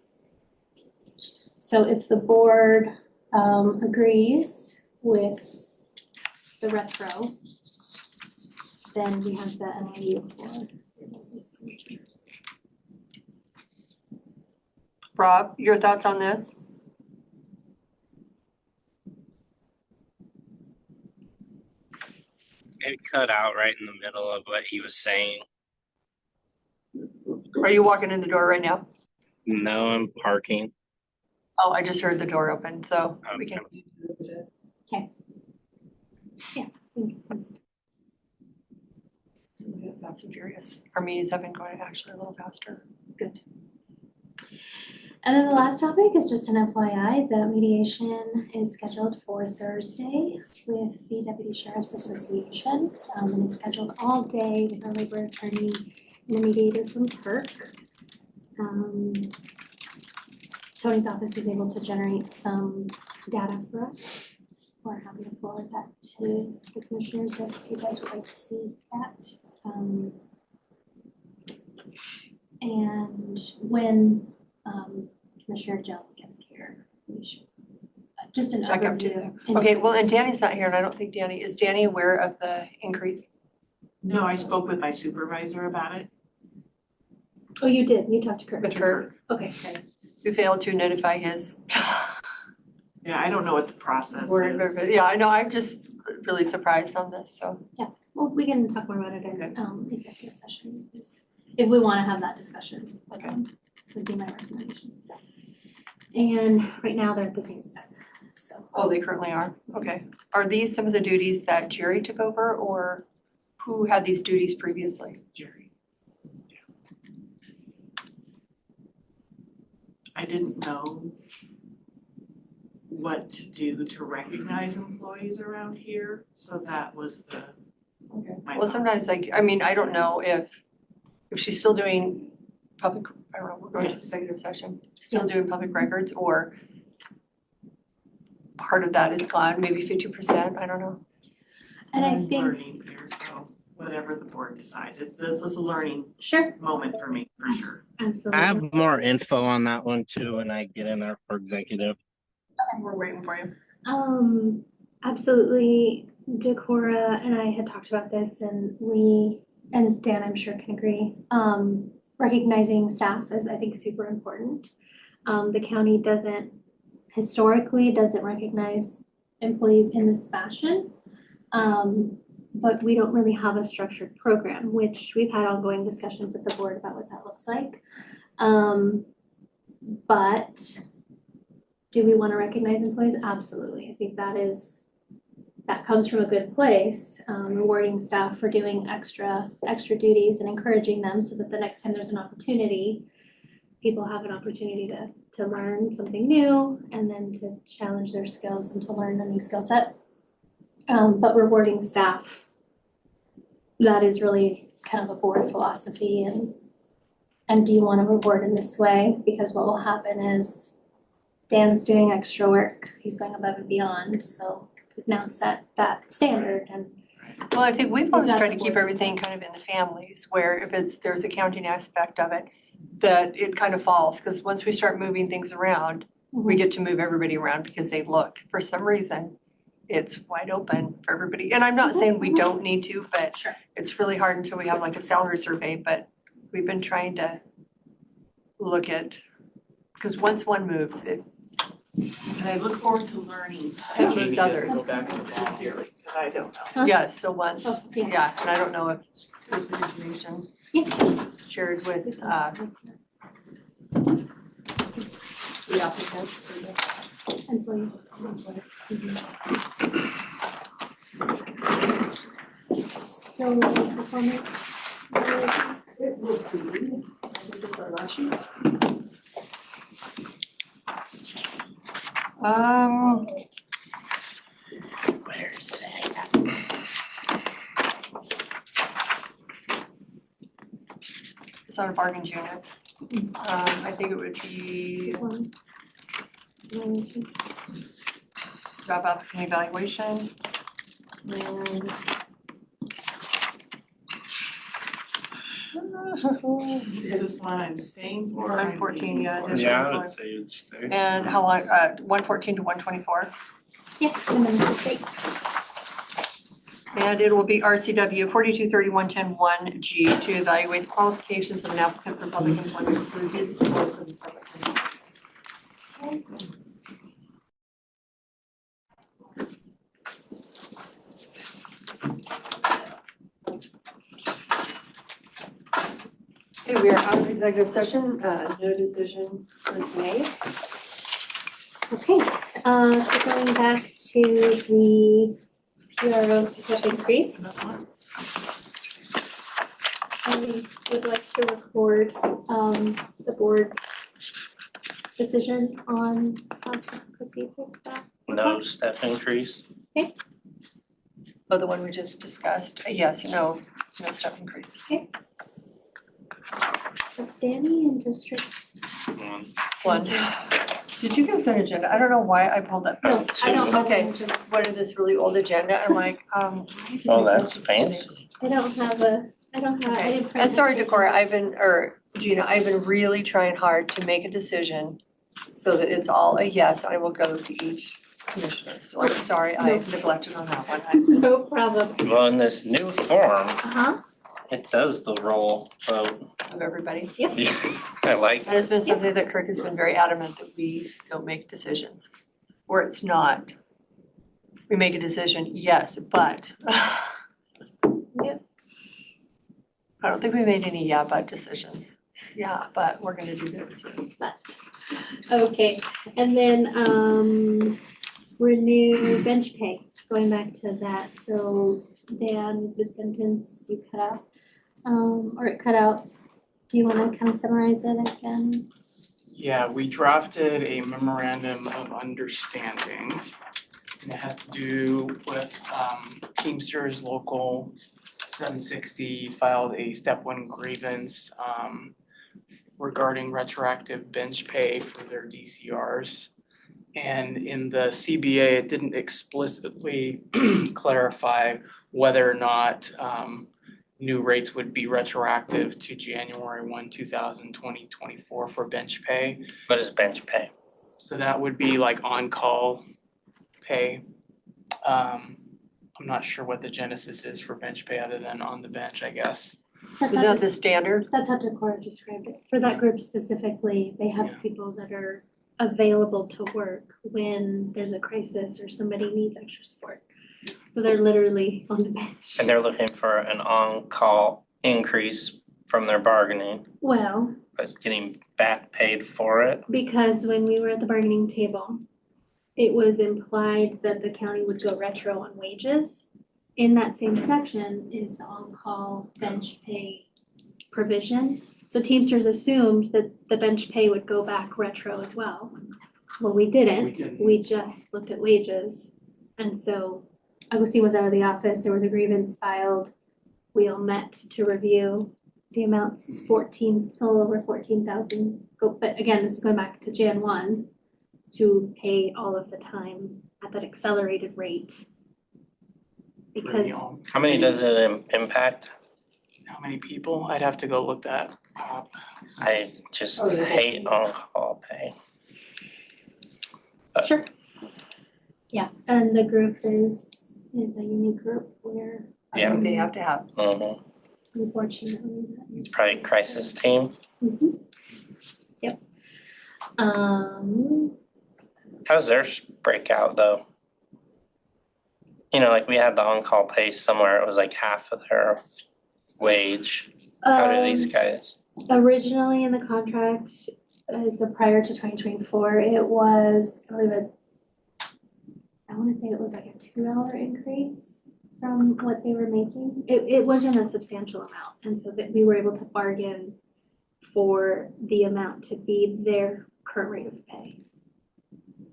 So if the board agrees with the retro, then we have the MOU for this signature. Rob, your thoughts on this? It cut out right in the middle of what he was saying. Are you walking in the door right now? No, I'm parking. Oh, I just heard the door open, so we can. Fast and furious. Our meetings have been going actually a little faster. Good. And then the last topic is just an FYI, the mediation is scheduled for Thursday with the Deputy Sheriff's Association. And is scheduled all day with our labor attorney and a mediator from Turk. Tony's office was able to generate some data for us. We're happy to forward that to the commissioners if you guys would like to see that. And when Commissioner Jones gets here, we should, just an Back up to overview. Okay, well, and Danny's not here, and I don't think is Danny aware of the increase? No, I spoke with my supervisor about it. Oh, you did, you talked to Kurt. With Kurt? Okay, great. We failed to notify his. Yeah, I don't know what the process We're- is. Yeah, I know, I'm just really surprised on this, so. Well, we can talk more about it in executive session, if we wanna have that discussion. Okay. Would be my recommendation. And right now, they're at the same step, so. Oh, they currently are, okay. Are these some of the duties that Jerry took over, or who had these duties previously? Jerry. I didn't know what to do to recognize employees around here, so that was the. Okay. my Well, thought. sometimes like, I mean, I don't know if she's still doing public, I don't know, we're going to executive session, still doing public records, or part of that is gone, maybe 50%, I don't know. And I I'm think, learning here, so whatever the board decides, this is a learning sure, moment for me, for sure. absolutely. I have more info on that one too when I get in there for executive. We're waiting for you. Absolutely, Decorah and I had talked about this and Dan, I'm sure can agree. Recognizing staff is, I think, super important. The county historically doesn't recognize employees in this fashion. But we don't really have a structured program, which we've had ongoing discussions with the board about what that looks like. But do we want to recognize employees? Absolutely. I think that comes from a good place, rewarding staff for doing extra duties and encouraging them so that the next time there's an opportunity, people have an opportunity to learn something new and then to challenge their skills and to learn a new skill set. But rewarding staff, that is really kind of a board philosophy, and do you want to reward in this way? Because what will happen is Dan's doing extra work, he's going above and beyond, so we've now set that standard and. Well, I think we've always that tried the to keep board's everything kind of in the families, where if there's accounting aspect of it, that it kind of falls, because once we start moving things around, we get to move everybody around because they look, for some reason, it's wide open for everybody. And I'm not saying we don't need to, but Sure. it's really hard until we have like a salary survey, but we've been trying to look at, because once one moves, it And I look forward to learning. It Jamie moves gets others. to go back to the ball. Sincerely, because I don't know. Huh? Yeah, so once, Oh, yeah. yeah, and I don't know if there's the information shared with the applicant for the Employee. So performance. It will be, I think it's our last sheet. Where's it? It's on a bargains unit. I think it would be job applicant evaluation. And Is this one I'm staying for? or I'm 114, yeah, it is. Yeah, I would say you'd stay. And how long, 114 to 124. Yeah, and then the state. And it will be RCW 4231.10.1G to evaluate the qualifications of an applicant for public employment. Review the goals of the public employment. Okay, we are out of executive session. No decision was made. Okay, so going back to the PRO step increase. I would like to record the board's decision on how to proceed with that. No step increase? Oh, the one we just discussed. Yes, no step increase. Is Danny in district? One. Did you give us an agenda? I don't know why I pulled that. No, I don't have Okay. an agenda. What is this really old agenda? I'm like, Oh, that's fancy. I don't have, I didn't print. And sorry, that. Decorah, Gina, I've been really trying hard to make a decision so that it's all a yes. I will go to each commissioner. So I'm sorry, I neglected on that one. No problem. Well, in this new form, Uh-huh. it does the roll vote. Of everybody. I like That has been something that Kirk has been very adamant that we don't make decisions. where it's not. We make a decision, yes, but. Yep. I don't think we made any yeah, but decisions. Yeah, but we're gonna do this. But, okay, and then, renew bench pay, going back to that, so Dan's mid-sentence, you cut out, or it cut out. Do you wanna kind of summarize it again? Yeah, we drafted a memorandum of understanding. And it had to do with Teamsters Local 760 filed a step one grievance regarding retroactive bench pay for their DCRs. And in the CBA, it didn't explicitly clarify whether or not new rates would be retroactive to January 1, 2024 for bench pay. What is bench pay? So that would be like on-call pay. I'm not sure what the genesis is for bench pay other than on the bench, I guess. That's Is how that the standard? That's how Decor described it. For that group specifically, they have Yeah. people that are available to work when there's a crisis or somebody needs extra support. So they're literally on the bench. And they're looking for an on-call increase from their bargaining, Well, but getting back paid for it. because when we were at the bargaining table, it was implied that the county would go retro on wages. In that same section is the on-call bench pay provision. So Teamsters assumed that the bench pay would go back retro as well. Well, we didn't. We just looked at wages. And so Agustin was out of the office, there was a grievance filed. We all met to review the amounts, a little over 14,000. But again, this is going back to Jan 1 to pay all of the time at that accelerated rate. Because How many does it impact? How many people? I'd have to go look that up. I just hate on-call pay. Sure. Yeah, and the group is a unique group where. Yeah. They have to have. Mhm. Unfortunately. It's probably crisis team. Mhm. Yep. How's theirs break out though? You know, like we had the on-call pay somewhere, it was like half of their wage. How do these guys? Originally in the contract, so prior to 2024, it was, I believe I wanna say it was like a $2 increase from what they were making. It wasn't a substantial amount, and so that we were able to bargain for the amount to be their current rate of pay,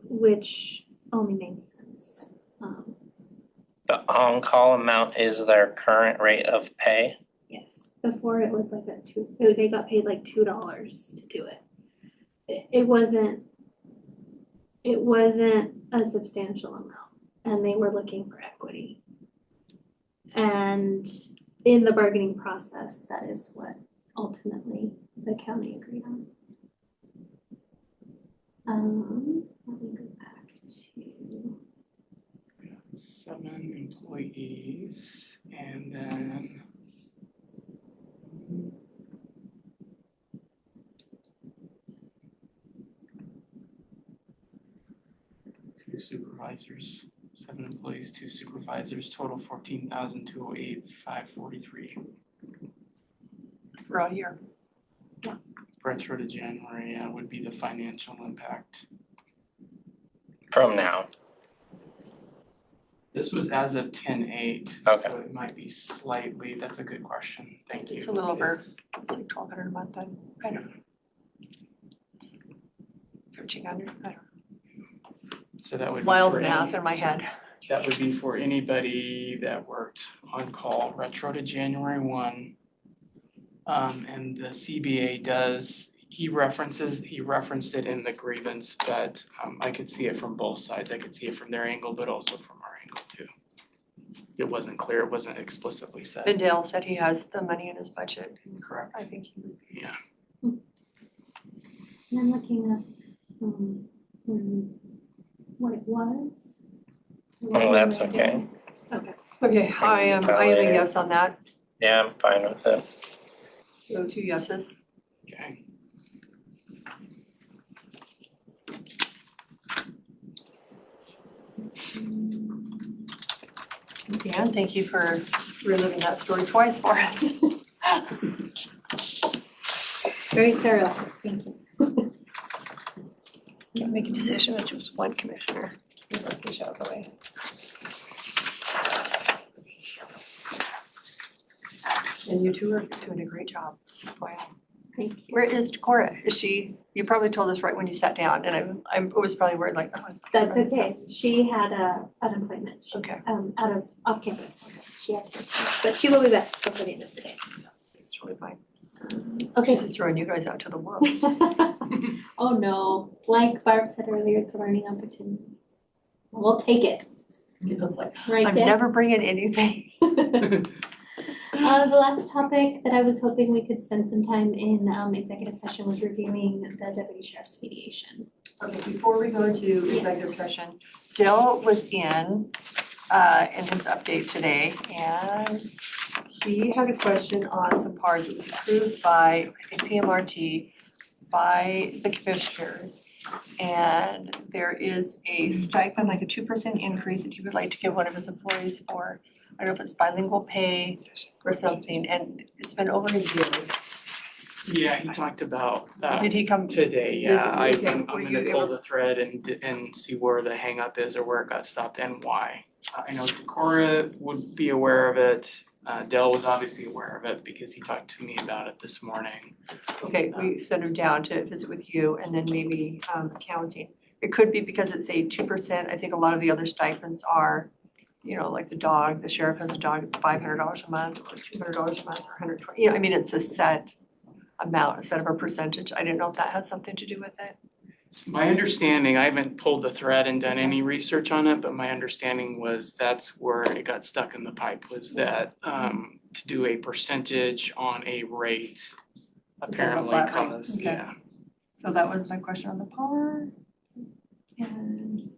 which only made sense. The on-call amount is their current rate of pay? Yes, before it was like they got paid like $2 to do it. It wasn't a substantial amount, and they were looking for equity. And in the bargaining process, that is what ultimately the county agreed on. Let me go back to. 7 employees and then two supervisors, 7 employees, 2 supervisors, total 14,208,543. For all year. Retro to January would be the financial impact. From now? This was as of 10/8, Okay. so it might be slightly, that's a good question, thank you. It's a little over, it's like 1,200 a month then, I don't know. 1,300, I don't know. So that would be Wild for math any- in my head. That would be for anybody that worked on call retro to January 1. And the CBA he referenced it in the grievance, but I could see it from both sides. I could see it from their angle, but also from our angle too. It wasn't clear, it wasn't explicitly said. And Dale said he has the money in his budget. Correct. I think he would. Yeah. And I'm looking at what it was. Oh, that's okay. Okay. Okay, I am a yes on that. Yeah, I'm fine with it. So 2 yeses. Okay. Dan, thank you for reliving that story twice for us. Very thorough, thank you. Can't make a decision, which was one commissioner. Fish out of the way. And you two are doing a great job. Thank you. Where is Cora? Is she, you probably told us right when you sat down, and I was probably worried like, oh. That's okay. She had an appointment. She, Okay. Off campus. She had to, but she will be back before the end of the day. It's totally fine. Okay. She's just throwing you guys out to the world. Oh no, like Barb said earlier, it's a learning opportunity. We'll take it. It's like, Right, I'm Dan? never bringing anything. The last topic that I was hoping we could spend some time in executive session was reviewing the deputy sheriff's mediation. Okay, before we go to executive Yes. session, Dale was in his update today, and he had a question on some PARs. It was approved by, I think, PMRT, by the commissioners. And there is a stipend, like a 2% increase that he would like to give one of his employees for, I don't know if it's bilingual pay or something, and it's been over a year. Yeah, he talked about Did he come? today, visit yeah, you? Okay, I'm were you gonna pull able the thread and see where the hangup is or where it got stopped and why. I know Cora would be aware of it, Dell was obviously aware of it because he talked to me about it this morning. Okay, we sent him down to visit with you and then maybe accounting. It could be because it's a 2%. I think a lot of the other stipends are, you know, like the dog, the sheriff has a dog, it's $500 a month or $200 a month or 120. You know, I mean, it's a set amount, a set of a percentage. I didn't know if that has something to do with it. My understanding, I haven't pulled the thread and done any research on it, but my understanding was that's where it got stuck in the pipe, was that to do a percentage on a rate apparently flat rate? caused, Okay. yeah. So that was my question on the PAR. And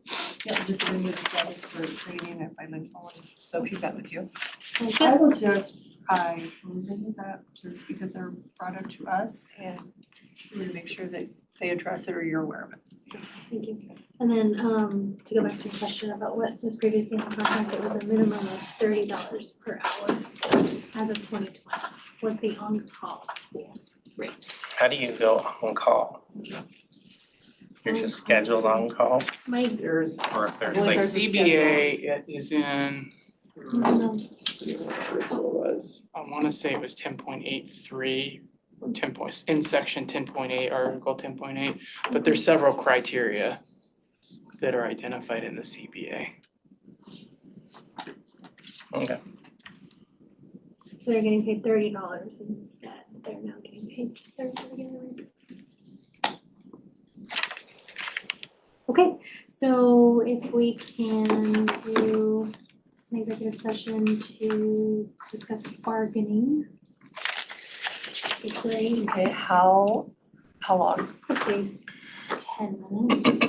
yeah, just renew the status for training at bilingual. So if you met with you. I will just, I bring this up just because they're brought up to us and we want to make sure that they address it or you're aware of it. Thank you. And then to go back to your question about what was previously in the contract, it was a minimum of $30 per hour as of 2020 was the on-call rate. How do you go on call? You're just scheduled on call, My, There's, or if there's Well, like, there's a CBA, it is in, no, it was, I wanna say it was 10.83, or 10 points, in section 10.8, article 10.8, but there's several criteria that are identified in the CBA. okay, so they're getting paid $30 instead. They're now getting paid just their regular rate. Okay, so if we can do an executive session to discuss bargaining. It's great. Okay, how long? Let's say 10 minutes.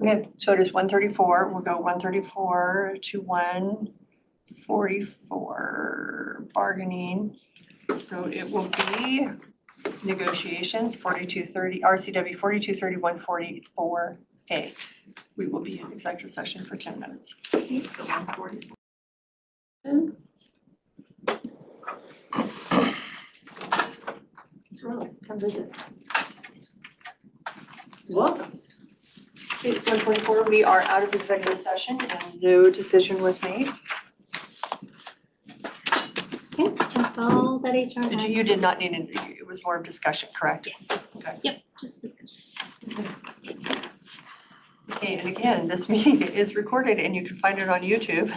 Okay, so it is 1:34. We'll go 1:34 to 1:44 bargaining. So it will be negotiations 4230, RCW 4230-144A. We will be in executive session for 10 minutes. Come visit. Welcome. It's 1:44. We are out of executive session and no decision was made. Okay, that's all that HR had. You did not need, it was more of discussion, correct? Yes. Okay. Yep, just discussion. Okay, and again, this meeting is recorded and you can find it on YouTube.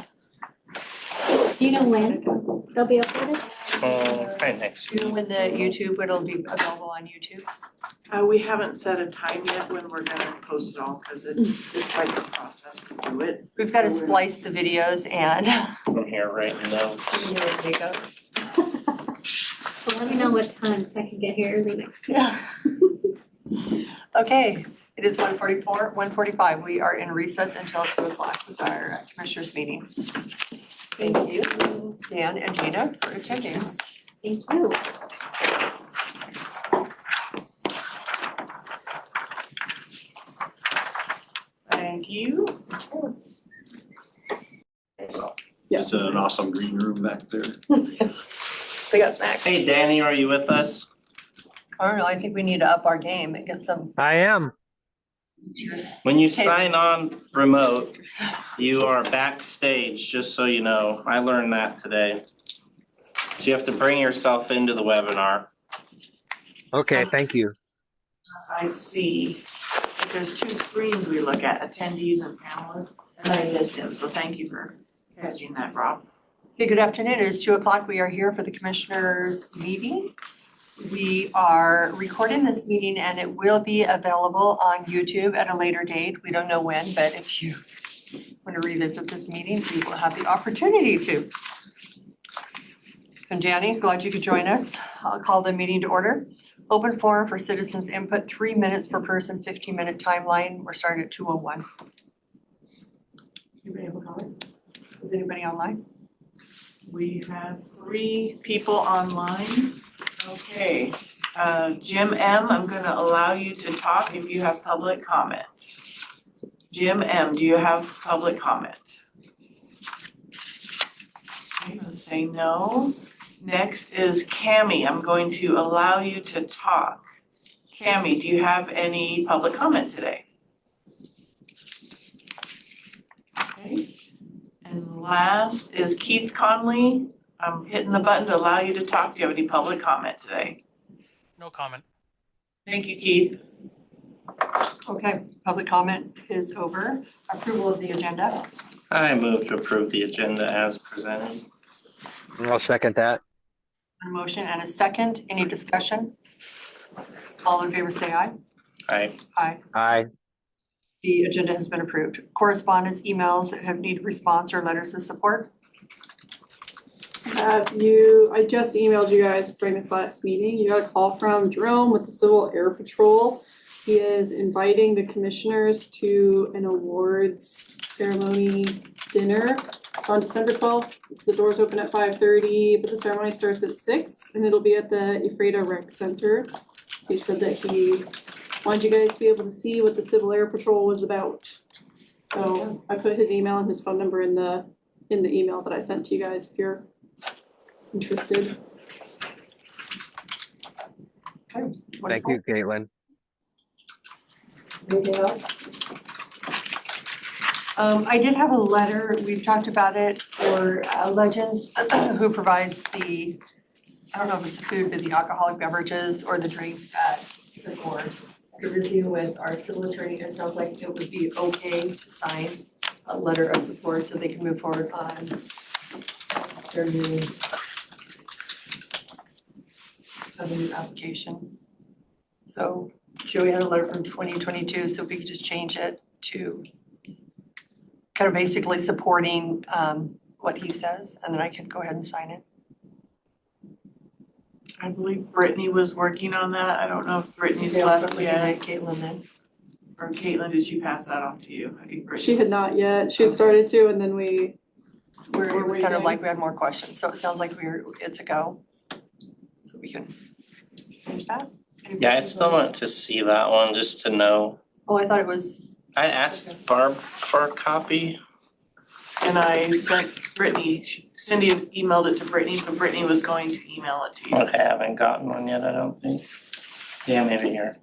Do you know when they'll be uploaded? right next Do you know when the YouTube, it'll be available on YouTube? We haven't set a time yet when we're gonna post it all, cause it's quite a process to do it. We've got to splice the videos and I'm here right now. makeup. Well, let me know what time, so I can get here early next week. Yeah. Okay, it is 1:45. We are in recess until 2:00 with our commissioners meeting. Thank you, Dan and Gina, for attending. Thank you. Thank you. Is it an awesome green room back there? They got snacks. Hey, Danny, are you with us? I don't know, I think we need to up our game and get some I am. cheers. When you Okay. sign on remote, you are backstage, just so you know. I learned that today. So you have to bring yourself into the webinar. Okay, thank you. I see that there's two screens we look at, attendees and panelists, and I missed him, so thank you for catching that, Rob. Okay, good afternoon. It is 2:00. We are here for the commissioners' meeting. We are recording this meeting and it will be available on YouTube at a later date. We don't know when, but if you want to revisit this meeting, you will have the opportunity to. And Danny, glad you could join us. I'll call the meeting to order. Open forum for citizens input, 3 minutes per person, 15-minute timeline. We're starting at 2:01. Anybody have a comment? Is anybody online? We have 3 people online. Okay, Jim M., I'm gonna allow you to talk if you have public comment. Jim M., do you have public comment? I'm gonna say no. Next is Cammie, I'm going to allow you to talk. Cammie, do you have any public comment today? Okay. And last is Keith Conley. I'm hitting the button to allow you to talk. Do you have any public comment today? No comment. Thank you, Keith. Okay, public comment is over. Approval of the agenda. I move to approve the agenda as presented. I'll second that. A motion and a second. Any discussion? All in favor say aye. Aye. Aye. Aye. The agenda has been approved. Correspondence, emails that have needed response or letters of support. I just emailed you guys during this last meeting. You got a call from Jerome with the Civil Air Patrol. He is inviting the commissioners to an awards ceremony dinner on December 12th. The doors open at 5:30, but the ceremony starts at 6 and it'll be at the Ephrata Rec Center. He said that he wanted you guys to be able to see what the Civil Air Patrol was about. So I put his email and his phone number in the email that I sent to you guys if you're interested. Okay, Thank you, Caitlin. Anything else? I did have a letter, we've talked about it, for Legends, who provides the, I don't know if it's the food, but the alcoholic beverages or the drinks at the board. To review with our civil attorney, it sounds like it would be okay to sign a letter of support so they can move forward on their new application. So Joey had a letter from 2022, so if we could just change it to kind of basically supporting what he says, and then I can go ahead and sign it. I believe Brittany was working on that. I don't know if Brittany's Okay, I'll left put Lydia yet. and Caitlin then. Or Caitlin, did she pass that off to you? I think Brittany. She had not yet. She had started to, and then It was kind of waiting. like we had more questions, so it sounds like it's a go. So we can change that. Any Yeah, I questions still on that? want to see that one just to know. Oh, I thought it was, I asked Barb for a copy. And I sent Brittany, Cindy emailed it to Brittany, so Brittany was going to email it to you. Okay, I haven't gotten one yet, I don't think. Yeah, maybe here.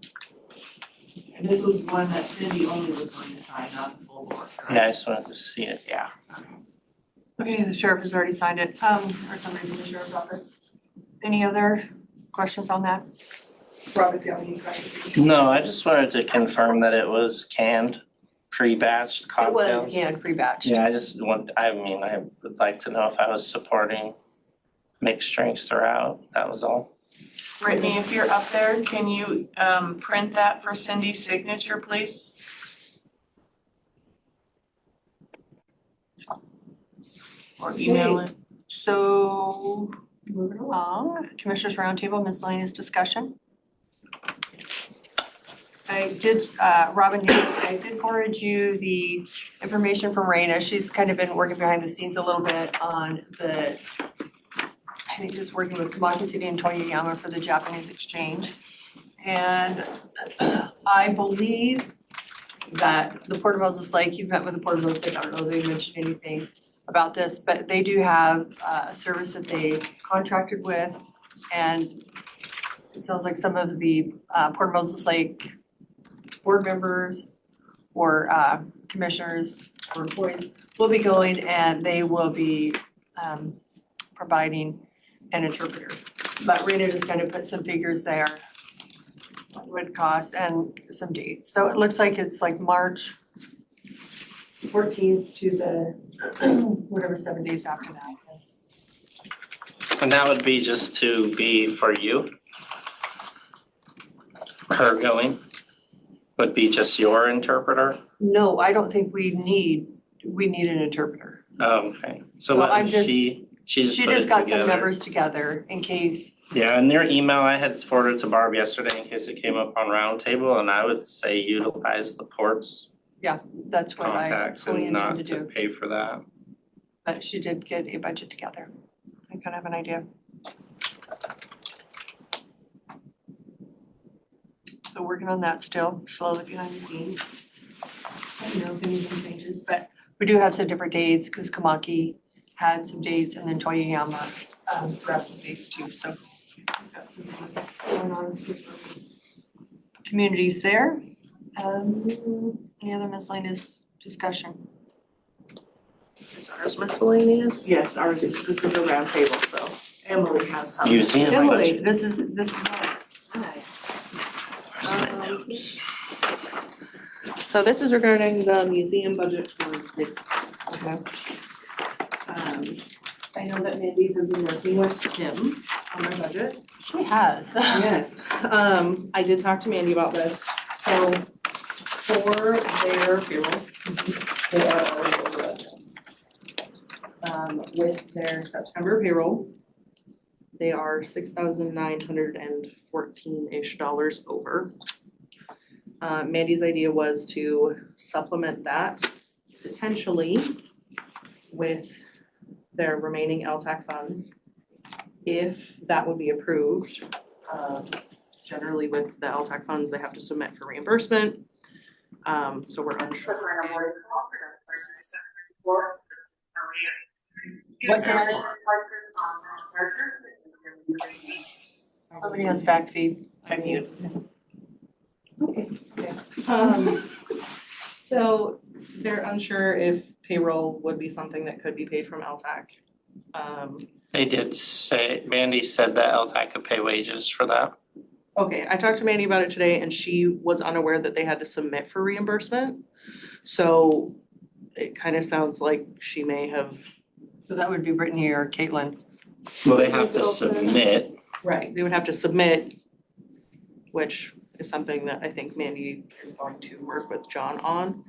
And this was one that Cindy only was going to sign, not the full board, correct? Yeah, I just wanted to see it. Yeah. okay, the sheriff has already signed it, or somebody from the sheriff's office. Any other questions on that? Rob, if you have any questions. No, I just wanted to confirm that it was canned, pre-batched It cocktails. was canned, pre-batched. Yeah, I would like to know if I was supporting mixed drinks throughout, that was all. Brittany, if you're up there, can you print that for Cindy's signature, please? Or email it? So, moving along, Commissioners Roundtable, miscellaneous discussion. I did, Robin, I did forward you the information from Raina. She's kind of been working behind the scenes a little bit on I think just working with Kamaki City and Toyoyama for the Japanese exchange. And I believe that the Port of Moses Lake, you've met with the Port of Moses Lake, I don't know if they mentioned anything about this, but they do have a service that they contracted with. And it sounds like some of the Port Moses Lake board members or commissioners or employees will be going, and they will be providing an interpreter. But Rita just kind of put some figures there, what it would cost and some dates. So it looks like it's like March 14th to the whatever 7 days after that is. And that would be just to be for you? Her going? Would be just your interpreter? No, I don't think we need an interpreter. Oh, okay. So So what I'm did just- she just She put just it got some together? numbers together in case, Yeah, in their email I had forwarded to Barb yesterday in case it came up on roundtable, and I would say utilize the ports that's what I contacts fully and intend not to to do. pay for that. But she did get a budget together. I kind of have an idea. So working on that still, slowly behind the scenes. I don't know if anything changes, but we do have some different dates because Kamaki had some dates and then Toyama grabbed some dates too, so we've got some things going on with communities there. Any other miscellaneous discussion? Is ours miscellaneous? Yes, ours is specific roundtable, so Emily has some. Museum Emily, budget. this is us. Where's my notes? So this is regarding the museum budget for this. Okay. I know that Mandy has been working with Tim on our budget. She has. Yes, I did talk to Mandy about this, so for their payroll, they are already over budget. With their September payroll, they are $6,914-ish over. Mandy's idea was to supplement that potentially with their remaining LTAC funds, if that would be approved. Generally with the LTAC funds, they have to submit for reimbursement. So we're unsure. What Janet? Somebody has back feed. I mute. So they're unsure if payroll would be something that could be paid from LTAC. They did say, Mandy said that LTAC could pay wages for that. Okay, I talked to Mandy about it today and she was unaware that they had to submit for reimbursement. So it kind of sounds like she may have. So that would be Brittany or Caitlin. Well, they have to submit. Right, they would have to submit, which is something that I think Mandy is going to work with John on.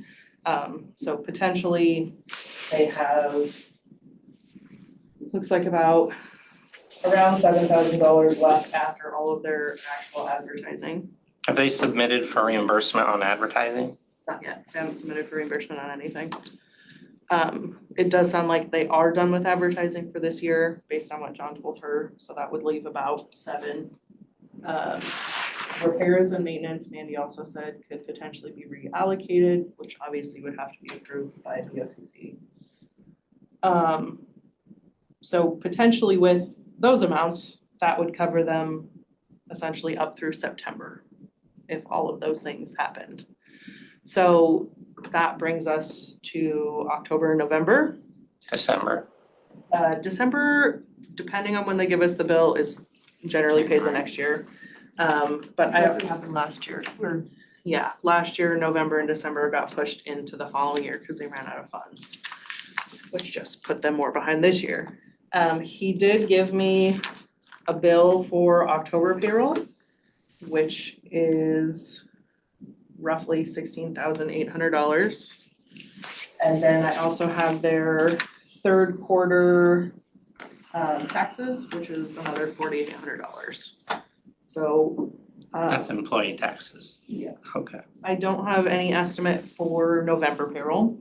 So potentially they have, looks like about around $7,000 left after all of their actual advertising. Have they submitted for reimbursement on advertising? Not yet, they haven't submitted for reimbursement on anything. It does sound like they are done with advertising for this year, based on what John told her, so that would leave about 7. Repairs and maintenance, Mandy also said could potentially be reallocated, which obviously would have to be approved by the OCC. So potentially with those amounts, that would cover them essentially up through September, if all of those things happened. So that brings us to October, November. December. December, depending on when they give us the bill, is generally paid the next year. But That's what happened last year. yeah, last year, November and December got pushed into the following year because they ran out of funds, which just put them more behind this year. He did give me a bill for October payroll, which is roughly $16,800. And then I also have their third quarter taxes, which is another $4,800. So That's employee taxes. Yeah. Okay. I don't have any estimate for November payroll.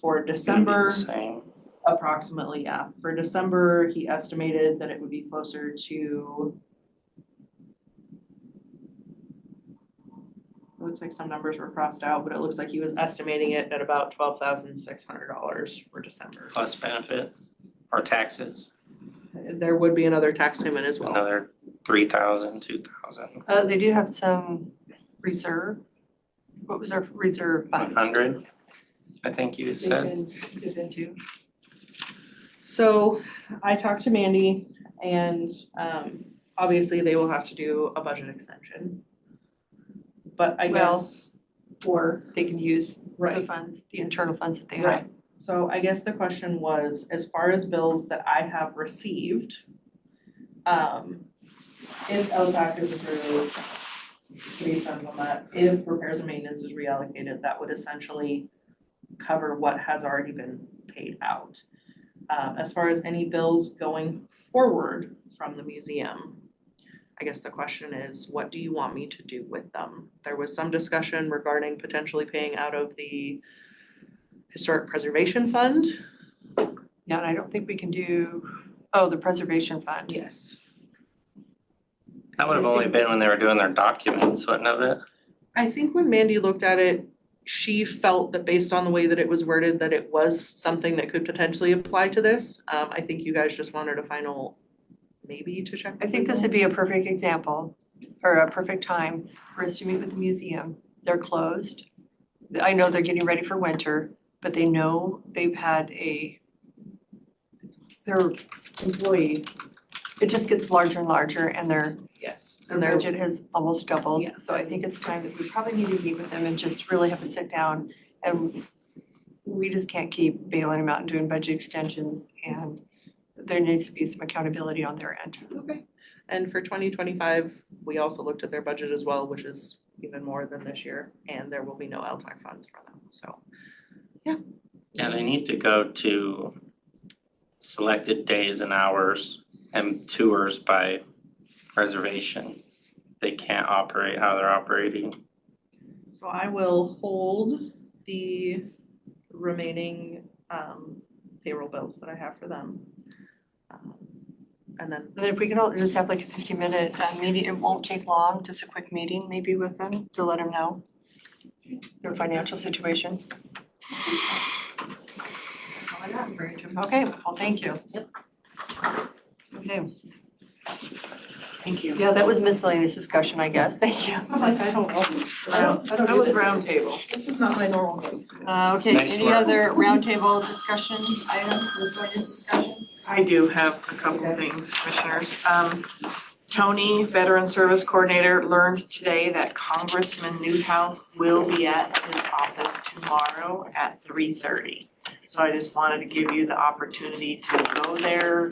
For December, Same. approximately, yeah. For December, he estimated that it would be closer to It looks like some numbers were crossed out, but it looks like he was estimating it at about $12,600 for December. Plus benefit or taxes, There would be another tax payment as well. another 3,000, 2,000, They do have some reserve. What was our reserve fund? 100, I think you said. They've been to. So I talked to Mandy and obviously they will have to do a budget extension. But I Well, guess. Or they can use the Right. funds, the internal funds that they have. Right, so I guess the question was, as far as bills that I have received, if LTAC is approved, based on that, if repairs and maintenance is reallocated, that would essentially cover what has already been paid out. As far as any bills going forward from the museum, I guess the question is, what do you want me to do with them? There was some discussion regarding potentially paying out of the Historic Preservation Fund. Yeah, and I don't think we can do, the preservation fund. Yes. That would have only been when they were doing their documents, wouldn't it? I think when Mandy looked at it, she felt that based on the way that it was worded, that it was something that could potentially apply to this. I think you guys just wanted a final maybe to check. I think this would be a perfect example, or a perfect time for us to meet with the museum. They're closed. I know they're getting ready for winter, but they know they've had their employee, it just gets larger and larger and their Yes. budget has almost doubled. Yeah. So I think it's time that we probably need to meet with them and just really have a sit down. And we just can't keep bailing them out and doing budget extensions, and there needs to be some accountability on their end. Okay. And for 2025, we also looked at their budget as well, which is even more than this year, and there will be no LTAC funds for them, so. Yeah, they need to go to selected days and hours and tours by reservation. They can't operate how they're operating. So I will hold the remaining payroll bills that I have for them. And then, And if we can all just have like a 15-minute meeting, it won't take long, just a quick meeting maybe with them to let them know their financial situation. That's all I got. Okay, well, thank you. Yep. Okay, Thank you. yeah, that was miscellaneous discussion, I guess. Thank you. I'm like, I don't know. That was roundtable. This is not my normal thing. Okay, Nice any work. other roundtable discussion items, miscellaneous discussion? I do have a couple things, commissioners. Tony, Veteran Service Coordinator, learned today that Congressman Newhouse will be at his office tomorrow at 3:30. So I just wanted to give you the opportunity to go there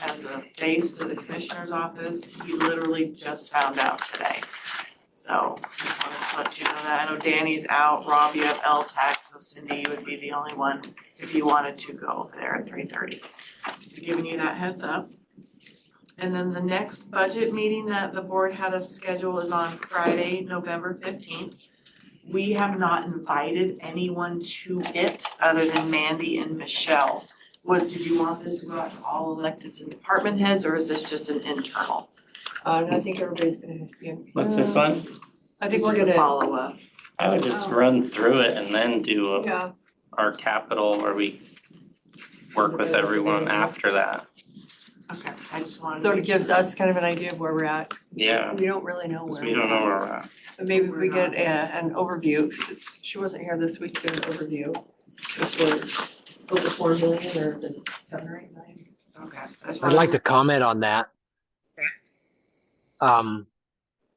as a face to the commissioner's office. He literally just found out today. So just wanted to let you know that. I know Danny's out, Rob, you have LTAC, so Cindy, you would be the only one if you wanted to go over there at 3:30. So giving you that heads up. And then the next budget meeting that the board had us schedule is on Friday, November 15th. We have not invited anyone to it other than Mandy and Michelle. Did you want this to go out to all electeds and department heads, or is this just an internal? And I think everybody's gonna be in. What's this one? I think we're Just a gonna, follow up. I would just run through it and then do yeah, our capital where we work with everyone after that. Okay, I just wanted to. so it make gives sure. us kind of an idea of where we're at. Yeah, We don't really know because where we don't know where we're at. But maybe if we get an overview, 'cause she wasn't here this week to get an overview. If we're over 4 million or the 7 or 8 million. Okay. I just I'd wanted like to- to comment on that.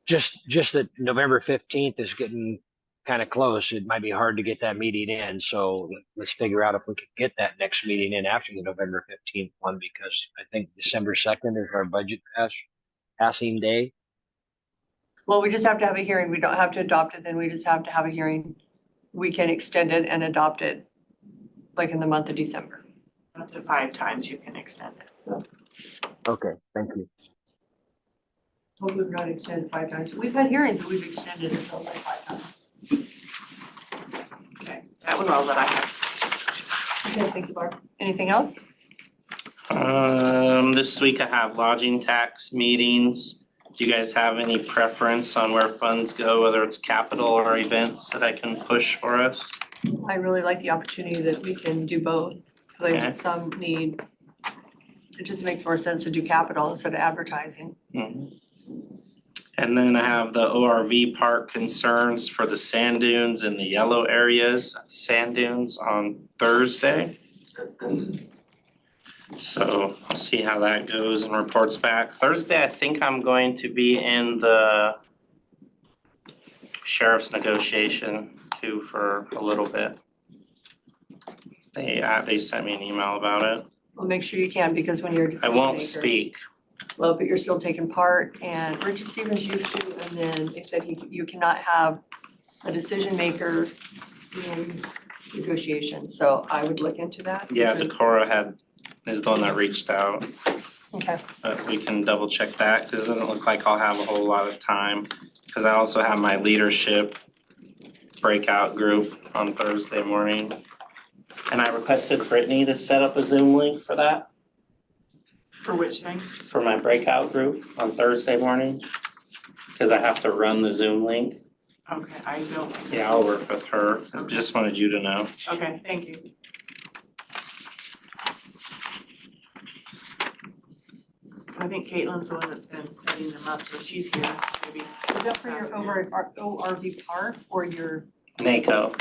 Just that November 15th is getting kind of close. It might be hard to get that meeting in, so let's figure out if we could get that next meeting in after the November 15th one, because I think December 2nd is our budget passing day. Well, we just have to have a hearing. We don't have to adopt it, then we just have to have a hearing. We can extend it and adopt it like in the month of December. Up to 5 times you can extend it. Okay, thank you. Hopefully we've not extended 5 times. We've had hearings that we've extended until like 5 times. Okay, that was all that I had. Okay, thank you, Barb. Anything else? This week I have lodging tax meetings. Do you guys have any preference on where funds go, whether it's capital or events that I can push for us? I really like the opportunity that we can do both, cause I Okay. think some need, it just makes more sense to do capital instead of advertising. And then I have the ORV park concerns for the sand dunes and the yellow areas, sand dunes on Thursday. So I'll see how that goes and reports back. Thursday, I think I'm going to be in the sheriff's negotiation too for a little bit. They sent me an email about it. Well, make sure you can, because when you're a I decision won't maker- speak. Well, but you're still taking part, and Richard Stevens used to, and then they said you cannot have a decision maker in negotiations, so I would look into that. Yeah, because- Decorah is the one that reached out, Okay, but we can double check that, cause it doesn't look like I'll have a whole lot of time. Cause I also have my leadership breakout group on Thursday morning. And I requested Brittany to set up a Zoom link for that, For which thing? for my breakout group on Thursday morning. Cause I have to run the Zoom link. Okay, I don't. Yeah, I'll work with her. I just wanted you to know. Okay, thank you. I think Caitlin's the one that's been setting them up, so she's here, maybe. is that for your ORV park or your, NACO.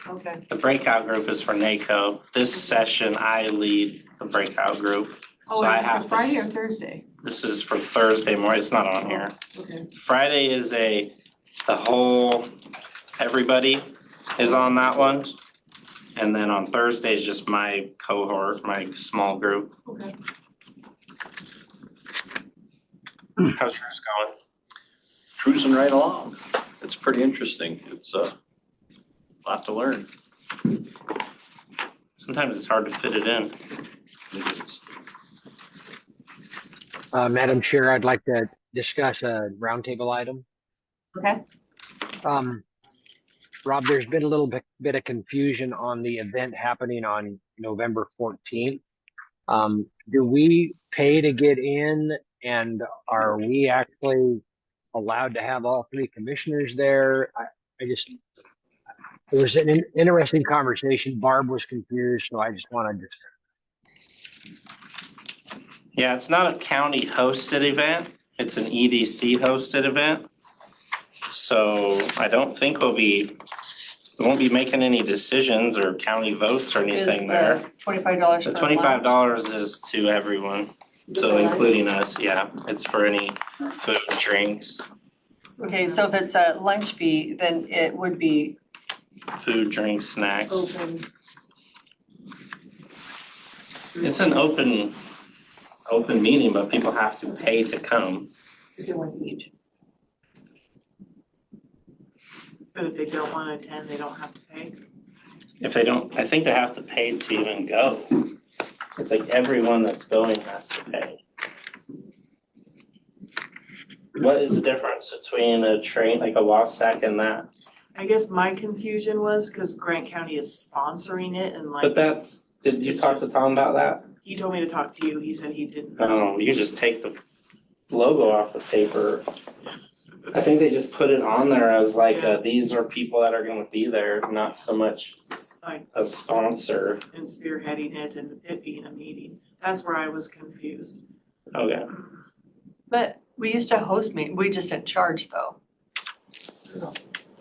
okay, The breakout group is for NACO. This session, I lead the breakout group. oh, So I is it have for to Friday or s- Thursday? This is for Thursday morning. It's not on here. Okay, Friday is the whole, everybody is on that one. And then on Thursday is just my cohort, my small group. okay. How's yours going? Cruising right along. It's pretty interesting. It's a lot to learn. Sometimes it's hard to fit it in. It is. Madam Chair, I'd like to discuss a roundtable item. Okay. Rob, there's been a little bit of confusion on the event happening on November 14th. Do we pay to get in, and are we actually allowed to have all three commissioners there? It was an interesting conversation. Barb was confused, so I just wanted to. Yeah, it's not a county hosted event. It's an EDC hosted event. So I don't think we won't be making any decisions or county votes or anything there. Is the $25 for The lunch? $25 is to everyone, so including us, yeah. It's for any food, drinks, Okay, so if it's a lunch fee, then it would be food, drinks, snacks. open. It's an open meeting, but people have to pay to come. If you want to eat. But if they don't wanna attend, they don't have to pay. If they don't, I think they have to pay to even go. It's like everyone that's going has to pay. What is the difference between a train, like a Wasack and that? I guess my confusion was, cause Grant County is sponsoring it and But like, did you talk to Tom about that? he told me to talk to you, he said he didn't. No, you just take the logo off the paper. I think they just put it on there as like, these are people that are gonna be there, not so much Like, a sponsor. and spearheading it and it being a meeting. That's where I was confused. Okay. But we used to host we just didn't charge though.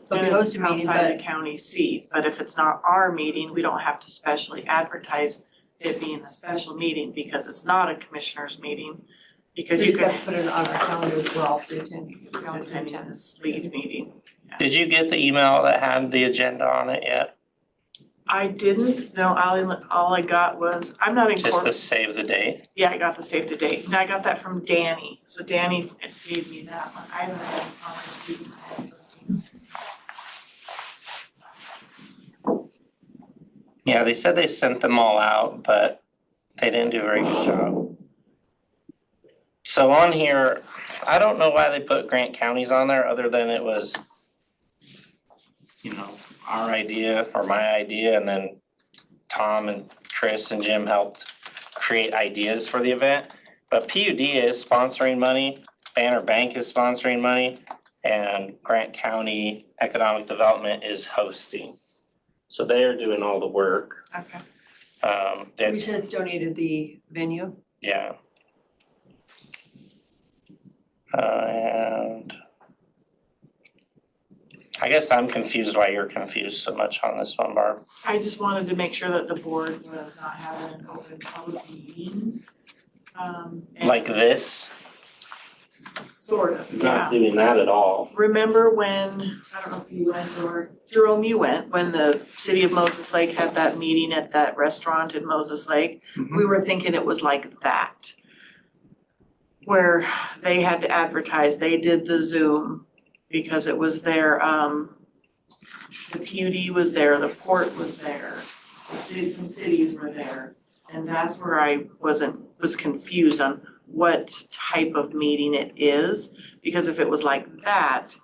So And we it's host a meeting, outside but the county seat, but if it's not our meeting, we don't have to specially advertise it being a special meeting because it's not a commissioners meeting. Because we you just could have to put it on our calendar for all three attending. attend this lead meeting. Did you get the email that had the agenda on it yet? I didn't, no, all I got was, I'm not in Just court. the save the date? Yeah, I got the save the date, and I got that from Danny, so Danny gave me that one, I don't have on my student. Yeah, they said they sent them all out, but they didn't do a very good job. So on here, I don't know why they put Grant counties on there, other than it was, our idea or my idea, and then Tom and Chris and Jim helped create ideas for the event. But PUD is sponsoring money Banner Bank is sponsoring money and Grant County Economic Development is hosting. So they are doing all the work. Okay. We just donated the venue. Yeah. And I guess I'm confused why you're confused so much on this one, Barb. I just wanted to make sure that the board was not having an open public meeting. And Like this, sort of, yeah. not doing that at all. Remember when, I don't know if you went or Jerome, you went, when the city of Moses Lake had that meeting at that restaurant in Moses Lake? We were thinking it was like that. Where they had to advertise, they did the Zoom because it was their, the PUD was there, the port was there, the cities, some cities were there. And that's where I was confused on what type of meeting it is, because if it was like that,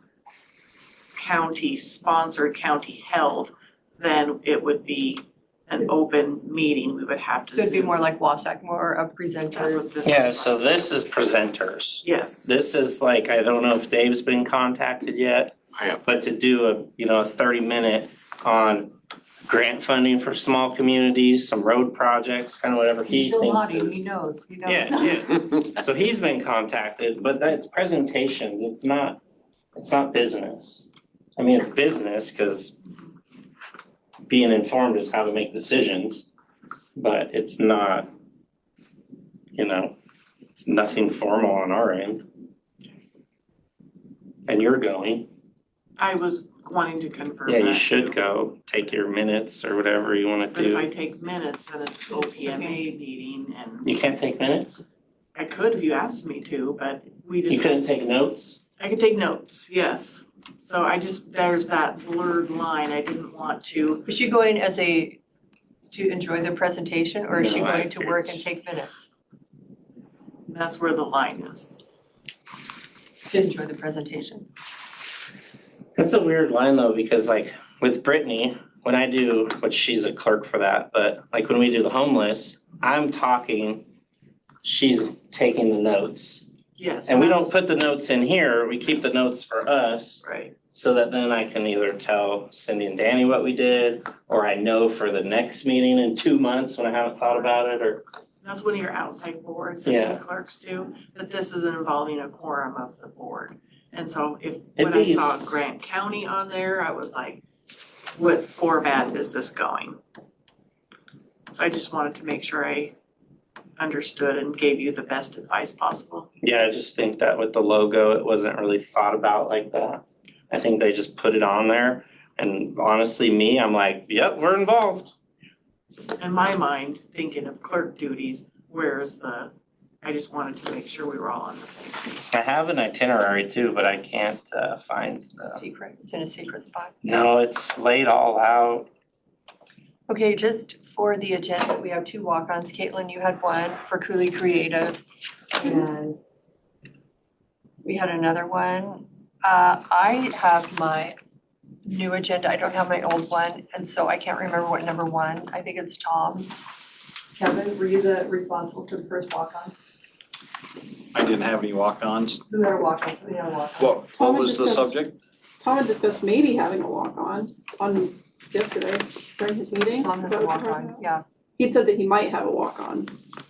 county sponsored, county held, then it would be an open meeting, we would have to So it'd be Zoom. more like Wasac, more of That's presenters. what this Yeah, is so like. this is presenters. Yes. This is like, I don't know if Dave's been contacted yet. But to do a 30-minute on grant funding for small communities, some road projects, kind of whatever he He's still thinks nodding, is. he knows. Yeah. So he's been contacted, but that's presentations, it's not business. I mean, it's business, cause being informed is how to make decisions, but it's not, it's nothing formal on our end. And you're going. I was wanting to confirm Yeah, that you should too. go, take your minutes or whatever you wanna But if I do. take minutes, then it's an OPMA meeting and You can't take minutes? I could if you asked me to, but we just. You couldn't take notes? I could take notes, yes. So there's that blurred line, I didn't want to. Is she going to enjoy the presentation, or is she No, I going to work and figured- take minutes? That's where the line is. To enjoy the presentation. That's a weird line though, because like with Brittany, when I do, which she's a clerk for that, but like when we do the homeless, I'm talking, she's taking the notes. Yes. And we don't put the notes in here, we keep the notes for us. Right. So that then I can either tell Cindy and Danny what we did, or I know for the next meeting in 2 months when I haven't thought about it, or. That's one of your outside boards that Yeah. she clerks do, but this is involving a quorum of the board. And so It'd when I be saw s- Grant County on there, I was like, what format is this going? So I just wanted to make sure I understood and gave you the best advice possible. Yeah, I just think that with the logo, it wasn't really thought about like that. I think they just put it on there, and honestly, me, I'm like, yep, we're involved. In my mind, thinking of clerk duties, I just wanted to make sure we were all on the same page. I have an itinerary too, but I can't find the. Secret, it's in a secret spot. No, it's laid all out. Okay, just for the agenda, we have 2 walk-ons. Caitlin, you had one for Cooley Creative. And we had another one. I have my new agenda. I don't have my old one, and so I can't remember what number 1. I think it's Tom. Kevin, were you responsible for the first walk-on? I didn't have any walk-ons. Who had a walk-on? Somebody had a walk-on. What was the subject? Tom had discussed maybe having a walk-on on yesterday during his meeting. Tom has a walk-on, yeah. He'd said that he might have a walk-on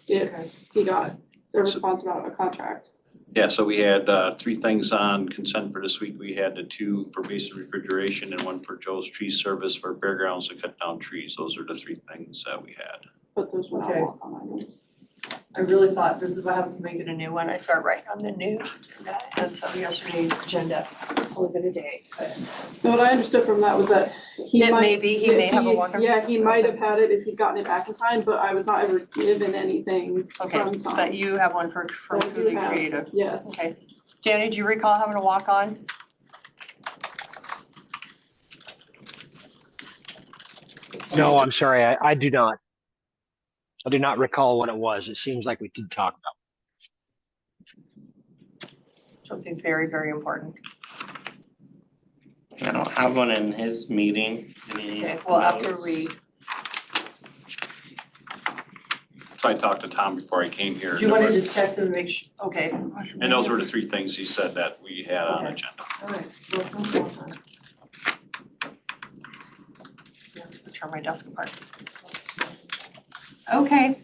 if Okay. he got a response about a contract. Yeah, so we had 3 things on consent for this week. We had the 2 for basic refrigeration and 1 for Joe's Tree Service for fairgrounds to cut down trees. Those are the 3 things that we had. But those were not Okay. walk-on items. I really thought this is what happens to make it a new one. I start writing on the new agenda, and so yesterday's agenda, it's only been a day, but. And what I understood from that was that he It might. may be, he may have a walk-on. Yeah, he might have had it if he'd gotten it back in time, but I was not ever given anything Okay, from Tom. but you have one for I do Cooley have, Creative. yes. Okay. Danny, do you recall having a walk-on? No, I'm sorry, I do not. I do not recall what it was. It seems like we did talk about. Something very, very important. I don't have one in his meeting. Any Okay, well, after notes? we, So I talked to Tom before I came here. Do you wanna just text him and make sure, okay. And those were the three things he said that we had on Okay. agenda. All right. Yeah, turn my desk apart. Okay.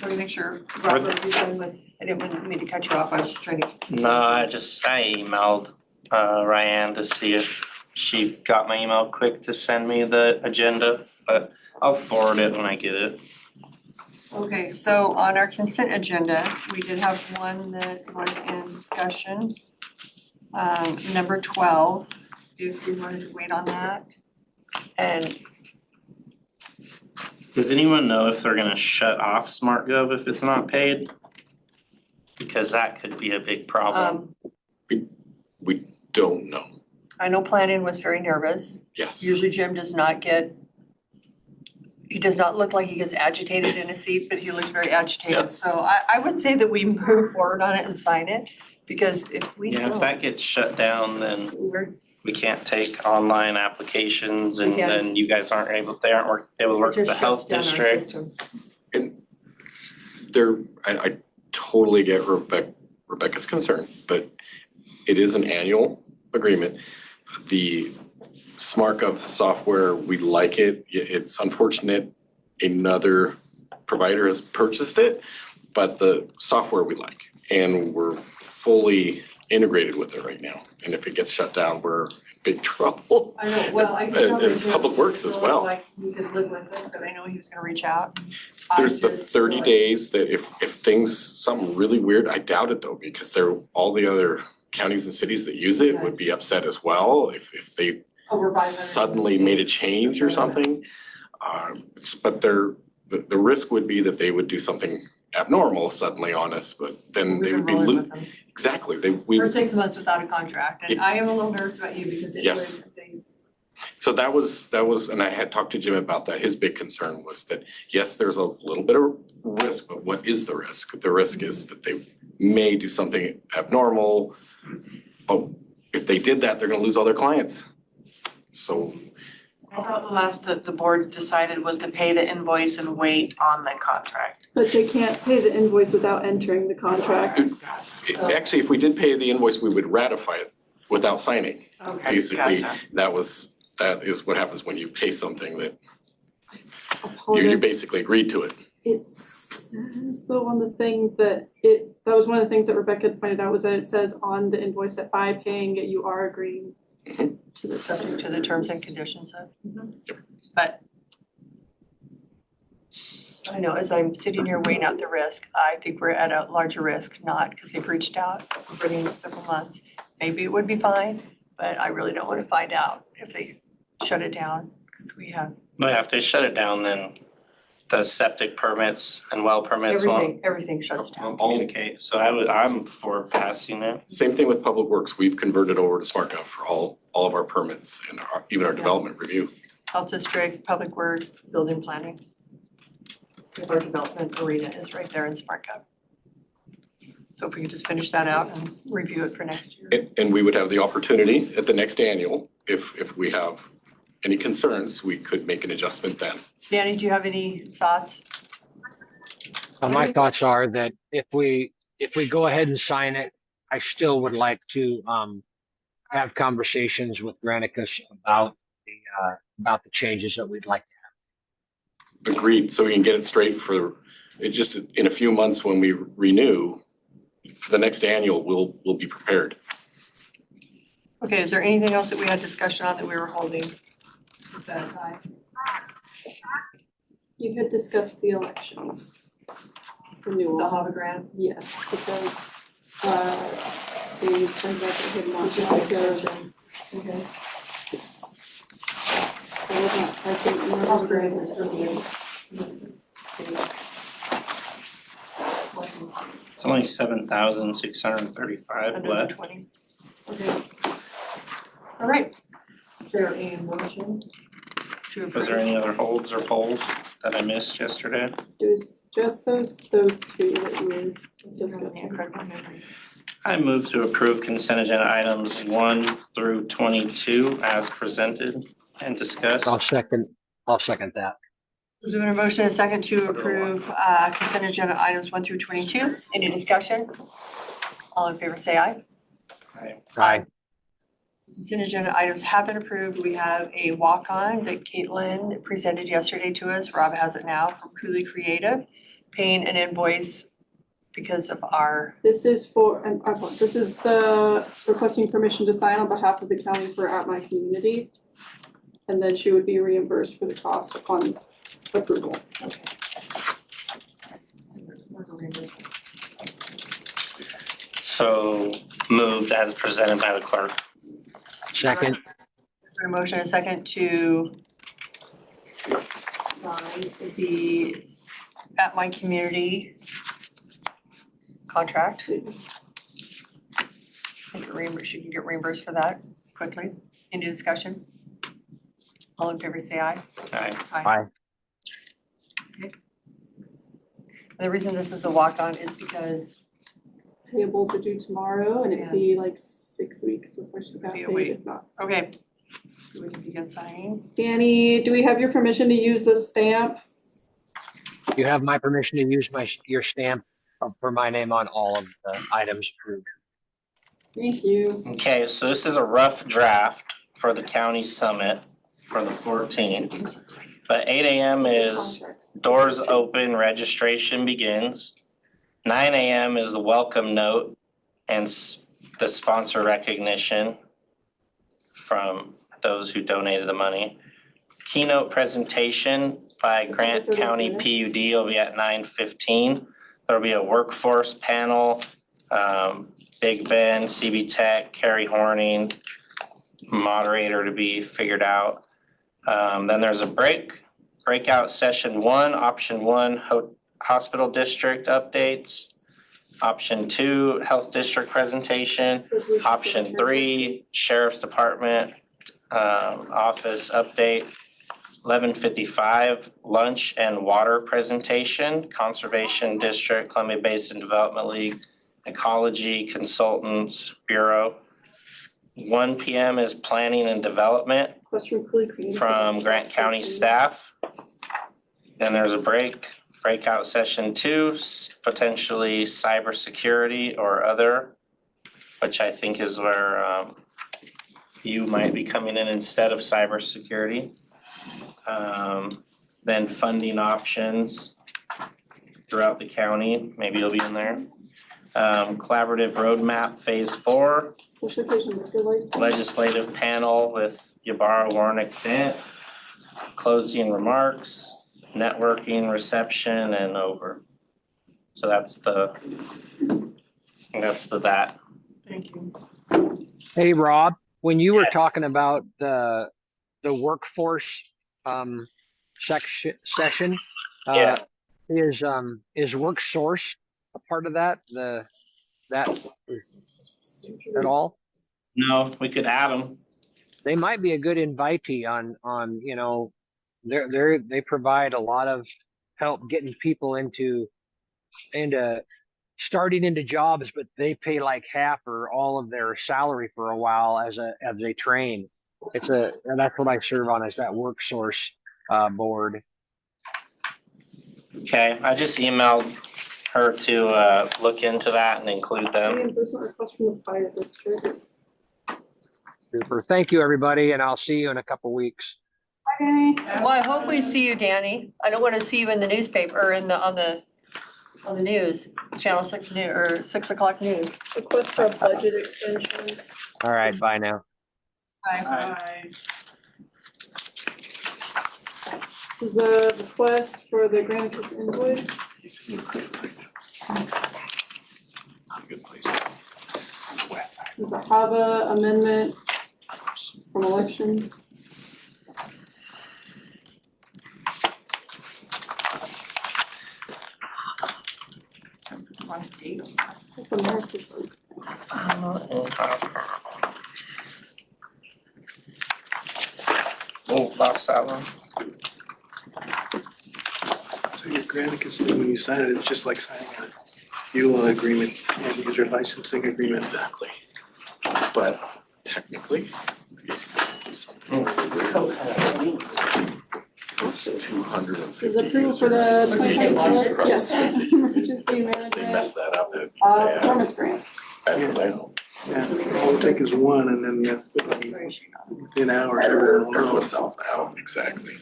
Let me make sure, Robert, you're done with, I didn't mean to cut you off, I was just trying to. No, I emailed Ryan to see if she got my email quick to send me the agenda, but I'll forward it when I get it. Okay, so on our consent agenda, we did have one that was in discussion. Number 12, if you wanted to wait on that. And Does anyone know if they're gonna shut off SmartGov if it's not paid? Because that could be a big problem. We don't know. I know planning was very nervous. Yes. Usually Jim does not look like he gets agitated in his seat, but he looks very agitated. Yes. So I would say that we move forward on it and sign it, because if we Yeah, if don't, that gets shut down, then we can't take online applications and We can't. then you guys aren't able to work it with the just health shuts down our district. system. And I totally get Rebecca's concern, but it is an annual agreement. The SmartGov software, we like it. It's unfortunate another provider has purchased it, but the software we like. And we're fully integrated with it right now. And if it gets shut down, we're in big trouble. I know, well, I can tell As that Public Works as well. Like we could live with it, but I know he was gonna reach out. There's the I just 30 feel like- days that if something really weird, I doubt it though, because all the other counties and cities that use it would be upset as well if they Over 500. suddenly made a change or something. But the risk would be that they would do something abnormal suddenly on us, but then they would be rolling with them exactly, for 6 months without a contract, and I am a little nervous about you because it Yes. would, So that was, and I had talked to Jim about that. His big concern was that, yes, there's a little bit of risk, but what is the risk? The risk is that they may do something abnormal, but if they did that, they're gonna lose all their clients. So I thought the last that the board decided was to pay the invoice and wait on the contract. But they can't pay the invoice without entering the contract. actually, if we did pay the invoice, we would ratify it without signing. Okay, Basically, gotcha. that is what happens when you pay something that you Apologize. basically agreed to it. It says though on the thing that was one of the things that Rebecca pointed out was that it says on the invoice that by paying it, you are agreeing to the subject to the terms and conditions of. Yep. But I know as I'm sitting here weighing out the risk, I think we're at a larger risk, not because they've reached out for several months. Maybe it would be fine, but I really don't want to find out if they shut it down, because we have But if they shut it down, then the septic permits and well permits won't everything shuts down. communicate. So I'm for passing it. Same thing with Public Works. We've converted over to SmartGov for all of our permits and even our development review. Health district, public works, building planning. Our development arena is right there in SmartGov. So if we could just finish that out and review it for next year. And we would have the opportunity at the next annual, if we have any concerns, we could make an adjustment then. Danny, do you have any thoughts? My thoughts are that if we go ahead and sign it, I still would like to have conversations with Granicus about the changes that we'd like to Agreed, so we can get it straight it just in a few months when we renew, for the next annual, we'll be prepared. Okay, is there anything else that we had discussion on that we were holding? You had discussed the elections. Renewal. The HAVA grant? Yes, because they turned out they had not met their. Okay. I think HAVA grant is really It's only 7,635 under left. 20. Okay. All right. Is there a motion to approve? Was there any other holds or polls that I missed yesterday? There's just those two that we discussing. I move to approve consent agenda items 1 through 22 as presented and discussed. I'll second that. There's been a motion and a second to approve consent agenda items 1 through 22. Any discussion? All in favor say aye. Aye. Consent agenda items have been approved. We have a walk-on that Caitlin presented yesterday to us. Rob has it now from Cooley Creative, paying an invoice because of our, This is for, this is the requesting permission to sign on behalf of the county for At My Community. And then she would be reimbursed for the cost upon approval. So moved as presented by the clerk. Second. there's been a motion and a second to sign the At My Community contract. Get reimbursed, you can get reimbursed for that quickly. Any discussion? All in favor say aye. Aye. Aye. The reason this is a walk-on is because Payables are due tomorrow and it'd be like 6 weeks before she got Be a paid, week. if not. okay. So we can begin signing. Danny, do we have your permission to use the stamp? You have my permission to use your stamp for my name on all of the items approved. Thank you. Okay, so this is a rough draft for the county summit for the 14th. But 8 a.m. is doors open, registration begins. 9 a.m. is the welcome note and the sponsor recognition from those who donated the money. Keynote presentation by Grant County PUD will be at 9:15. There'll be a workforce panel, Big Ben, CB Tech, Carrie Horning, moderator to be figured out. Then there's a breakout session 1, option 1, hospital district updates. Option 2, health district presentation. Option 3, sheriff's department office update. 11:55, lunch and water presentation, conservation district, Columbia Basin Development League, ecology consultants bureau. 1 p.m. is planning and development from Grant County staff. Then there's a breakout session 2, potentially cybersecurity or other, which I think is where you might be coming in instead of cybersecurity. Then funding options throughout the county, maybe you'll be in there. Collaborative roadmap phase 4. Legislative panel with Ybarra Warnick Dent. Closing remarks, networking, reception, and over. So that's that. Thank you. Hey, Rob, when you were talking about the workforce session, is WorkSource a part of that? At all? No, we could add them. They might be a good invitee on they provide a lot of help getting people into starting into jobs, but they pay like half or all of their salary for a while as they train. That's what I serve on, is that WorkSource board. Okay, I just emailed her to look into that and include them. Reimbursement request from the fire district. Super. Thank you, everybody, and I'll see you in a couple weeks. Okay. Well, I hope we see you, Danny. I don't want to see you in the newspaper or on the news, Channel 6 news or 6 o'clock news. Request for a budget extension. All right, bye now. Bye. This is a request for the Granicus invoice. This is the HAVA amendment from elections. Oh, lost that one. So your Granicus thing, when you sign it, it's just like signing a EULA agreement and user licensing agreement. Exactly. But technically. 250 Is approval for the users. 2024 Across the yes, state. emergency They management, messed that up. performance grant. Yeah, all it take is one and then within hours, everyone will know. Everyone's out now, exactly.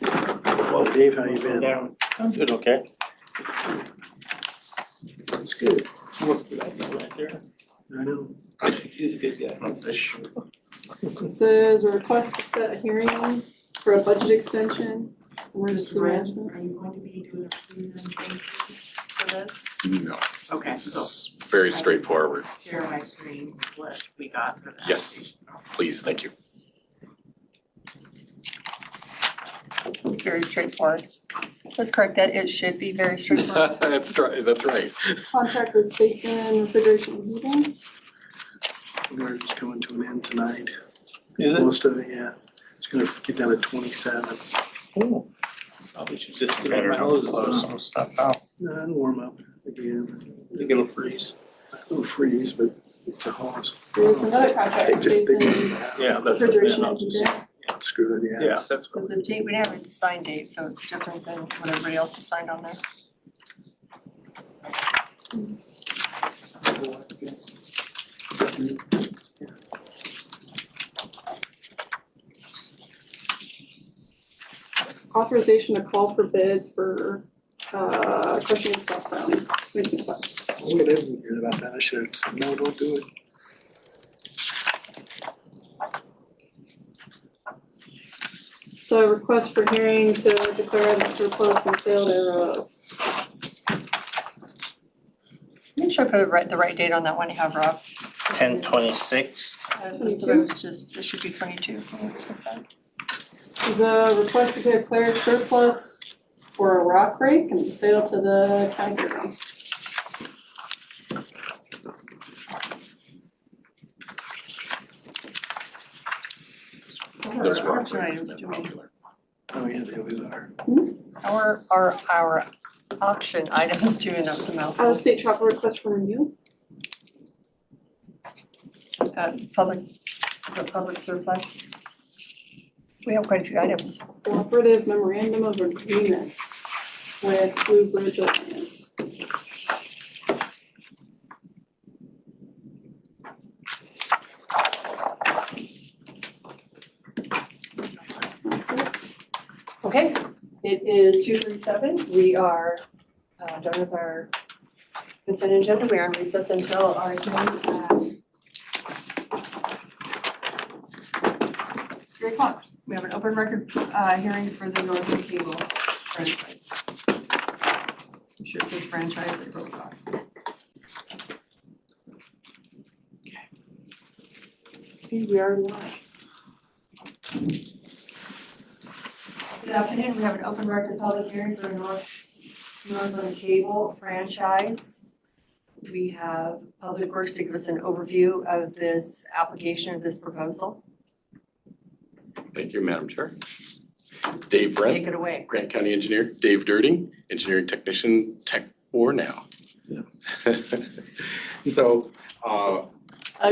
Well, Dave, how you been? I'm doing okay. That's good. Right there. I know. He's a good guy. What's this show? It says a request to set a hearing for a budget extension, emergency management. Are you going to be doing a presentation for this? No, Okay, so it's very straightforward. share my screen, what we got for that. Yes, please, thank you. It's very straightforward. Let's correct that. It should be very straightforward. That's right. Contract with Basin Refrigeration and Heating. We're just coming to an end tonight. Is it? Most of it, yeah. It's gonna get down to 27. Oh. Probably should just get our hoses Close on. some stuff out. And warm up again. It'll freeze. It'll freeze, but it's a hose. So there's another contract They with just, they Basin Yeah, that's. Refrigeration and Heating. screw it, yeah. Yeah, that's But the date, we have a signed date, so it's different than what everybody else has signed on there. Authorization to call for bids for crushing and stock grounding. What do you think about that? Oh, I didn't hear about that. I should have said, no, don't do it. So request for hearing to declare the surplus and sale thereof. Make sure I put the right date on that one you have, Rob. 10/26. It should be 22. Is a request to declare surplus for a rock rake and sale to the county fairgrounds. Those rock Auction rakes items, have do been we- popular. Oh, yeah, they always are. Our auction items doing them Out of state travel request for review. public surplus. We have quite a few items. Cooperative memorandum of agreement with Blue Bridge Alliance. That's it. Okay, it is 2:37. We are done with our consent agenda. We are on recess until our hearing at 3 o'clock. We have an open record hearing for the Northern Cable franchise. I'm sure it says franchise at both sides. Okay, we are live. Good afternoon. We have an open record public hearing for Northern Cable franchise. We have Public Works to give us an overview of this application of this proposal. Thank you, Madam Chair. Dave Brent. Take it away. Grant County Engineer. Dave Dirting, Engineering Technician, Tech 4 now. Yeah. So,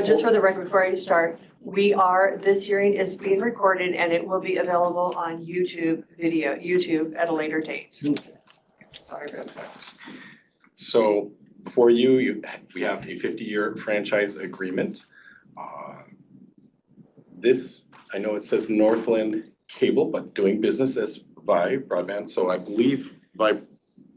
Just for the record, before I start, this hearing is being recorded and it will be available on YouTube at a later date. Sorry about that. So for you, we have a 50-year franchise agreement. This, I know it says Northland Cable, but doing business as Vi Broadband, so I believe Vi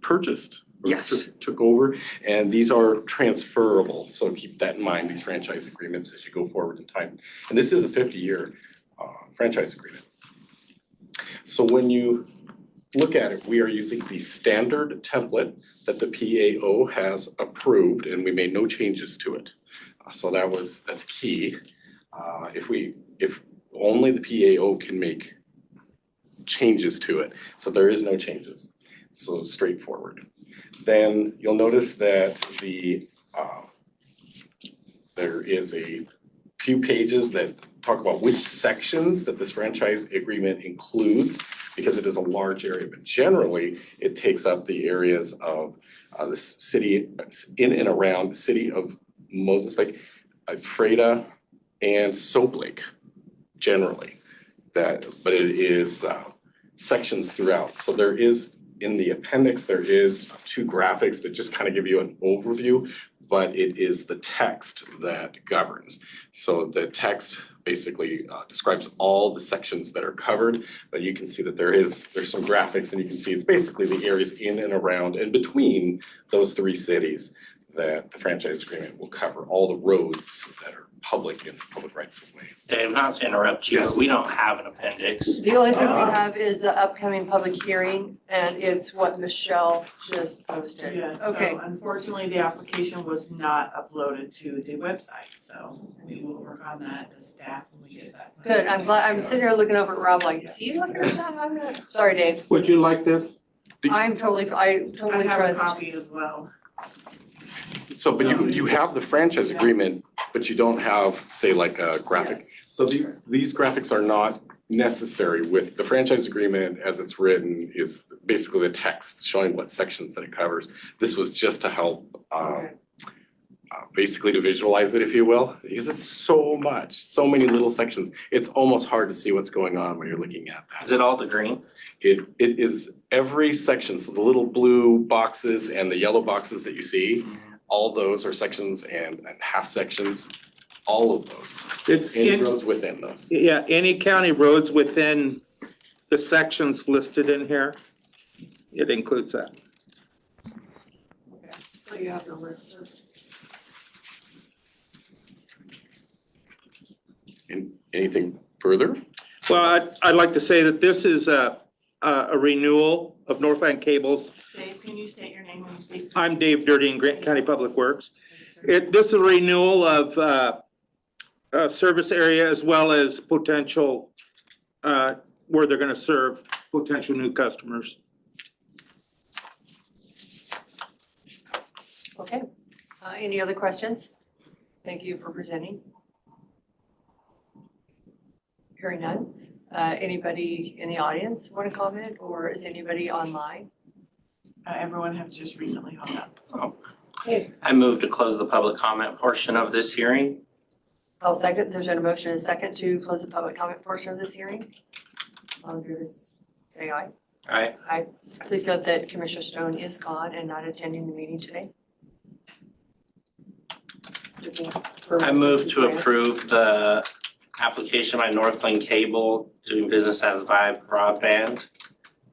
purchased. Or Yes. Took over, and these are transferable, so keep that in mind, these franchise agreements as you go forward in time. And this is a 50-year franchise agreement. So when you look at it, we are using the standard template that the PAO has approved, and we made no changes to it. So that's key. If only the PAO can make changes to it, so there is no changes. So straightforward. Then you'll notice that there is a few pages that talk about which sections that this franchise agreement includes, because it is a large area, but generally it takes up the areas of the city, in and around the city of Moses Lake, Freda, and Soap Lake, generally. but it is sections throughout. So there is, in the appendix, there is 2 graphics that just kind of give you an overview, but it is the text that governs. So the text basically describes all the sections that are covered, but you can see that there's some graphics, and you can see it's basically the areas in and around and between those 3 cities that the franchise agreement will cover, all the roads that are public and public rights of way. Dave, not to interrupt you, but we don't have an appendix. The only thing we have is the upcoming public hearing, and it's what Michelle just posted. Yes, Okay. so unfortunately, the application was not uploaded to the website, so we will work on that as staff when we get that. Good, I'm glad, I'm sitting here looking over at Rob like, is he looking at that? I'm not. Sorry, Dave. Would you like this? I totally I trust. have a copy as well. So, but you have the franchise agreement, but you don't have, say, like a graphic. Yes. So these graphics are not necessary with the franchise agreement as it's written is basically the text showing what sections that it covers. This was just to help, basically to visualize it, if you will, because it's so much, so many little sections. It's almost hard to see what's going on when you're looking at that. Is it all the green? It is every section, so the little blue boxes and the yellow boxes that you see, all those are sections and half sections, all of those. It's Any roads within those. Yeah, any county roads within the sections listed in here, it includes that. So you have the list of. Anything further? Well, I'd like to say that this is a renewal of Northland Cable's. Dave, can you state your name when you speak? I'm Dave Dirty in Grant County Public Works. This is a renewal of service area as well as potential, where they're gonna serve potential new customers. Okay, any other questions? Thank you for presenting. Hearing none. Anybody in the audience want to comment, or is anybody online? Everyone have just recently hung up. Okay. I move to close the public comment portion of this hearing. I'll second. There's been a motion and a second to close the public comment portion of this hearing. All in favor, say aye. Aye. Aye. Please note that Commissioner Stone is gone and not attending the meeting today. I move to approve the application by Northland Cable doing business as Vive Broadband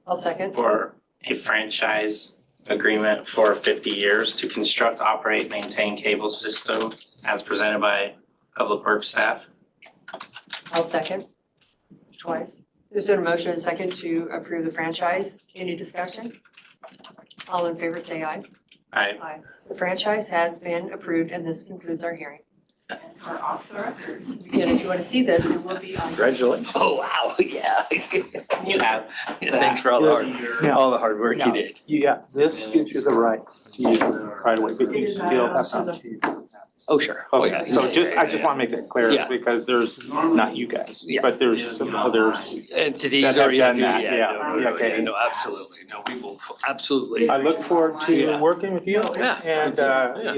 I'll second. for a franchise agreement for 50 years to construct, operate, maintain cable system as presented by Public Works staff. I'll second. Twice. There's been a motion and a second to approve the franchise. Any discussion? All in favor, say aye. Aye. Aye. The franchise has been approved, and this concludes our hearing. We're off the record. And if you want to see this, it will be on. Congratulations. Oh, wow, yeah. You have. Thanks for all the hard work you did. Yeah, this gives you the right to use it right away, but you still have to. Oh, sure. Okay, so I just wanna make it clear, Yeah. because there's, not you guys, Yeah. but there's some others. Entities That have already done do, that, yeah, yeah, no, no, okay. no, absolutely, no, we will, absolutely. I look forward to Yeah. working with you Yeah. and, Yeah.